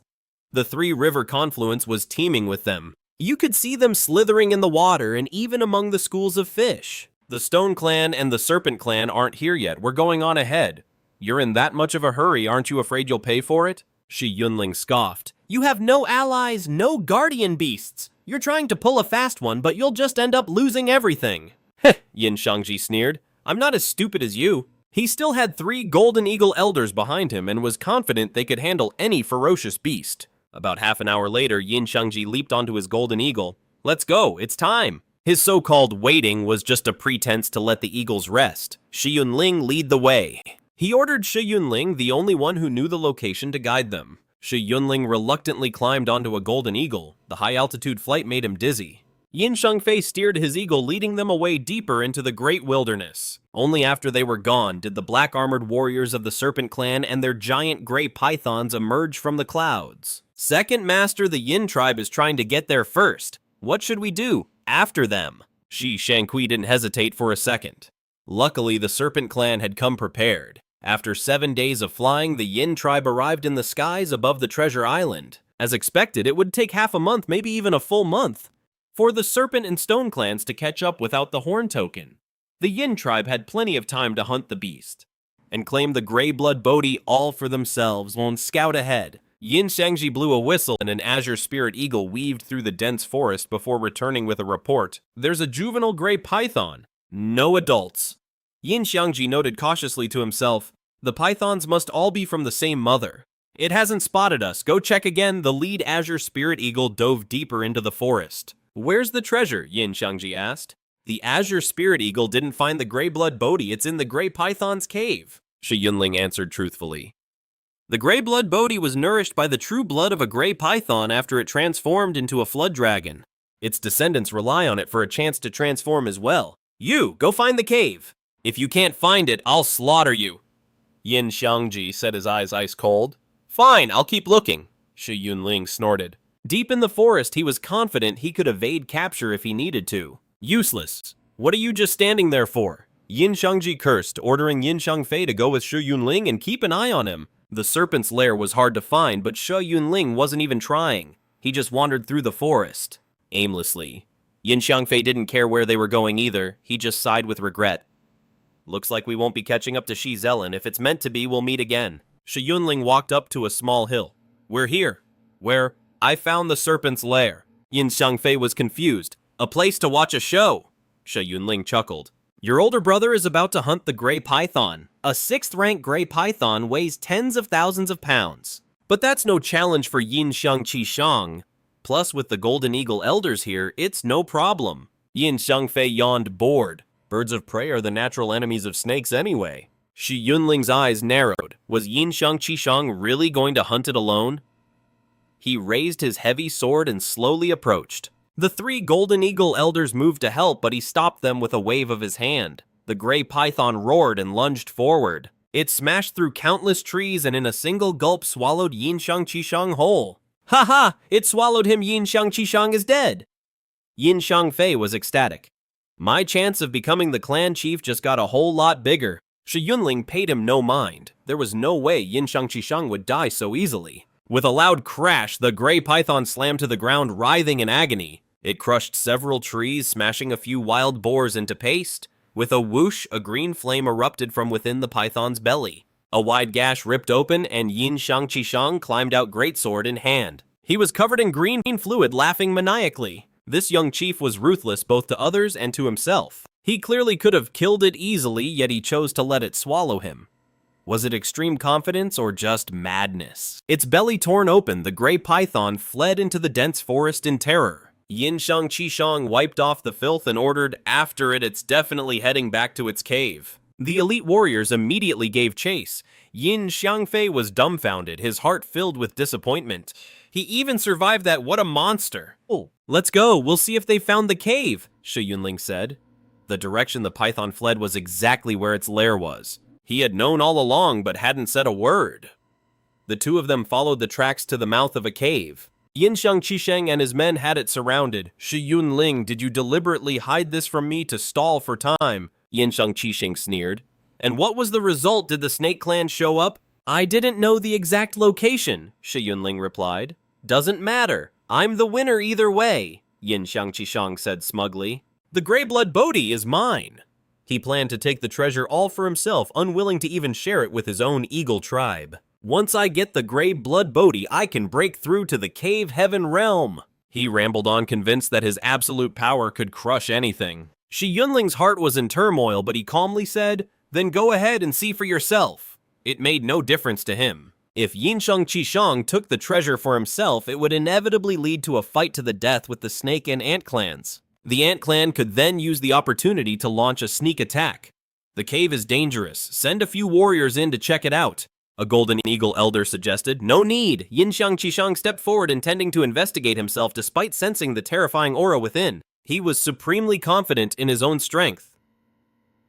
The 3-river confluence was teeming with them. You could see them slithering in the water and even among the schools of fish. The Stone Clan and the Serpent Clan aren't here yet. We're going on ahead. You're in that much of a hurry, aren't you afraid you'll pay for it? Shi Yunling scoffed. You have no allies, no guardian beasts. You're trying to pull a fast one, but you'll just end up losing everything. Heh, Yin Xiangji sneered. I'm not as stupid as you. He still had 3 golden eagle elders behind him and was confident they could handle any ferocious beast. About half an hour later, Yin Xiangji leaped onto his golden eagle. Let's go, it's time. His so-called waiting was just a pretense to let the eagles rest. Shi Yunling lead the way. He ordered Shi Yunling, the only one who knew the location, to guide them. Shi Yunling reluctantly climbed onto a golden eagle. The high-altitude flight made him dizzy. Yin Xiangfei steered his eagle, leading them away deeper into the great wilderness. Only after they were gone did the black-armored warriors of the Serpent Clan and their giant gray pythons emerge from the clouds. Second Master, the Yin tribe is trying to get there first. What should we do after them? Shi Yunfeng didn't hesitate for a second. Luckily, the Serpent Clan had come prepared. After 7 days of flying, the Yin tribe arrived in the skies above the Treasure Island. As expected, it would take half a month, maybe even a full month, for the Serpent and Stone clans to catch up without the Horn Token. The Yin tribe had plenty of time to hunt the beast, and claim the Grey Blood Bodhi all for themselves on scout ahead. Yin Xianxia blew a whistle and an azure spirit eagle weaved through the dense forest before returning with a report. There's a juvenile gray python. No adults. Yin Xianxia noted cautiously to himself, the pythons must all be from the same mother. It hasn't spotted us. Go check again. The lead azure spirit eagle dove deeper into the forest. Where's the treasure? Yin Xianxia asked. The azure spirit eagle didn't find the Grey Blood Bodhi. It's in the Grey Python's cave, Shi Yunling answered truthfully. The Grey Blood Bodhi was nourished by the true blood of a Grey Python after it transformed into a flood dragon. Its descendants rely on it for a chance to transform as well. You, go find the cave. If you can't find it, I'll slaughter you. Yin Xianxia said, his eyes ice cold. Fine, I'll keep looking, Shi Yunling snorted. Deep in the forest, he was confident he could evade capture if he needed to. Useless. What are you just standing there for? Yin Xianxia cursed, ordering Yin Xiangfei to go with Shi Yunling and keep an eye on him. The serpent's lair was hard to find, but Shi Yunling wasn't even trying. He just wandered through the forest, aimlessly. Yin Xiangfei didn't care where they were going either. He just sighed with regret. Looks like we won't be catching up to Shi Zelen. If it's meant to be, we'll meet again. Shi Yunling walked up to a small hill. We're here. Where? I found the serpent's lair. Yin Xiangfei was confused. A place to watch a show. Shi Yunling chuckled. Your older brother is about to hunt the Grey Python. A 6th-rank Grey Python weighs tens of thousands of pounds. But that's no challenge for Yin Xiangqi. Plus, with the Golden Eagle Elders here, it's no problem. Yin Xiangfei yawned, bored. Birds of prey are the natural enemies of snakes anyway. Shi Yunling's eyes narrowed. Was Yin Xiangqi really going to hunt it alone? He raised his heavy sword and slowly approached. The 3 Golden Eagle Elders moved to help, but he stopped them with a wave of his hand. The Grey Python roared and lunged forward. It smashed through countless trees and in a single gulp swallowed Yin Xiangqi whole. Ha ha! It swallowed him. Yin Xiangqi is dead! Yin Xiangfei was ecstatic. My chance of becoming the clan chief just got a whole lot bigger. Shi Yunling paid him no mind. There was no way Yin Xiangqi would die so easily. With a loud crash, the Grey Python slammed to the ground, writhing in agony. It crushed several trees, smashing a few wild boars into paste. With a whoosh, a green flame erupted from within the python's belly. A wide gash ripped open, and Yin Xiangqi climbed out greatsword in hand. He was covered in green fluid, laughing maniacally. This young chief was ruthless both to others and to himself. He clearly could have killed it easily, yet he chose to let it swallow him. Was it extreme confidence or just madness? Its belly torn open, the Grey Python fled into the dense forest in terror. Yin Xiangqi wiped off the filth and ordered, after it, it's definitely heading back to its cave. The elite warriors immediately gave chase. Yin Xiangfei was dumbfounded, his heart filled with disappointment. He even survived that. What a monster. Oh, let's go, we'll see if they found the cave, Shi Yunling said. The direction the python fled was exactly where its lair was. He had known all along, but hadn't said a word. The 2 of them followed the tracks to the mouth of a cave. Yin Xiangqi and his men had it surrounded. Shi Yunling, did you deliberately hide this from me to stall for time? Yin Xiangqi sneered. And what was the result? Did the Snake Clan show up? I didn't know the exact location, Shi Yunling replied. Doesn't matter. I'm the winner either way, Yin Xiangqi said smugly. The Grey Blood Bodhi is mine. He planned to take the treasure all for himself, unwilling to even share it with his own eagle tribe. Once I get the Grey Blood Bodhi, I can break through to the Cave Heaven realm. He rambled on, convinced that his absolute power could crush anything. Shi Yunling's heart was in turmoil, but he calmly said, then go ahead and see for yourself. It made no difference to him. If Yin Xiangqi took the treasure for himself, it would inevitably lead to a fight to the death with the Snake and Ant clans. The Ant clan could then use the opportunity to launch a sneak attack. The cave is dangerous. Send a few warriors in to check it out. A Golden Eagle Elder suggested. No need. Yin Xiangqi stepped forward, intending to investigate himself despite sensing the terrifying aura within. He was supremely confident in his own strength.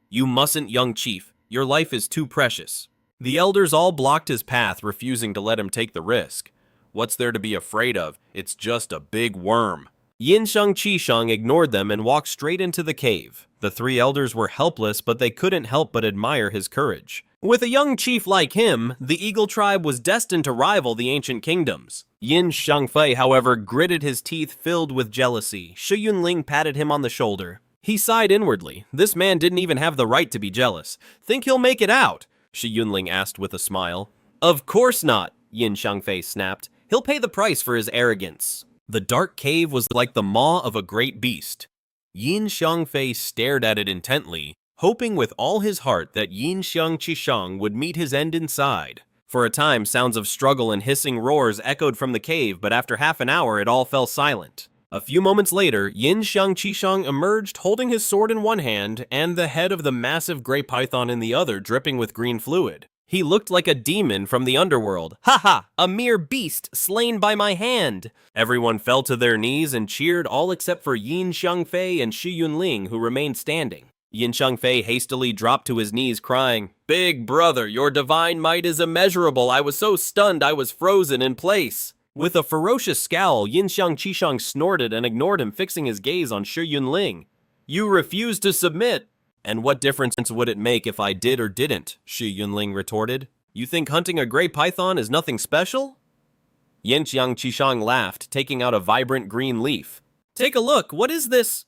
You mustn't, young chief. Your life is too precious. The elders all blocked his path, refusing to let him take the risk. What's there to be afraid of? It's just a big worm. Yinsheng Qisheng ignored them and walked straight into the cave. The three elders were helpless, but they couldn't help but admire his courage. With a young chief like him, the Eagle tribe was destined to rival the ancient kingdoms. Yin Xiangfei, however, gritted his teeth filled with jealousy. Shi Yunling patted him on the shoulder. He sighed inwardly. This man didn't even have the right to be jealous. Think he'll make it out? Shi Yunling asked with a smile. Of course not, Yin Xiangfei snapped. He'll pay the price for his arrogance. The dark cave was like the maw of a great beast. Yin Xiangfei stared at it intently, hoping with all his heart that Yinsheng Qisheng would meet his end inside. For a time, sounds of struggle and hissing roars echoed from the cave, but after half an hour, it all fell silent. A few moments later, Yinsheng Qisheng emerged holding his sword in one hand and the head of the massive gray python in the other, dripping with green fluid. He looked like a demon from the underworld. Ha ha! A mere beast slain by my hand! Everyone fell to their knees and cheered, all except for Yin Xiangfei and Shi Yunling, who remained standing. Yin Xiangfei hastily dropped to his knees, crying, Big brother, your divine might is immeasurable. I was so stunned I was frozen in place. With a ferocious scowl, Yinsheng Qisheng snorted and ignored him, fixing his gaze on Shi Yunling. You refuse to submit. And what difference would it make if I did or didn't? Shi Yunling retorted. You think hunting a gray python is nothing special? Yinsheng Qisheng laughed, taking out a vibrant green leaf. Take a look, what is this?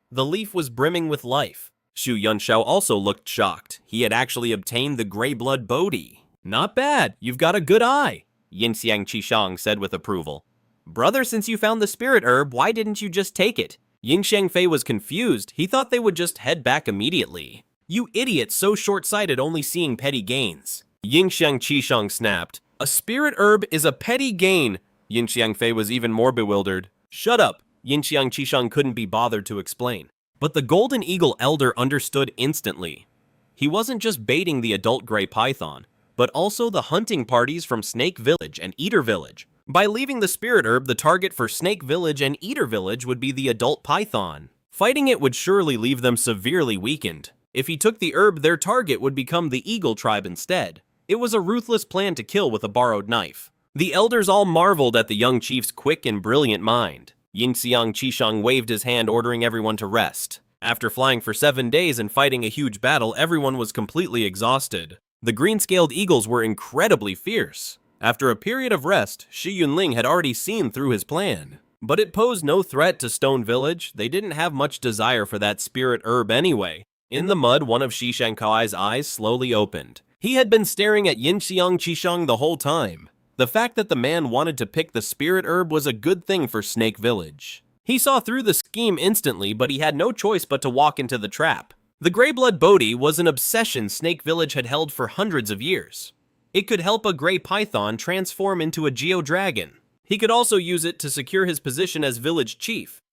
The leaf was brimming with life. Shu Yunshao also looked shocked. He had actually obtained the gray blood bodhi. Not bad, you've got a good eye, Yinsheng Qisheng said with approval. Brother, since you found the spirit herb, why didn't you just take it? Yin Xiangfei was confused. He thought they would just head back immediately. You idiot, so short-sighted, only seeing petty gains. Yinsheng Qisheng snapped. A spirit herb is a petty gain. Yin Xiangfei was even more bewildered. Shut up. Yinsheng Qisheng couldn't be bothered to explain. But the Golden Eagle Elder understood instantly. He wasn't just baiting the adult gray python, but also the hunting parties from Snake Village and Eater Village. By leaving the spirit herb, the target for Snake Village and Eater Village would be the adult python. Fighting it would surely leave them severely weakened. If he took the herb, their target would become the Eagle tribe instead. It was a ruthless plan to kill with a borrowed knife. The elders all marveled at the young chief's quick and brilliant mind. Yinsheng Qisheng waved his hand, ordering everyone to rest. After flying for 7 days and fighting a huge battle, everyone was completely exhausted. The green-scaled eagles were incredibly fierce. After a period of rest, Shi Yunling had already seen through his plan. But it posed no threat to Stone Village. They didn't have much desire for that spirit herb anyway. In the mud, one of Shi Shankai's eyes slowly opened. He had been staring at Yinsheng Qisheng the whole time. The fact that the man wanted to pick the spirit herb was a good thing for Snake Village. He saw through the scheme instantly, but he had no choice but to walk into the trap. The Grey Blood Bodhi was an obsession Snake Village had held for hundreds of years. It could help a gray python transform into a Geo-Dragon. He could also use it to secure his position as village chief.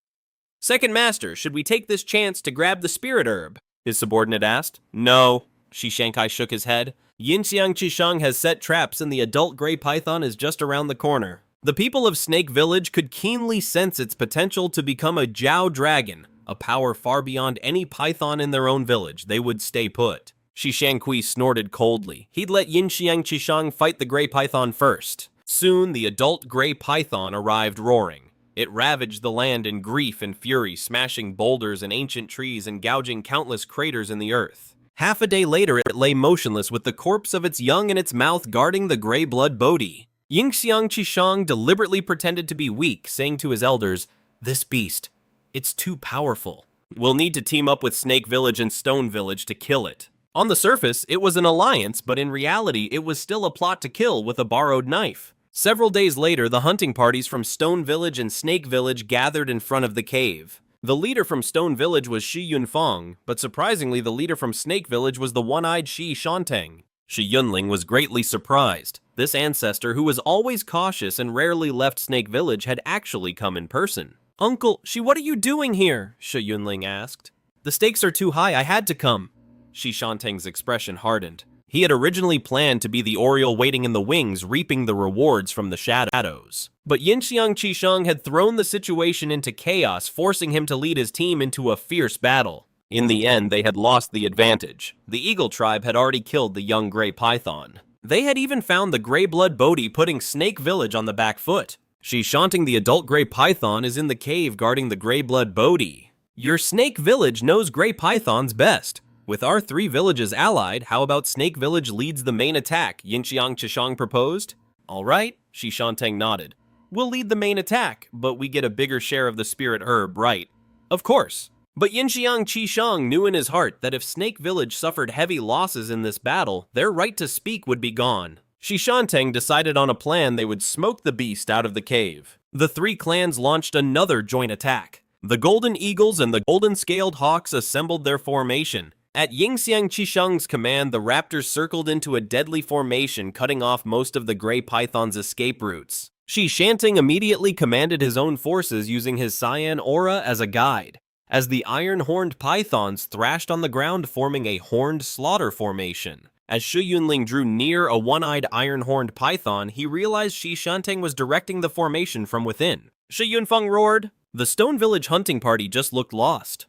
Second Master, should we take this chance to grab the spirit herb? His subordinate asked. No. Shi Shankai shook his head. Yinsheng Qisheng has set traps and the adult gray python is just around the corner. The people of Snake Village could keenly sense its potential to become a Geo-Dragon, a power far beyond any python in their own village. They would stay put. Shi Shankui snorted coldly. He'd let Yinsheng Qisheng fight the gray python first. Soon, the adult gray python arrived roaring. It ravaged the land in grief and fury, smashing boulders and ancient trees and gouging countless craters in the earth. Half a day later, it lay motionless with the corpse of its young in its mouth guarding the gray blood bodhi. Yinsheng Qisheng deliberately pretended to be weak, saying to his elders, This beast, it's too powerful. We'll need to team up with Snake Village and Stone Village to kill it. On the surface, it was an alliance, but in reality, it was still a plot to kill with a borrowed knife. Several days later, the hunting parties from Stone Village and Snake Village gathered in front of the cave. The leader from Stone Village was Shi Yunfeng, but surprisingly, the leader from Snake Village was the one-eyed Shi Yunhai. Shi Yunling was greatly surprised. This ancestor, who was always cautious and rarely left Snake Village, had actually come in person. Uncle, Shi, what are you doing here? Shi Yunling asked. The stakes are too high, I had to come. Shi Yunhai's expression hardened. He had originally planned to be the Oriole waiting in the wings, reaping the rewards from the shadows. But Yinsheng Qisheng had thrown the situation into chaos, forcing him to lead his team into a fierce battle. In the end, they had lost the advantage. The Eagle tribe had already killed the young gray python. They had even found the gray blood bodhi, putting Snake Village on the back foot. Shi Yunfeng, the adult gray python, is in the cave guarding the gray blood Bodhi. Your snake village knows gray pythons best. With our 3 villages allied, how about Snake Village leads the main attack, Xianxia proposed? Alright, Shi Yunfeng nodded. We'll lead the main attack, but we get a bigger share of the spirit herb, right? Of course. But Xianxia knew in his heart that if Snake Village suffered heavy losses in this battle, their right to speak would be gone. Shi Yunfeng decided on a plan. They would smoke the beast out of the cave. The 3 clans launched another joint attack. The Golden Eagles and the Golden Scaled Hawks assembled their formation. At Xianxia's command, the raptors circled into a deadly formation, cutting off most of the gray python's escape routes. Shi Yunfeng immediately commanded his own forces using his cyan aura as a guide, as the iron-horned pythons thrashed on the ground, forming a horned slaughter formation. As Shi Yunling drew near a one-eyed iron-horned python, he realized Shi Yunfeng was directing the formation from within. Shi Yunfeng roared. The Stone Village hunting party just looked lost.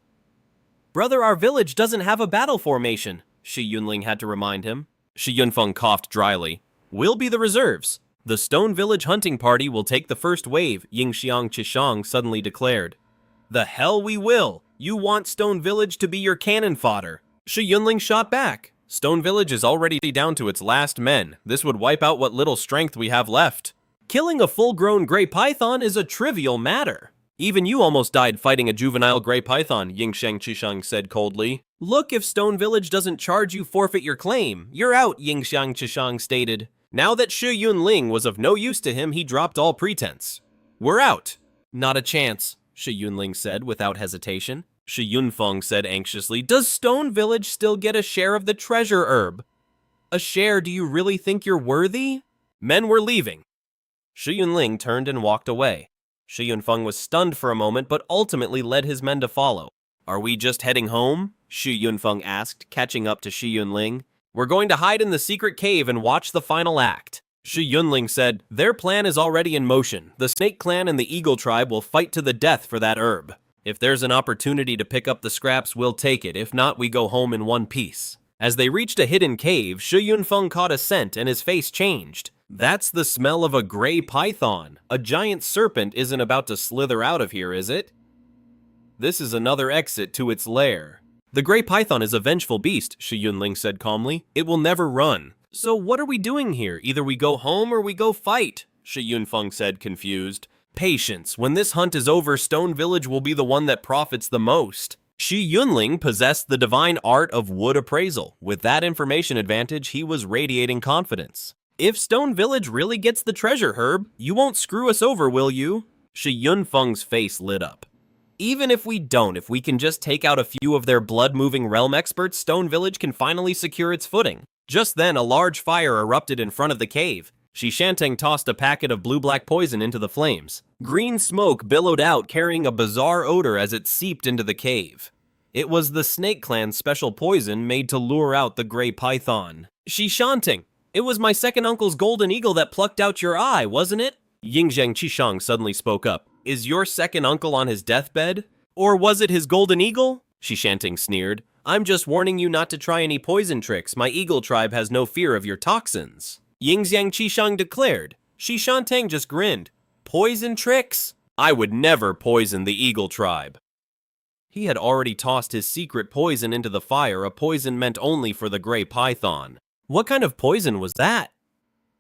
Brother, our village doesn't have a battle formation, Shi Yunling had to remind him. Shi Yunfeng coughed dryly. We'll be the reserves. The Stone Village hunting party will take the first wave, Xianxia suddenly declared. The hell we will! You want Stone Village to be your cannon fodder. Shi Yunling shot back. Stone Village is already down to its last men. This would wipe out what little strength we have left. Killing a full-grown gray python is a trivial matter. Even you almost died fighting a juvenile gray python, Xianxia said coldly. Look, if Stone Village doesn't charge you, forfeit your claim. You're out, Xianxia stated. Now that Shi Yunling was of no use to him, he dropped all pretense. We're out. Not a chance, Shi Yunling said without hesitation. Shi Yunfeng said anxiously, Does Stone Village still get a share of the treasure herb? A share? Do you really think you're worthy? Men were leaving. Shi Yunling turned and walked away. Shi Yunfeng was stunned for a moment, but ultimately led his men to follow. Are we just heading home? Shi Yunfeng asked, catching up to Shi Yunling. We're going to hide in the secret cave and watch the final act. Shi Yunling said, Their plan is already in motion. The Snake Clan and the Eagle Tribe will fight to the death for that herb. If there's an opportunity to pick up the scraps, we'll take it. If not, we go home in one piece. As they reached a hidden cave, Shi Yunfeng caught a scent and his face changed. That's the smell of a gray python. A giant serpent isn't about to slither out of here, is it? This is another exit to its lair. The gray python is a vengeful beast, Shi Yunling said calmly. It will never run. So what are we doing here? Either we go home or we go fight, Shi Yunfeng said, confused. Patience. When this hunt is over, Stone Village will be the one that profits the most. Shi Yunling possessed the divine art of wood appraisal. With that information advantage, he was radiating confidence. If Stone Village really gets the treasure herb, you won't screw us over, will you? Shi Yunfeng's face lit up. Even if we don't, if we can just take out a few of their blood-moving realm experts, Stone Village can finally secure its footing. Just then, a large fire erupted in front of the cave. Shi Yunfeng tossed a packet of blue-black poison into the flames. Green smoke billowed out, carrying a bizarre odor as it seeped into the cave. It was the Snake Clan's special poison made to lure out the gray python. Shi Yunfeng, it was my second uncle's golden eagle that plucked out your eye, wasn't it? Xianxia suddenly spoke up. Is your second uncle on his deathbed? Or was it his golden eagle? Shi Yunfeng sneered. I'm just warning you not to try any poison tricks. My eagle tribe has no fear of your toxins. Xianxia declared. Shi Yunfeng just grinned. Poison tricks? I would never poison the eagle tribe. He had already tossed his secret poison into the fire, a poison meant only for the gray python. What kind of poison was that?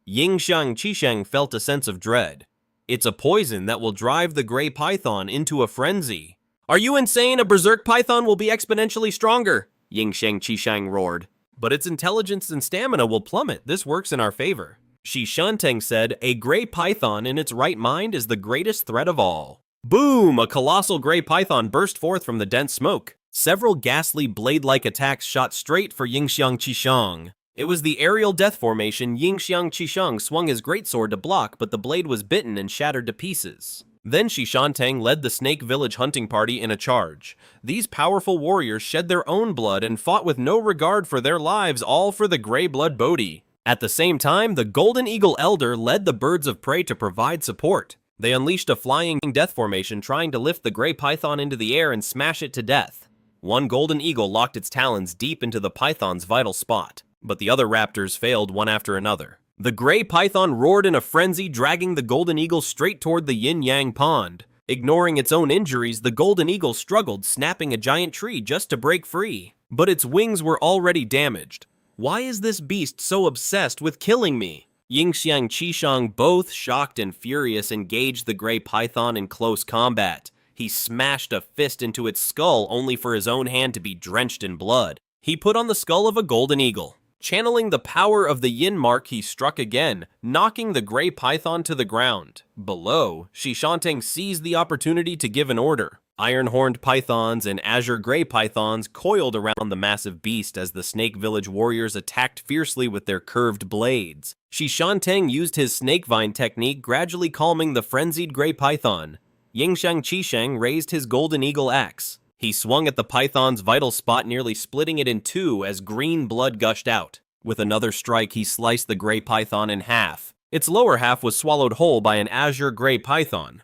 Xianxia felt a sense of dread. It's a poison that will drive the gray python into a frenzy. Are you insane? A berserk python will be exponentially stronger, Xianxia roared. But its intelligence and stamina will plummet. This works in our favor. Shi Yunfeng said, a gray python in its right mind is the greatest threat of all. Boom! A colossal gray python burst forth from the dense smoke. Several ghastly blade-like attacks shot straight for Xianxia. It was the aerial death formation. Xianxia swung his greatsword to block, but the blade was bitten and shattered to pieces. Then Shi Yunfeng led the Snake Village hunting party in a charge. These powerful warriors shed their own blood and fought with no regard for their lives, all for the gray blood Bodhi. At the same time, the Golden Eagle Elder led the birds of prey to provide support. They unleashed a flying death formation, trying to lift the gray python into the air and smash it to death. One golden eagle locked its talons deep into the python's vital spot, but the other raptors failed one after another. The gray python roared in a frenzy, dragging the golden eagle straight toward the yin-yang pond. Ignoring its own injuries, the golden eagle struggled, snapping a giant tree just to break free. But its wings were already damaged. Why is this beast so obsessed with killing me? Yingxiang and Qishang, both shocked and furious, engaged the gray python in close combat. He smashed a fist into its skull, only for his own hand to be drenched in blood. He put on the skull of a golden eagle. Channeling the power of the yin mark, he struck again, knocking the gray python to the ground. Below, Shi Yunfeng seized the opportunity to give an order. Iron-horned pythons and azure gray pythons coiled around the massive beast as the Snake Village warriors attacked fiercely with their curved blades. Shi Yunfeng used his snake vine technique, gradually calming the frenzied gray python. Yingxiang Qishang raised his golden eagle axe. He swung at the python's vital spot, nearly splitting it in two as green blood gushed out. With another strike, he sliced the gray python in half. Its lower half was swallowed whole by an azure gray python.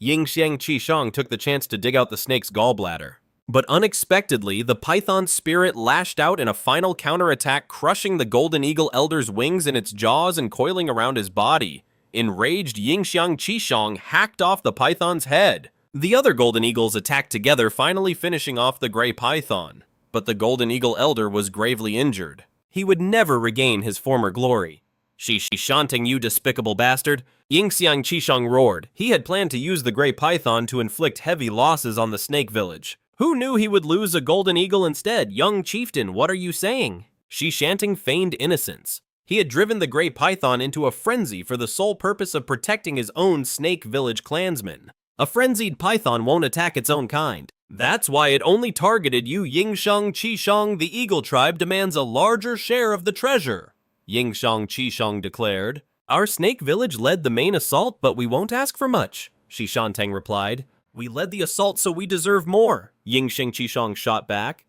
Yingxiang Qishang took the chance to dig out the snake's gallbladder. But unexpectedly, the python's spirit lashed out in a final counterattack, crushing the golden eagle elder's wings in its jaws and coiling around his body. Enraged, Yingxiang Qishang hacked off the python's head. The other golden eagles attacked together, finally finishing off the gray python. But the golden eagle elder was gravely injured. He would never regain his former glory. Shi Yunfeng, you despicable bastard! Yingxiang Qishang roared. He had planned to use the gray python to inflict heavy losses on the Snake Village. Who knew he would lose a golden eagle instead? Young chieftain, what are you saying? Shi Yunfeng feigned innocence. He had driven the gray python into a frenzy for the sole purpose of protecting his own Snake Village clansmen. A frenzied python won't attack its own kind. That's why it only targeted you. Yingxiang Qishang, the eagle tribe demands a larger share of the treasure. Yingxiang Qishang declared. Our Snake Village led the main assault, but we won't ask for much, Shi Yunfeng replied. We led the assault, so we deserve more, Yingxiang Qishang shot back.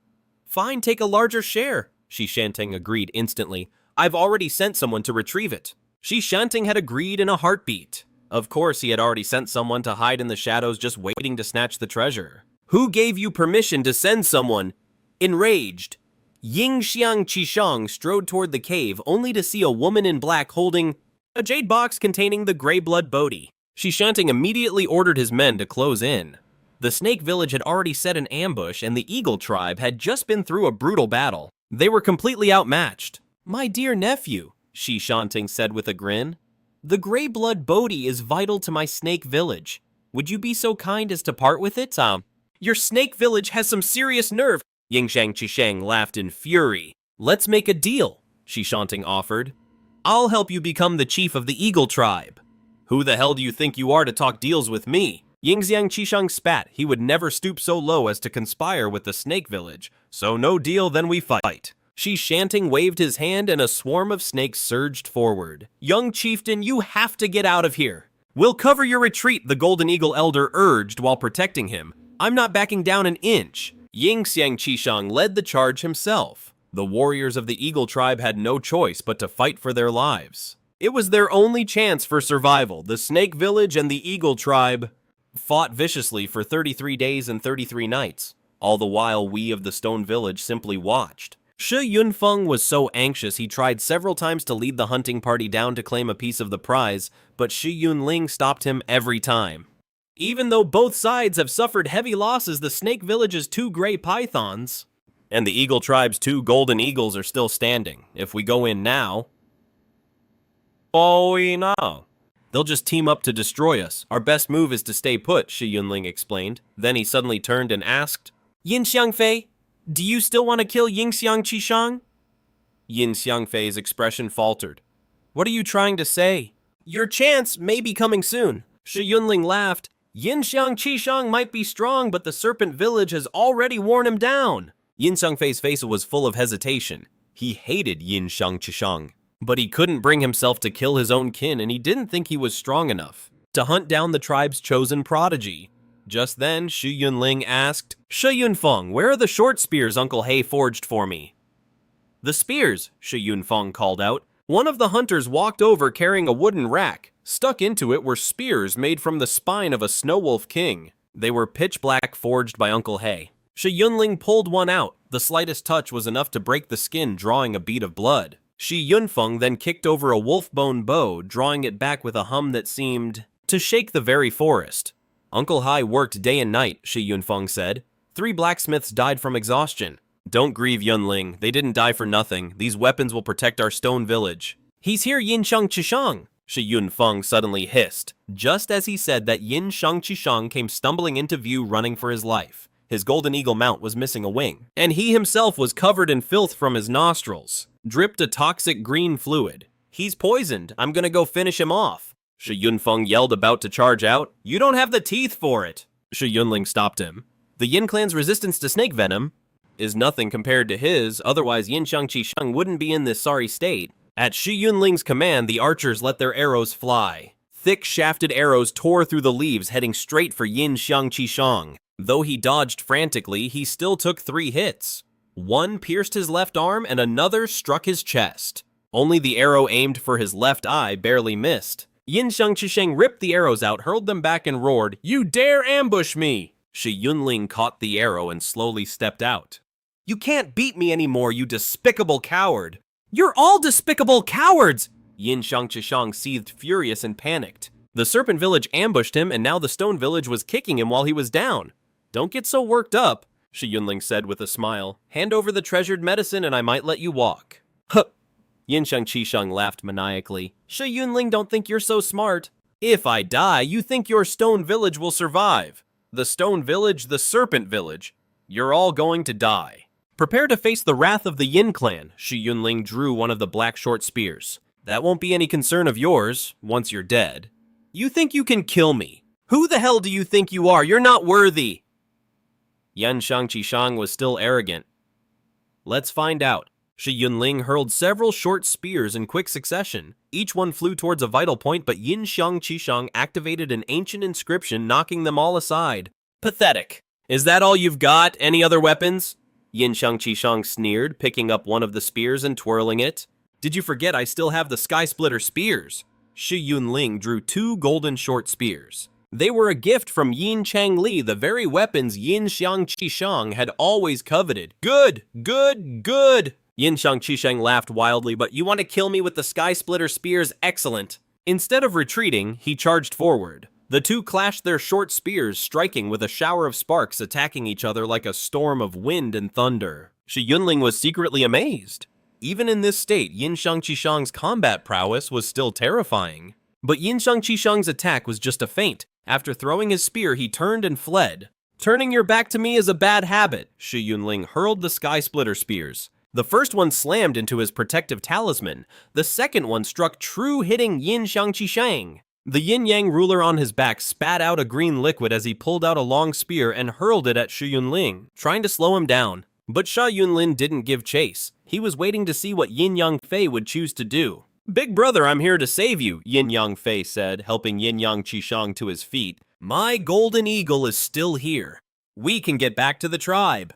Fine, take a larger share, Shi Yunfeng agreed instantly. I've already sent someone to retrieve it. Shi Yunfeng had agreed in a heartbeat. Of course, he had already sent someone to hide in the shadows, just waiting to snatch the treasure. Who gave you permission to send someone? Enraged, Yingxiang Qishang strode toward the cave, only to see a woman in black holding a jade box containing the gray blood booty. Shi Yunfeng immediately ordered his men to close in. The Snake Village had already set an ambush, and the Eagle tribe had just been through a brutal battle. They were completely outmatched. My dear nephew, Shi Yunfeng said with a grin, the gray blood booty is vital to my Snake Village. Would you be so kind as to part with it? Your Snake Village has some serious nerve. Yingxiang Qishang laughed in fury. Let's make a deal, Shi Yunfeng offered. I'll help you become the chief of the Eagle tribe. Who the hell do you think you are to talk deals with me? Yingxiang Qishang spat. He would never stoop so low as to conspire with the Snake Village. So no deal, then we fight. Shi Yunfeng waved his hand and a swarm of snakes surged forward. Young chieftain, you have to get out of here. We'll cover your retreat, the Golden Eagle Elder urged while protecting him. I'm not backing down an inch. Yingxiang Qishang led the charge himself. The warriors of the Eagle tribe had no choice but to fight for their lives. It was their only chance for survival. The Snake Village and the Eagle tribe fought viciously for 33 days and 33 nights. All the while, we of the Stone Village simply watched. Shi Yunfeng was so anxious he tried several times to lead the hunting party down to claim a piece of the prize, but Shi Yunling stopped him every time. Even though both sides have suffered heavy losses, the Snake Village's 2 gray pythons and the Eagle tribe's 2 golden eagles are still standing. If we go in now, they'll just team up to destroy us. Our best move is to stay put, Shi Yunling explained. Then he suddenly turned and asked, Yin Xiangfei, do you still want to kill Yingxiang Qishang? Yin Xiangfei's expression faltered. What are you trying to say? Your chance may be coming soon. Shi Yunling laughed. Yingxiang Qishang might be strong, but the Serpent Village has already worn him down. Yin Xiangfei's face was full of hesitation. He hated Yingxiang Qishang, but he couldn't bring himself to kill his own kin, and he didn't think he was strong enough to hunt down the tribe's chosen prodigy. Just then, Shi Yunling asked, Shi Yunfeng, where are the short spears Uncle He forged for me? The spears, Shi Yunfeng called out. One of the hunters walked over carrying a wooden rack. Stuck into it were spears made from the spine of a snow wolf king. They were pitch black, forged by Uncle He. Shi Yunling pulled one out. The slightest touch was enough to break the skin, drawing a bead of blood. Shi Yunfeng then kicked over a wolf-bone bow, drawing it back with a hum that seemed to shake the very forest. Uncle Hai worked day and night, Shi Yunfeng said. 3 blacksmiths died from exhaustion. Don't grieve, Yunling. They didn't die for nothing. These weapons will protect our stone village. He's here, Yin Shang Qishang, Shi Yunfeng suddenly hissed. Just as he said that, Yin Shang Qishang came stumbling into view running for his life. His golden eagle mount was missing a wing, and he himself was covered in filth from his nostrils. Dripped a toxic green fluid. He's poisoned. I'm gonna go finish him off. Shi Yunfeng yelled, about to charge out. You don't have the teeth for it. Shi Yunling stopped him. The Yin clan's resistance to snake venom is nothing compared to his, otherwise Yin Shang Qishang wouldn't be in this sorry state. At Shi Yunling's command, the archers let their arrows fly. Thick shafted arrows tore through the leaves, heading straight for Yin Shang Qishang. Though he dodged frantically, he still took 3 hits. One pierced his left arm and another struck his chest. Only the arrow aimed for his left eye barely missed. Yin Shang Qishang ripped the arrows out, hurled them back and roared, You dare ambush me! Shi Yunling caught the arrow and slowly stepped out. You can't beat me anymore, you despicable coward! You're all despicable cowards! Yin Shang Qishang seethed furious and panicked. The serpent village ambushed him and now the stone village was kicking him while he was down. Don't get so worked up, Shi Yunling said with a smile. Hand over the treasured medicine and I might let you walk. Huh! Yin Shang Qishang laughed maniacally. Shi Yunling don't think you're so smart. If I die, you think your stone village will survive. The stone village, the serpent village. You're all going to die. Prepare to face the wrath of the Yin clan. Shi Yunling drew one of the black short spears. That won't be any concern of yours, once you're dead. You think you can kill me? Who the hell do you think you are? You're not worthy. Yin Shang Qishang was still arrogant. Let's find out. Shi Yunling hurled several short spears in quick succession. Each one flew towards a vital point, but Yin Shang Qishang activated an ancient inscription, knocking them all aside. Pathetic. Is that all you've got? Any other weapons? Yin Shang Qishang sneered, picking up one of the spears and twirling it. Did you forget I still have the Sky Splitter spears? Shi Yunling drew 2 golden short spears. They were a gift from Yin Chang Li, the very weapons Yin Shang Qishang had always coveted. Good, good, good! Yin Shang Qishang laughed wildly, but you want to kill me with the Sky Splitter spears? Excellent. Instead of retreating, he charged forward. The 2 clashed their short spears, striking with a shower of sparks, attacking each other like a storm of wind and thunder. Shi Yunling was secretly amazed. Even in this state, Yin Shang Qishang's combat prowess was still terrifying. But Yin Shang Qishang's attack was just a feint. After throwing his spear, he turned and fled. Turning your back to me is a bad habit. Shi Yunling hurled the Sky Splitter spears. The first one slammed into his protective talisman. The second one struck true, hitting Yin Shang Qishang. The yin-yang ruler on his back spat out a green liquid as he pulled out a long spear and hurled it at Shi Yunling, trying to slow him down. But Shi Yunling didn't give chase. He was waiting to see what Yin Yang Fei would choose to do. Big brother, I'm here to save you, Yin Yang Fei said, helping Yin Yang Qishang to his feet. My golden eagle is still here. We can get back to the tribe.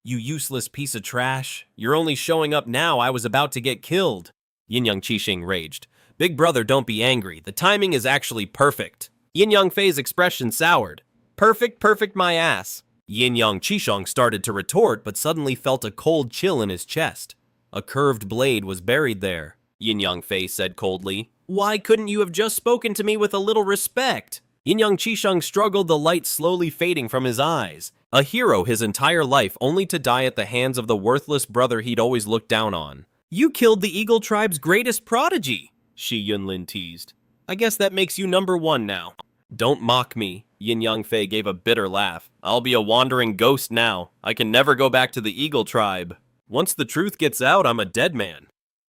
You useless piece of trash. You're only showing up now. I was about to get killed. Yin Yang Qishang raged. Big brother, don't be angry. The timing is actually perfect. Yin Yang Fei's expression soured. Perfect, perfect my ass. Yin Yang Qishang started to retort, but suddenly felt a cold chill in his chest. A curved blade was buried there. Yin Yang Fei said coldly. Why couldn't you have just spoken to me with a little respect? Yin Yang Qishang struggled, the light slowly fading from his eyes. A hero his entire life, only to die at the hands of the worthless brother he'd always looked down on. You killed the Eagle Tribe's greatest prodigy, Shi Yunlin teased. I guess that makes you #1 now. Don't mock me. Yin Yang Fei gave a bitter laugh. I'll be a wandering ghost now. I can never go back to the Eagle Tribe. Once the truth gets out, I'm a dead man.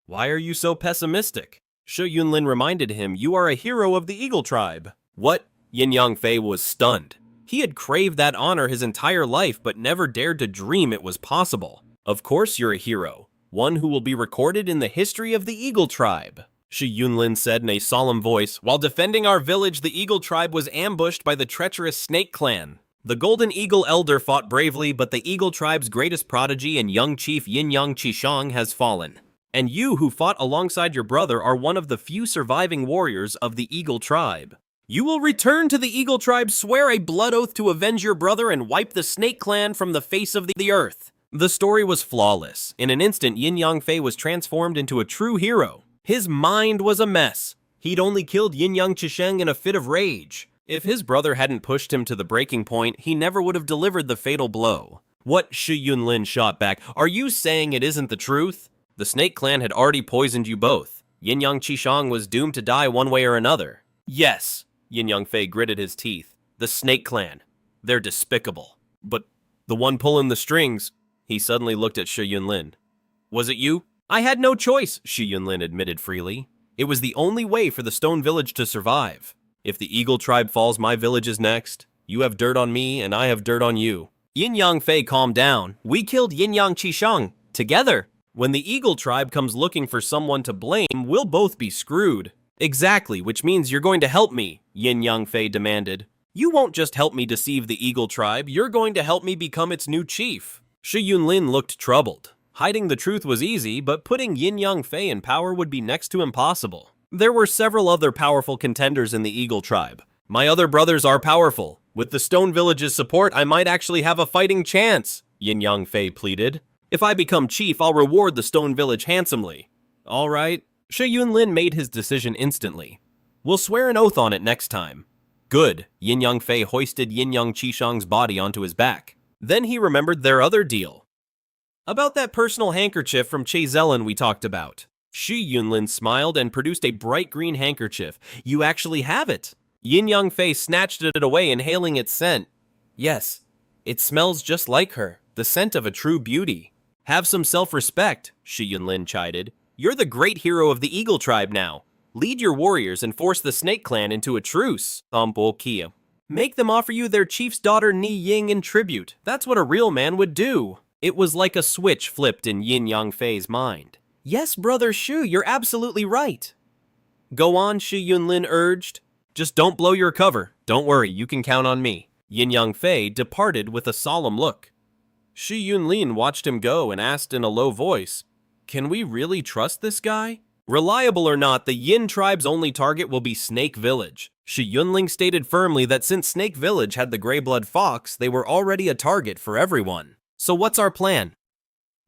Why are you so pessimistic? Shi Yunlin reminded him, you are a hero of the Eagle Tribe. What? Yin Yang Fei was stunned. He had craved that honor his entire life, but never dared to dream it was possible. Of course you're a hero. One who will be recorded in the history of the Eagle Tribe. Shi Yunlin said in a solemn voice, while defending our village, the Eagle Tribe was ambushed by the treacherous Snake Clan. The Golden Eagle Elder fought bravely, but the Eagle Tribe's greatest prodigy and young chief Yin Yang Qishang has fallen. And you, who fought alongside your brother, are one of the few surviving warriors of the Eagle Tribe. You will return to the Eagle Tribe, swear a blood oath to avenge your brother, and wipe the Snake Clan from the face of the earth. The story was flawless. In an instant, Yin Yangfei was transformed into a true hero. His mind was a mess. He'd only killed Yin Yang Qisheng in a fit of rage. If his brother hadn't pushed him to the breaking point, he never would have delivered the fatal blow. What? Shi Yunlin shot back. Are you saying it isn't the truth? The Snake Clan had already poisoned you both. Yin Yang Qisheng was doomed to die one way or another. Yes, Yin Yangfei gritted his teeth. The Snake Clan. They're despicable. But the one pulling the strings... He suddenly looked at Shi Yunlin. Was it you? I had no choice, Shi Yunlin admitted freely. It was the only way for the Stone Village to survive. If the Eagle Tribe falls, my village is next. You have dirt on me, and I have dirt on you. Yin Yangfei calmed down. We killed Yin Yang Qisheng. Together. When the Eagle Tribe comes looking for someone to blame, we'll both be screwed. Exactly, which means you're going to help me, Yin Yangfei demanded. You won't just help me deceive the Eagle Tribe, you're going to help me become its new chief. Shi Yunlin looked troubled. Hiding the truth was easy, but putting Yin Yangfei in power would be next to impossible. There were several other powerful contenders in the Eagle Tribe. My other brothers are powerful. With the Stone Village's support, I might actually have a fighting chance, Yin Yangfei pleaded. If I become chief, I'll reward the Stone Village handsomely. All right. Shi Yunlin made his decision instantly. We'll swear an oath on it next time. Good. Yin Yangfei hoisted Yin Yang Qisheng's body onto his back. Then he remembered their other deal. About that personal handkerchief from Che Zelen we talked about. Shi Yunlin smiled and produced a bright green handkerchief. You actually have it. Yin Yangfei snatched it away, inhaling its scent. Yes, it smells just like her, the scent of a true beauty. Have some self-respect, Shi Yunlin chided. You're the great hero of the Eagle Tribe now. Lead your warriors and force the Snake Clan into a truce, Ampo Kia. Make them offer you their chief's daughter Ni Ying in tribute. That's what a real man would do. It was like a switch flipped in Yin Yangfei's mind. Yes, Brother Shu, you're absolutely right. Go on, Shi Yunlin urged. Just don't blow your cover. Don't worry, you can count on me. Yin Yangfei departed with a solemn look. Shi Yunlin watched him go and asked in a low voice, Can we really trust this guy? Reliable or not, the Yin tribe's only target will be Snake Village. Shi Yunling stated firmly that since Snake Village had the Greyblood Fox, they were already a target for everyone. So what's our plan?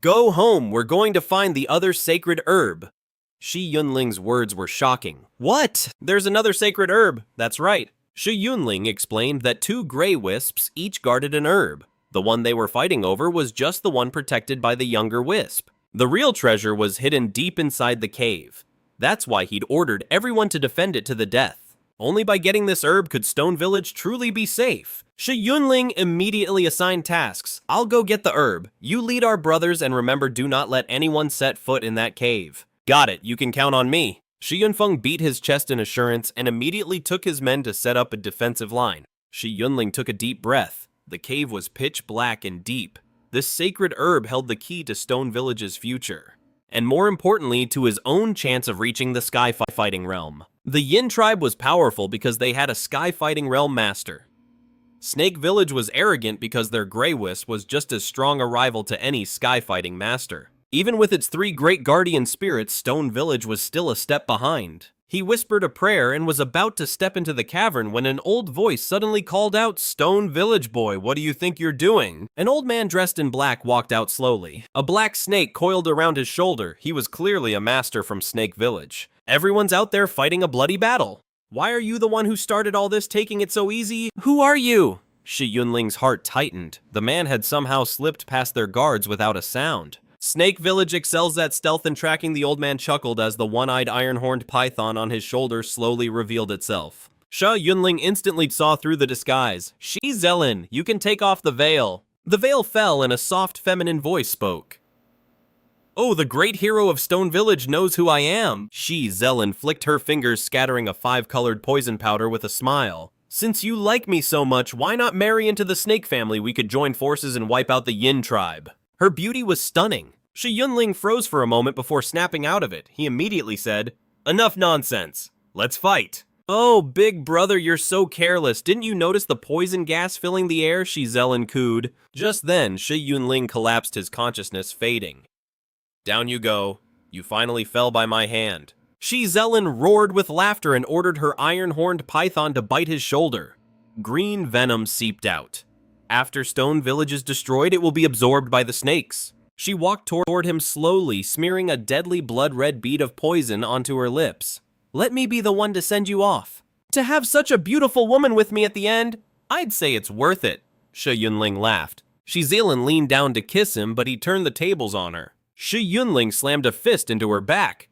Go home, we're going to find the other sacred herb. Shi Yunling's words were shocking. What? There's another sacred herb. That's right. Shi Yunling explained that 2 gray wisps each guarded an herb. The one they were fighting over was just the one protected by the younger wisp. The real treasure was hidden deep inside the cave. That's why he'd ordered everyone to defend it to the death. Only by getting this herb could Stone Village truly be safe. Shi Yunling immediately assigned tasks. I'll go get the herb. You lead our brothers and remember, do not let anyone set foot in that cave. Got it, you can count on me. Shi Yunfeng beat his chest in assurance and immediately took his men to set up a defensive line. Shi Yunling took a deep breath. The cave was pitch black and deep. This sacred herb held the key to Stone Village's future, and more importantly, to his own chance of reaching the Sky Fighting Realm. The Yin tribe was powerful because they had a Sky Fighting Realm master. Snake Village was arrogant because their Grey Wisp was just as strong a rival to any Sky Fighting master. Even with its 3 great guardian spirits, Stone Village was still a step behind. He whispered a prayer and was about to step into the cavern when an old voice suddenly called out, Stone Village boy, what do you think you're doing? An old man dressed in black walked out slowly. A black snake coiled around his shoulder. He was clearly a master from Snake Village. Everyone's out there fighting a bloody battle. Why are you the one who started all this, taking it so easy? Who are you? Shi Yunling's heart tightened. The man had somehow slipped past their guards without a sound. Snake Village excels at stealth and tracking, the old man chuckled as the one-eyed iron-horned python on his shoulder slowly revealed itself. Shi Yunling instantly saw through the disguise. Shi Zelen, you can take off the veil. The veil fell and a soft feminine voice spoke. Oh, the great hero of Stone Village knows who I am. Shi Zelen flicked her fingers, scattering a 5-colored poison powder with a smile. Since you like me so much, why not marry into the snake family? We could join forces and wipe out the Yin tribe. Her beauty was stunning. Shi Yunling froze for a moment before snapping out of it. He immediately said, Enough nonsense. Let's fight. Oh, big brother, you're so careless. Didn't you notice the poison gas filling the air? Shi Zelen cooed. Just then, Shi Yunling collapsed, his consciousness fading. Down you go. You finally fell by my hand. Shi Zelen roared with laughter and ordered her iron-horned python to bite his shoulder. Green venom seeped out. After Stone Village is destroyed, it will be absorbed by the snakes. She walked toward him slowly, smearing a deadly blood-red bead of poison onto her lips. Let me be the one to send you off. To have such a beautiful woman with me at the end, I'd say it's worth it. Shi Yunling laughed. Shi Yunling leaned down to kiss him, but he turned the tables on her. Shi Yunling slammed a fist into her back.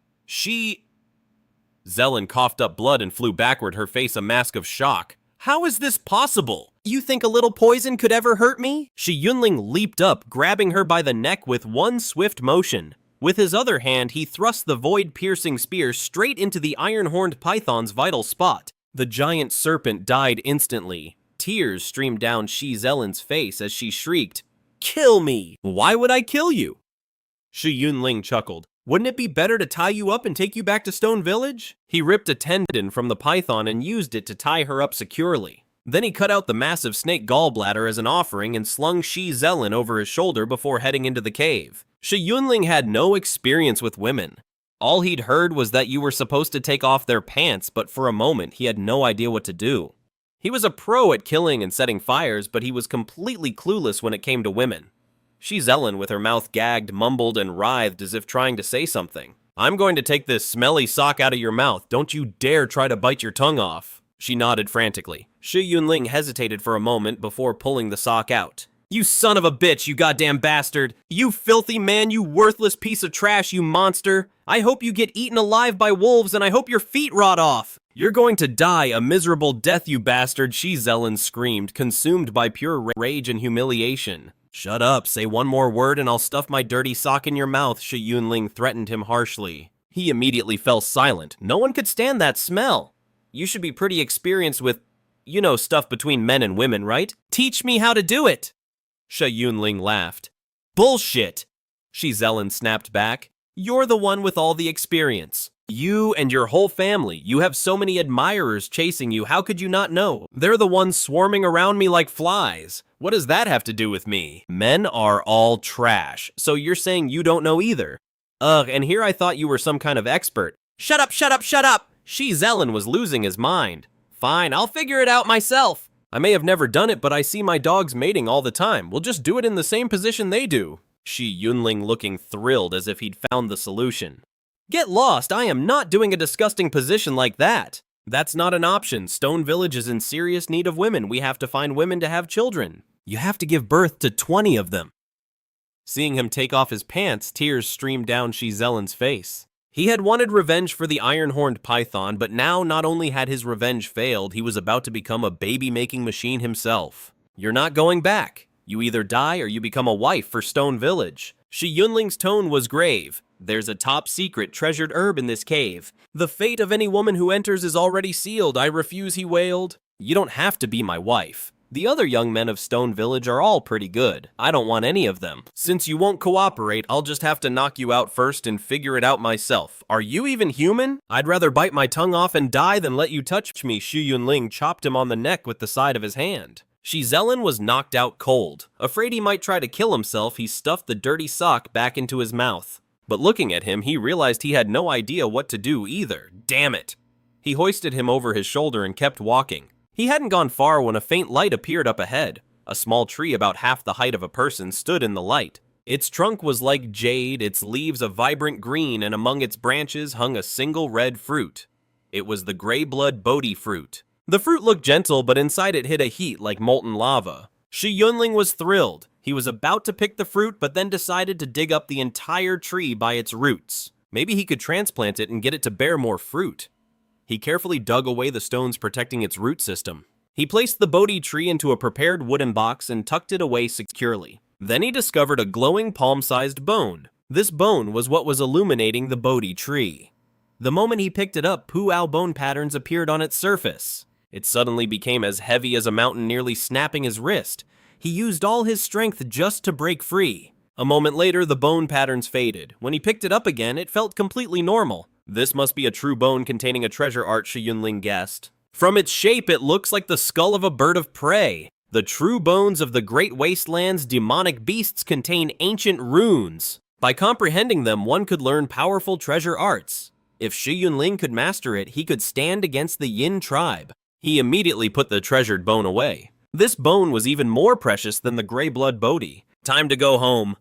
Zelen coughed up blood and flew backward, her face a mask of shock. How is this possible? You think a little poison could ever hurt me? Shi Yunling leaped up, grabbing her by the neck with one swift motion. With his other hand, he thrust the void-piercing spear straight into the iron-horned python's vital spot. The giant serpent died instantly. Tears streamed down Shi Zelen's face as she shrieked, "Kill me! Why would I kill you?" Shi Yunling chuckled. Wouldn't it be better to tie you up and take you back to Stone Village? He ripped a tendon from the python and used it to tie her up securely. Then he cut out the massive snake gallbladder as an offering and slung Shi Zelen over his shoulder before heading into the cave. Shi Yunling had no experience with women. All he'd heard was that you were supposed to take off their pants, but for a moment he had no idea what to do. He was a pro at killing and setting fires, but he was completely clueless when it came to women. Shi Zelen, with her mouth gagged, mumbled and writhed as if trying to say something. I'm going to take this smelly sock out of your mouth. Don't you dare try to bite your tongue off. She nodded frantically. Shi Yunling hesitated for a moment before pulling the sock out. You son of a bitch, you goddamn bastard! You filthy man, you worthless piece of trash, you monster! I hope you get eaten alive by wolves and I hope your feet rot off! You're going to die a miserable death, you bastard, Shi Zelen screamed, consumed by pure rage and humiliation. Shut up, say one more word and I'll stuff my dirty sock in your mouth, Shi Yunling threatened him harshly. He immediately fell silent. No one could stand that smell. You should be pretty experienced with, you know, stuff between men and women, right? Teach me how to do it! Shi Yunling laughed. Bullshit! Shi Zelen snapped back. You're the one with all the experience. You and your whole family. You have so many admirers chasing you, how could you not know? They're the ones swarming around me like flies. What does that have to do with me? Men are all trash, so you're saying you don't know either. Ugh, and here I thought you were some kind of expert. Shut up, shut up, shut up! Shi Zelen was losing his mind. Fine, I'll figure it out myself. I may have never done it, but I see my dogs mating all the time. We'll just do it in the same position they do. Shi Yunling looking thrilled as if he'd found the solution. Get lost, I am not doing a disgusting position like that. That's not an option. Stone Village is in serious need of women. We have to find women to have children. You have to give birth to 20 of them. Seeing him take off his pants, tears streamed down Shi Zelen's face. He had wanted revenge for the iron-horned python, but now not only had his revenge failed, he was about to become a baby-making machine himself. You're not going back. You either die or you become a wife for Stone Village. Shi Yunling's tone was grave. There's a top-secret treasured herb in this cave. The fate of any woman who enters is already sealed. I refuse, he wailed. You don't have to be my wife. The other young men of Stone Village are all pretty good. I don't want any of them. Since you won't cooperate, I'll just have to knock you out first and figure it out myself. Are you even human? I'd rather bite my tongue off and die than let you touch me. Shi Yunling chopped him on the neck with the side of his hand. Shi Zelen was knocked out cold. Afraid he might try to kill himself, he stuffed the dirty sock back into his mouth. But looking at him, he realized he had no idea what to do either. Damn it! He hoisted him over his shoulder and kept walking. He hadn't gone far when a faint light appeared up ahead. A small tree about half the height of a person stood in the light. Its trunk was like jade, its leaves a vibrant green, and among its branches hung a single red fruit. It was the gray blood Bodhi fruit. The fruit looked gentle, but inside it hid a heat like molten lava. Shi Yunling was thrilled. He was about to pick the fruit, but then decided to dig up the entire tree by its roots. Maybe he could transplant it and get it to bear more fruit. He carefully dug away the stones protecting its root system. He placed the Bodhi tree into a prepared wooden box and tucked it away securely. Then he discovered a glowing palm-sized bone. This bone was what was illuminating the Bodhi tree. The moment he picked it up, Pu-Ao bone patterns appeared on its surface. It suddenly became as heavy as a mountain, nearly snapping his wrist. He used all his strength just to break free. A moment later, the bone patterns faded. When he picked it up again, it felt completely normal. This must be a true bone containing a treasure art, Shi Yunling guessed. From its shape, it looks like the skull of a bird of prey. The true bones of the Great Wasteland's demonic beasts contain ancient runes. By comprehending them, one could learn powerful treasure arts. If Shi Yunling could master it, he could stand against the Yin tribe. He immediately put the treasured bone away. This bone was even more precious than the gray blood Bodhi. Time to go home.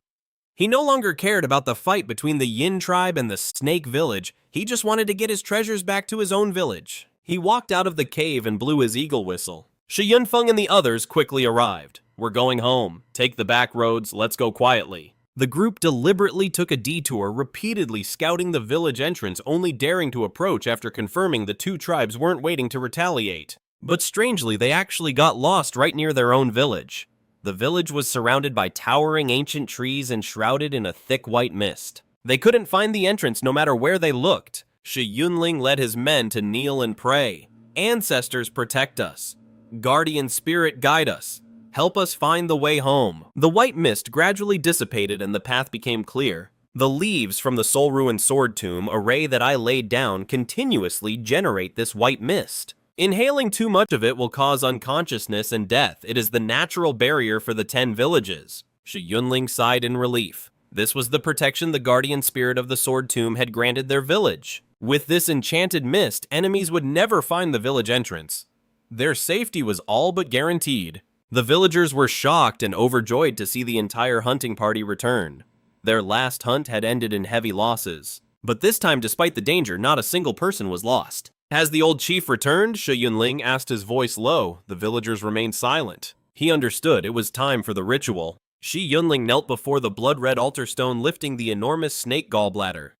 He no longer cared about the fight between the Yin tribe and the Snake village. He just wanted to get his treasures back to his own village. He walked out of the cave and blew his eagle whistle. Shi Yunfeng and the others quickly arrived. We're going home. Take the back roads. Let's go quietly. The group deliberately took a detour, repeatedly scouting the village entrance, only daring to approach after confirming the two tribes weren't waiting to retaliate. But strangely, they actually got lost right near their own village. The village was surrounded by towering ancient trees and shrouded in a thick white mist. They couldn't find the entrance no matter where they looked. Shi Yunling led his men to kneel and pray. Ancestors protect us. Guardian spirit guide us. Help us find the way home. The white mist gradually dissipated and the path became clear. The leaves from the soul-ruined sword tomb array that I laid down continuously generate this white mist. Inhaling too much of it will cause unconsciousness and death. It is the natural barrier for the 10 villages. Shi Yunling sighed in relief. This was the protection the guardian spirit of the sword tomb had granted their village. With this enchanted mist, enemies would never find the village entrance. Their safety was all but guaranteed. The villagers were shocked and overjoyed to see the entire hunting party return. Their last hunt had ended in heavy losses. But this time, despite the danger, not a single person was lost. Has the old chief returned? Shi Yunling asked, his voice low. The villagers remained silent. He understood it was time for the ritual. Shi Yunling knelt before the blood-red altar stone, lifting the enormous snake gallbladder.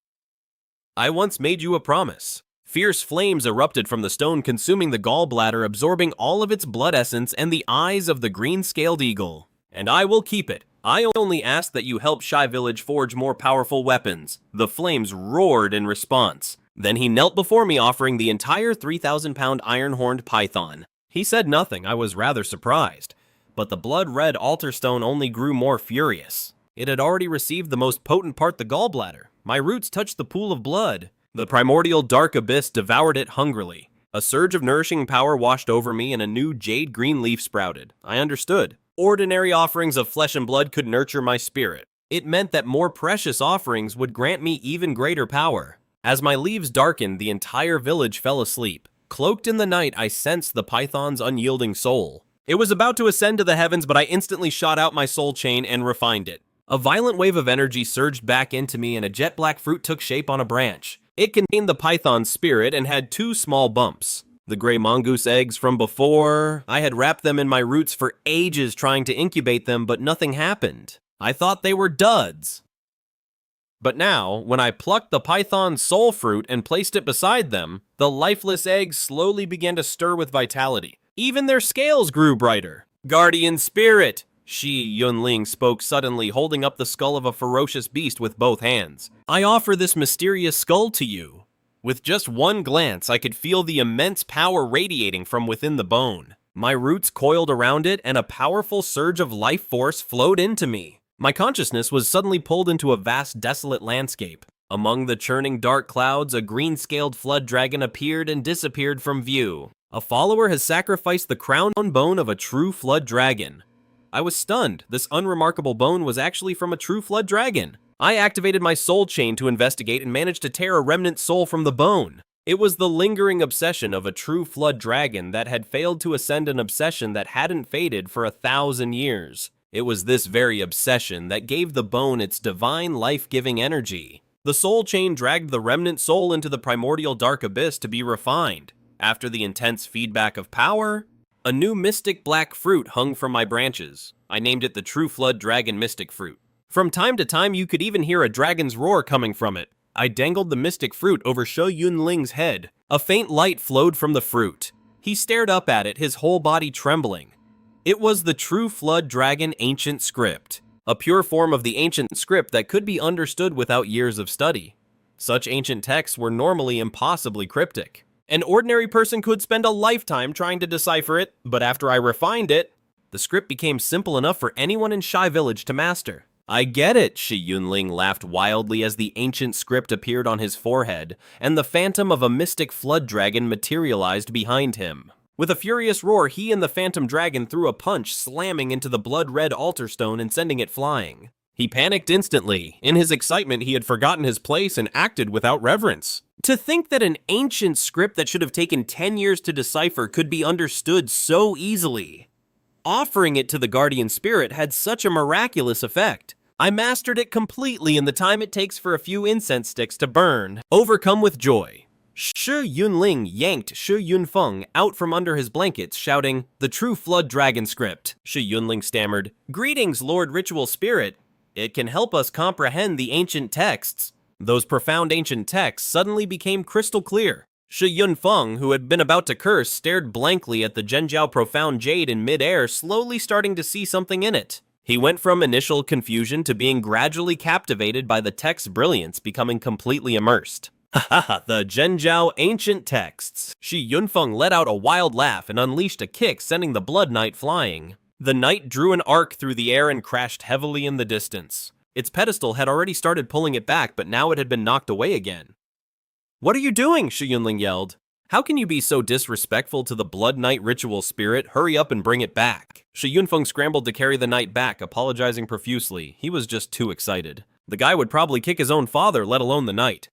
I once made you a promise. Fierce flames erupted from the stone, consuming the gallbladder, absorbing all of its blood essence and the eyes of the green-scaled eagle. And I will keep it. I only ask that you help Shi Village forge more powerful weapons. The flames roared in response. Then he knelt before me, offering the entire 3,000-pound iron-horned python. He said nothing. I was rather surprised. But the blood-red altar stone only grew more furious. It had already received the most potent part, the gallbladder. My roots touched the pool of blood. The primordial dark abyss devoured it hungrily. A surge of nourishing power washed over me and a new jade green leaf sprouted. I understood. Ordinary offerings of flesh and blood could nurture my spirit. It meant that more precious offerings would grant me even greater power. As my leaves darkened, the entire village fell asleep. Cloaked in the night, I sensed the python's unyielding soul. It was about to ascend to the heavens, but I instantly shot out my soul chain and refined it. A violent wave of energy surged back into me and a jet black fruit took shape on a branch. It contained the python's spirit and had 2 small bumps. The gray mongoose eggs from before. I had wrapped them in my roots for ages trying to incubate them, but nothing happened. I thought they were duds. But now, when I plucked the python's soul fruit and placed it beside them, the lifeless eggs slowly began to stir with vitality. Even their scales grew brighter. Guardian spirit! Shi Yunling spoke suddenly, holding up the skull of a ferocious beast with both hands. I offer this mysterious skull to you. With just one glance, I could feel the immense power radiating from within the bone. My roots coiled around it, and a powerful surge of life force flowed into me. My consciousness was suddenly pulled into a vast, desolate landscape. Among the churning dark clouds, a green-scaled flood dragon appeared and disappeared from view. A follower has sacrificed the crown bone of a true flood dragon. I was stunned. This unremarkable bone was actually from a true flood dragon. I activated my soul chain to investigate and managed to tear a remnant soul from the bone. It was the lingering obsession of a true flood dragon that had failed to ascend, an obsession that hadn't faded for 1,000 years. It was this very obsession that gave the bone its divine life-giving energy. The soul chain dragged the remnant soul into the primordial dark abyss to be refined. After the intense feedback of power, a new mystic black fruit hung from my branches. I named it the True Flood Dragon Mystic Fruit. From time to time, you could even hear a dragon's roar coming from it. I dangled the mystic fruit over Shi Yunling's head. A faint light flowed from the fruit. He stared up at it, his whole body trembling. It was the True Flood Dragon Ancient Script, a pure form of the ancient script that could be understood without years of study. Such ancient texts were normally impossibly cryptic. An ordinary person could spend a lifetime trying to decipher it, but after I refined it, the script became simple enough for anyone in Shi Village to master. I get it, Shi Yunling laughed wildly as the ancient script appeared on his forehead, and the phantom of a mystic flood dragon materialized behind him. With a furious roar, he and the phantom dragon threw a punch, slamming into the blood-red altar stone and sending it flying. He panicked instantly. In his excitement, he had forgotten his place and acted without reverence. To think that an ancient script that should have taken 10 years to decipher could be understood so easily. Offering it to the guardian spirit had such a miraculous effect. I mastered it completely in the time it takes for a few incense sticks to burn. Overcome with joy, Shi Yunling yanked Shi Yunfeng out from under his blankets, shouting, "The true flood dragon script." Shi Yunling stammered, "Greetings, Lord Ritual Spirit. It can help us comprehend the ancient texts." Those profound ancient texts suddenly became crystal clear. Shi Yunfeng, who had been about to curse, stared blankly at the Genjiao profound jade in midair, slowly starting to see something in it. He went from initial confusion to being gradually captivated by the text's brilliance, becoming completely immersed. Haha, the Genjiao ancient texts. Shi Yunfeng let out a wild laugh and unleashed a kick, sending the Blood Knight flying. The knight drew an arc through the air and crashed heavily in the distance. Its pedestal had already started pulling it back, but now it had been knocked away again. "What are you doing?" Shi Yunling yelled. "How can you be so disrespectful to the Blood Knight ritual spirit? Hurry up and bring it back." Shi Yunfeng scrambled to carry the knight back, apologizing profusely. He was just too excited. The guy would probably kick his own father, let alone the knight.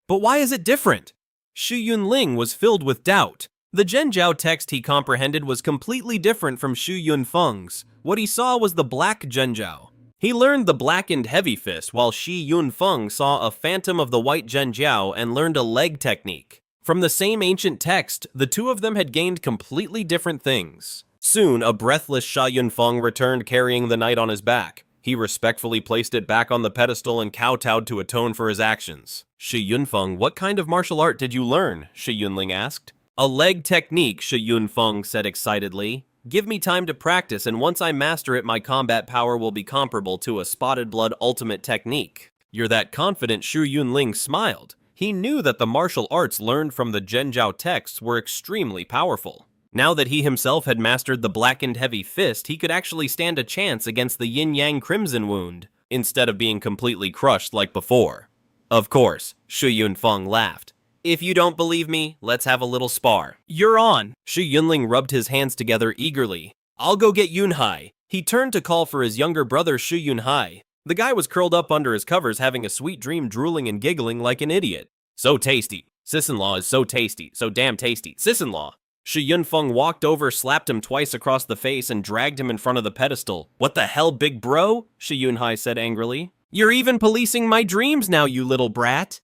But why is it different? Shi Yunling was filled with doubt. The Genjiao text he comprehended was completely different from Shi Yunfeng's. What he saw was the black Genjiao. He learned the Blackened Heavy Fist, while Shi Yunfeng saw a phantom of the white Genjiao and learned a leg technique. From the same ancient text, the two of them had gained completely different things. Soon, a breathless Shi Yunfeng returned carrying the knight on his back. He respectfully placed it back on the pedestal and kowtowed to atone for his actions. "Shi Yunfeng, what kind of martial art did you learn?" Shi Yunling asked. "A leg technique," Shi Yunfeng said excitedly. "Give me time to practice, and once I master it, my combat power will be comparable to a Spotted Blood ultimate technique." "You're that confident?" Shi Yunling smiled. He knew that the martial arts learned from the Genjiao texts were extremely powerful. Now that he himself had mastered the Blackened Heavy Fist, he could actually stand a chance against the Yin-Yang Crimson Wound, instead of being completely crushed like before. Of course, Shi Yunfeng laughed. "If you don't believe me, let's have a little spar." "You're on!" Shi Yunling rubbed his hands together eagerly. "I'll go get Yunhai." He turned to call for his younger brother Shi Yunhai. The guy was curled up under his covers, having a sweet dream, drooling and giggling like an idiot. "So tasty. Sis-in-law is so tasty. So damn tasty. Sis-in-law." Shi Yunfeng walked over, slapped him twice across the face, and dragged him in front of the pedestal. "What the hell, big bro?" Shi Yunhai said angrily. "You're even policing my dreams now, you little brat."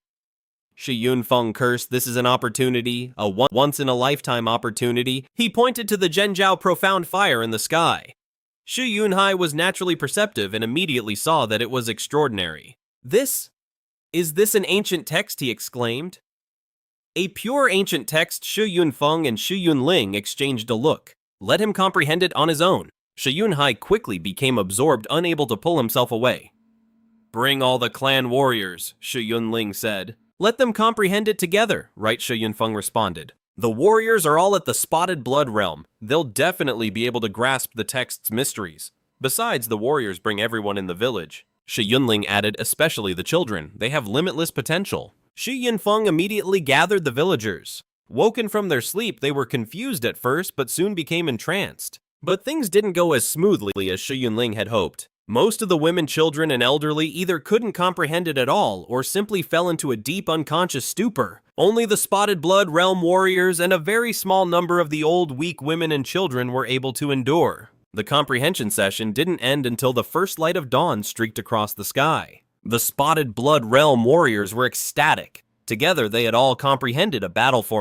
Shi Yunfeng cursed. "This is an opportunity, a once-in-a-lifetime opportunity." He pointed to the Genjiao profound fire in the sky. Shi Yunhai was naturally perceptive and immediately saw that it was extraordinary. Is this an ancient text?" he exclaimed. A pure ancient text. Shi Yunfeng and Shi Yunling exchanged a look. Let him comprehend it on his own. Shi Yunhai quickly became absorbed, unable to pull himself away. "Bring all the clan warriors," Shi Yunling said. "Let them comprehend it together," right? Shi Yunfeng responded. "The warriors are all at the Spotted Blood realm. They'll definitely be able to grasp the text's mysteries. Besides, the warriors bring everyone in the village." Shi Yunling added, "Especially the children. They have limitless potential." Shi Yunfeng immediately gathered the villagers. Woken from their sleep, they were confused at first, but soon became entranced. But things didn't go as smoothly as Shi Yunling had hoped. Most of the women, children, and elderly either couldn't comprehend it at all, or simply fell into a deep unconscious stupor. Only the Spotted Blood realm warriors and a very small number of the old, weak women and children were able to endure. The comprehension session didn't end until the first light of dawn streaked across the sky. The Spotted Blood realm warriors were ecstatic. Together, they had all comprehended a battle form.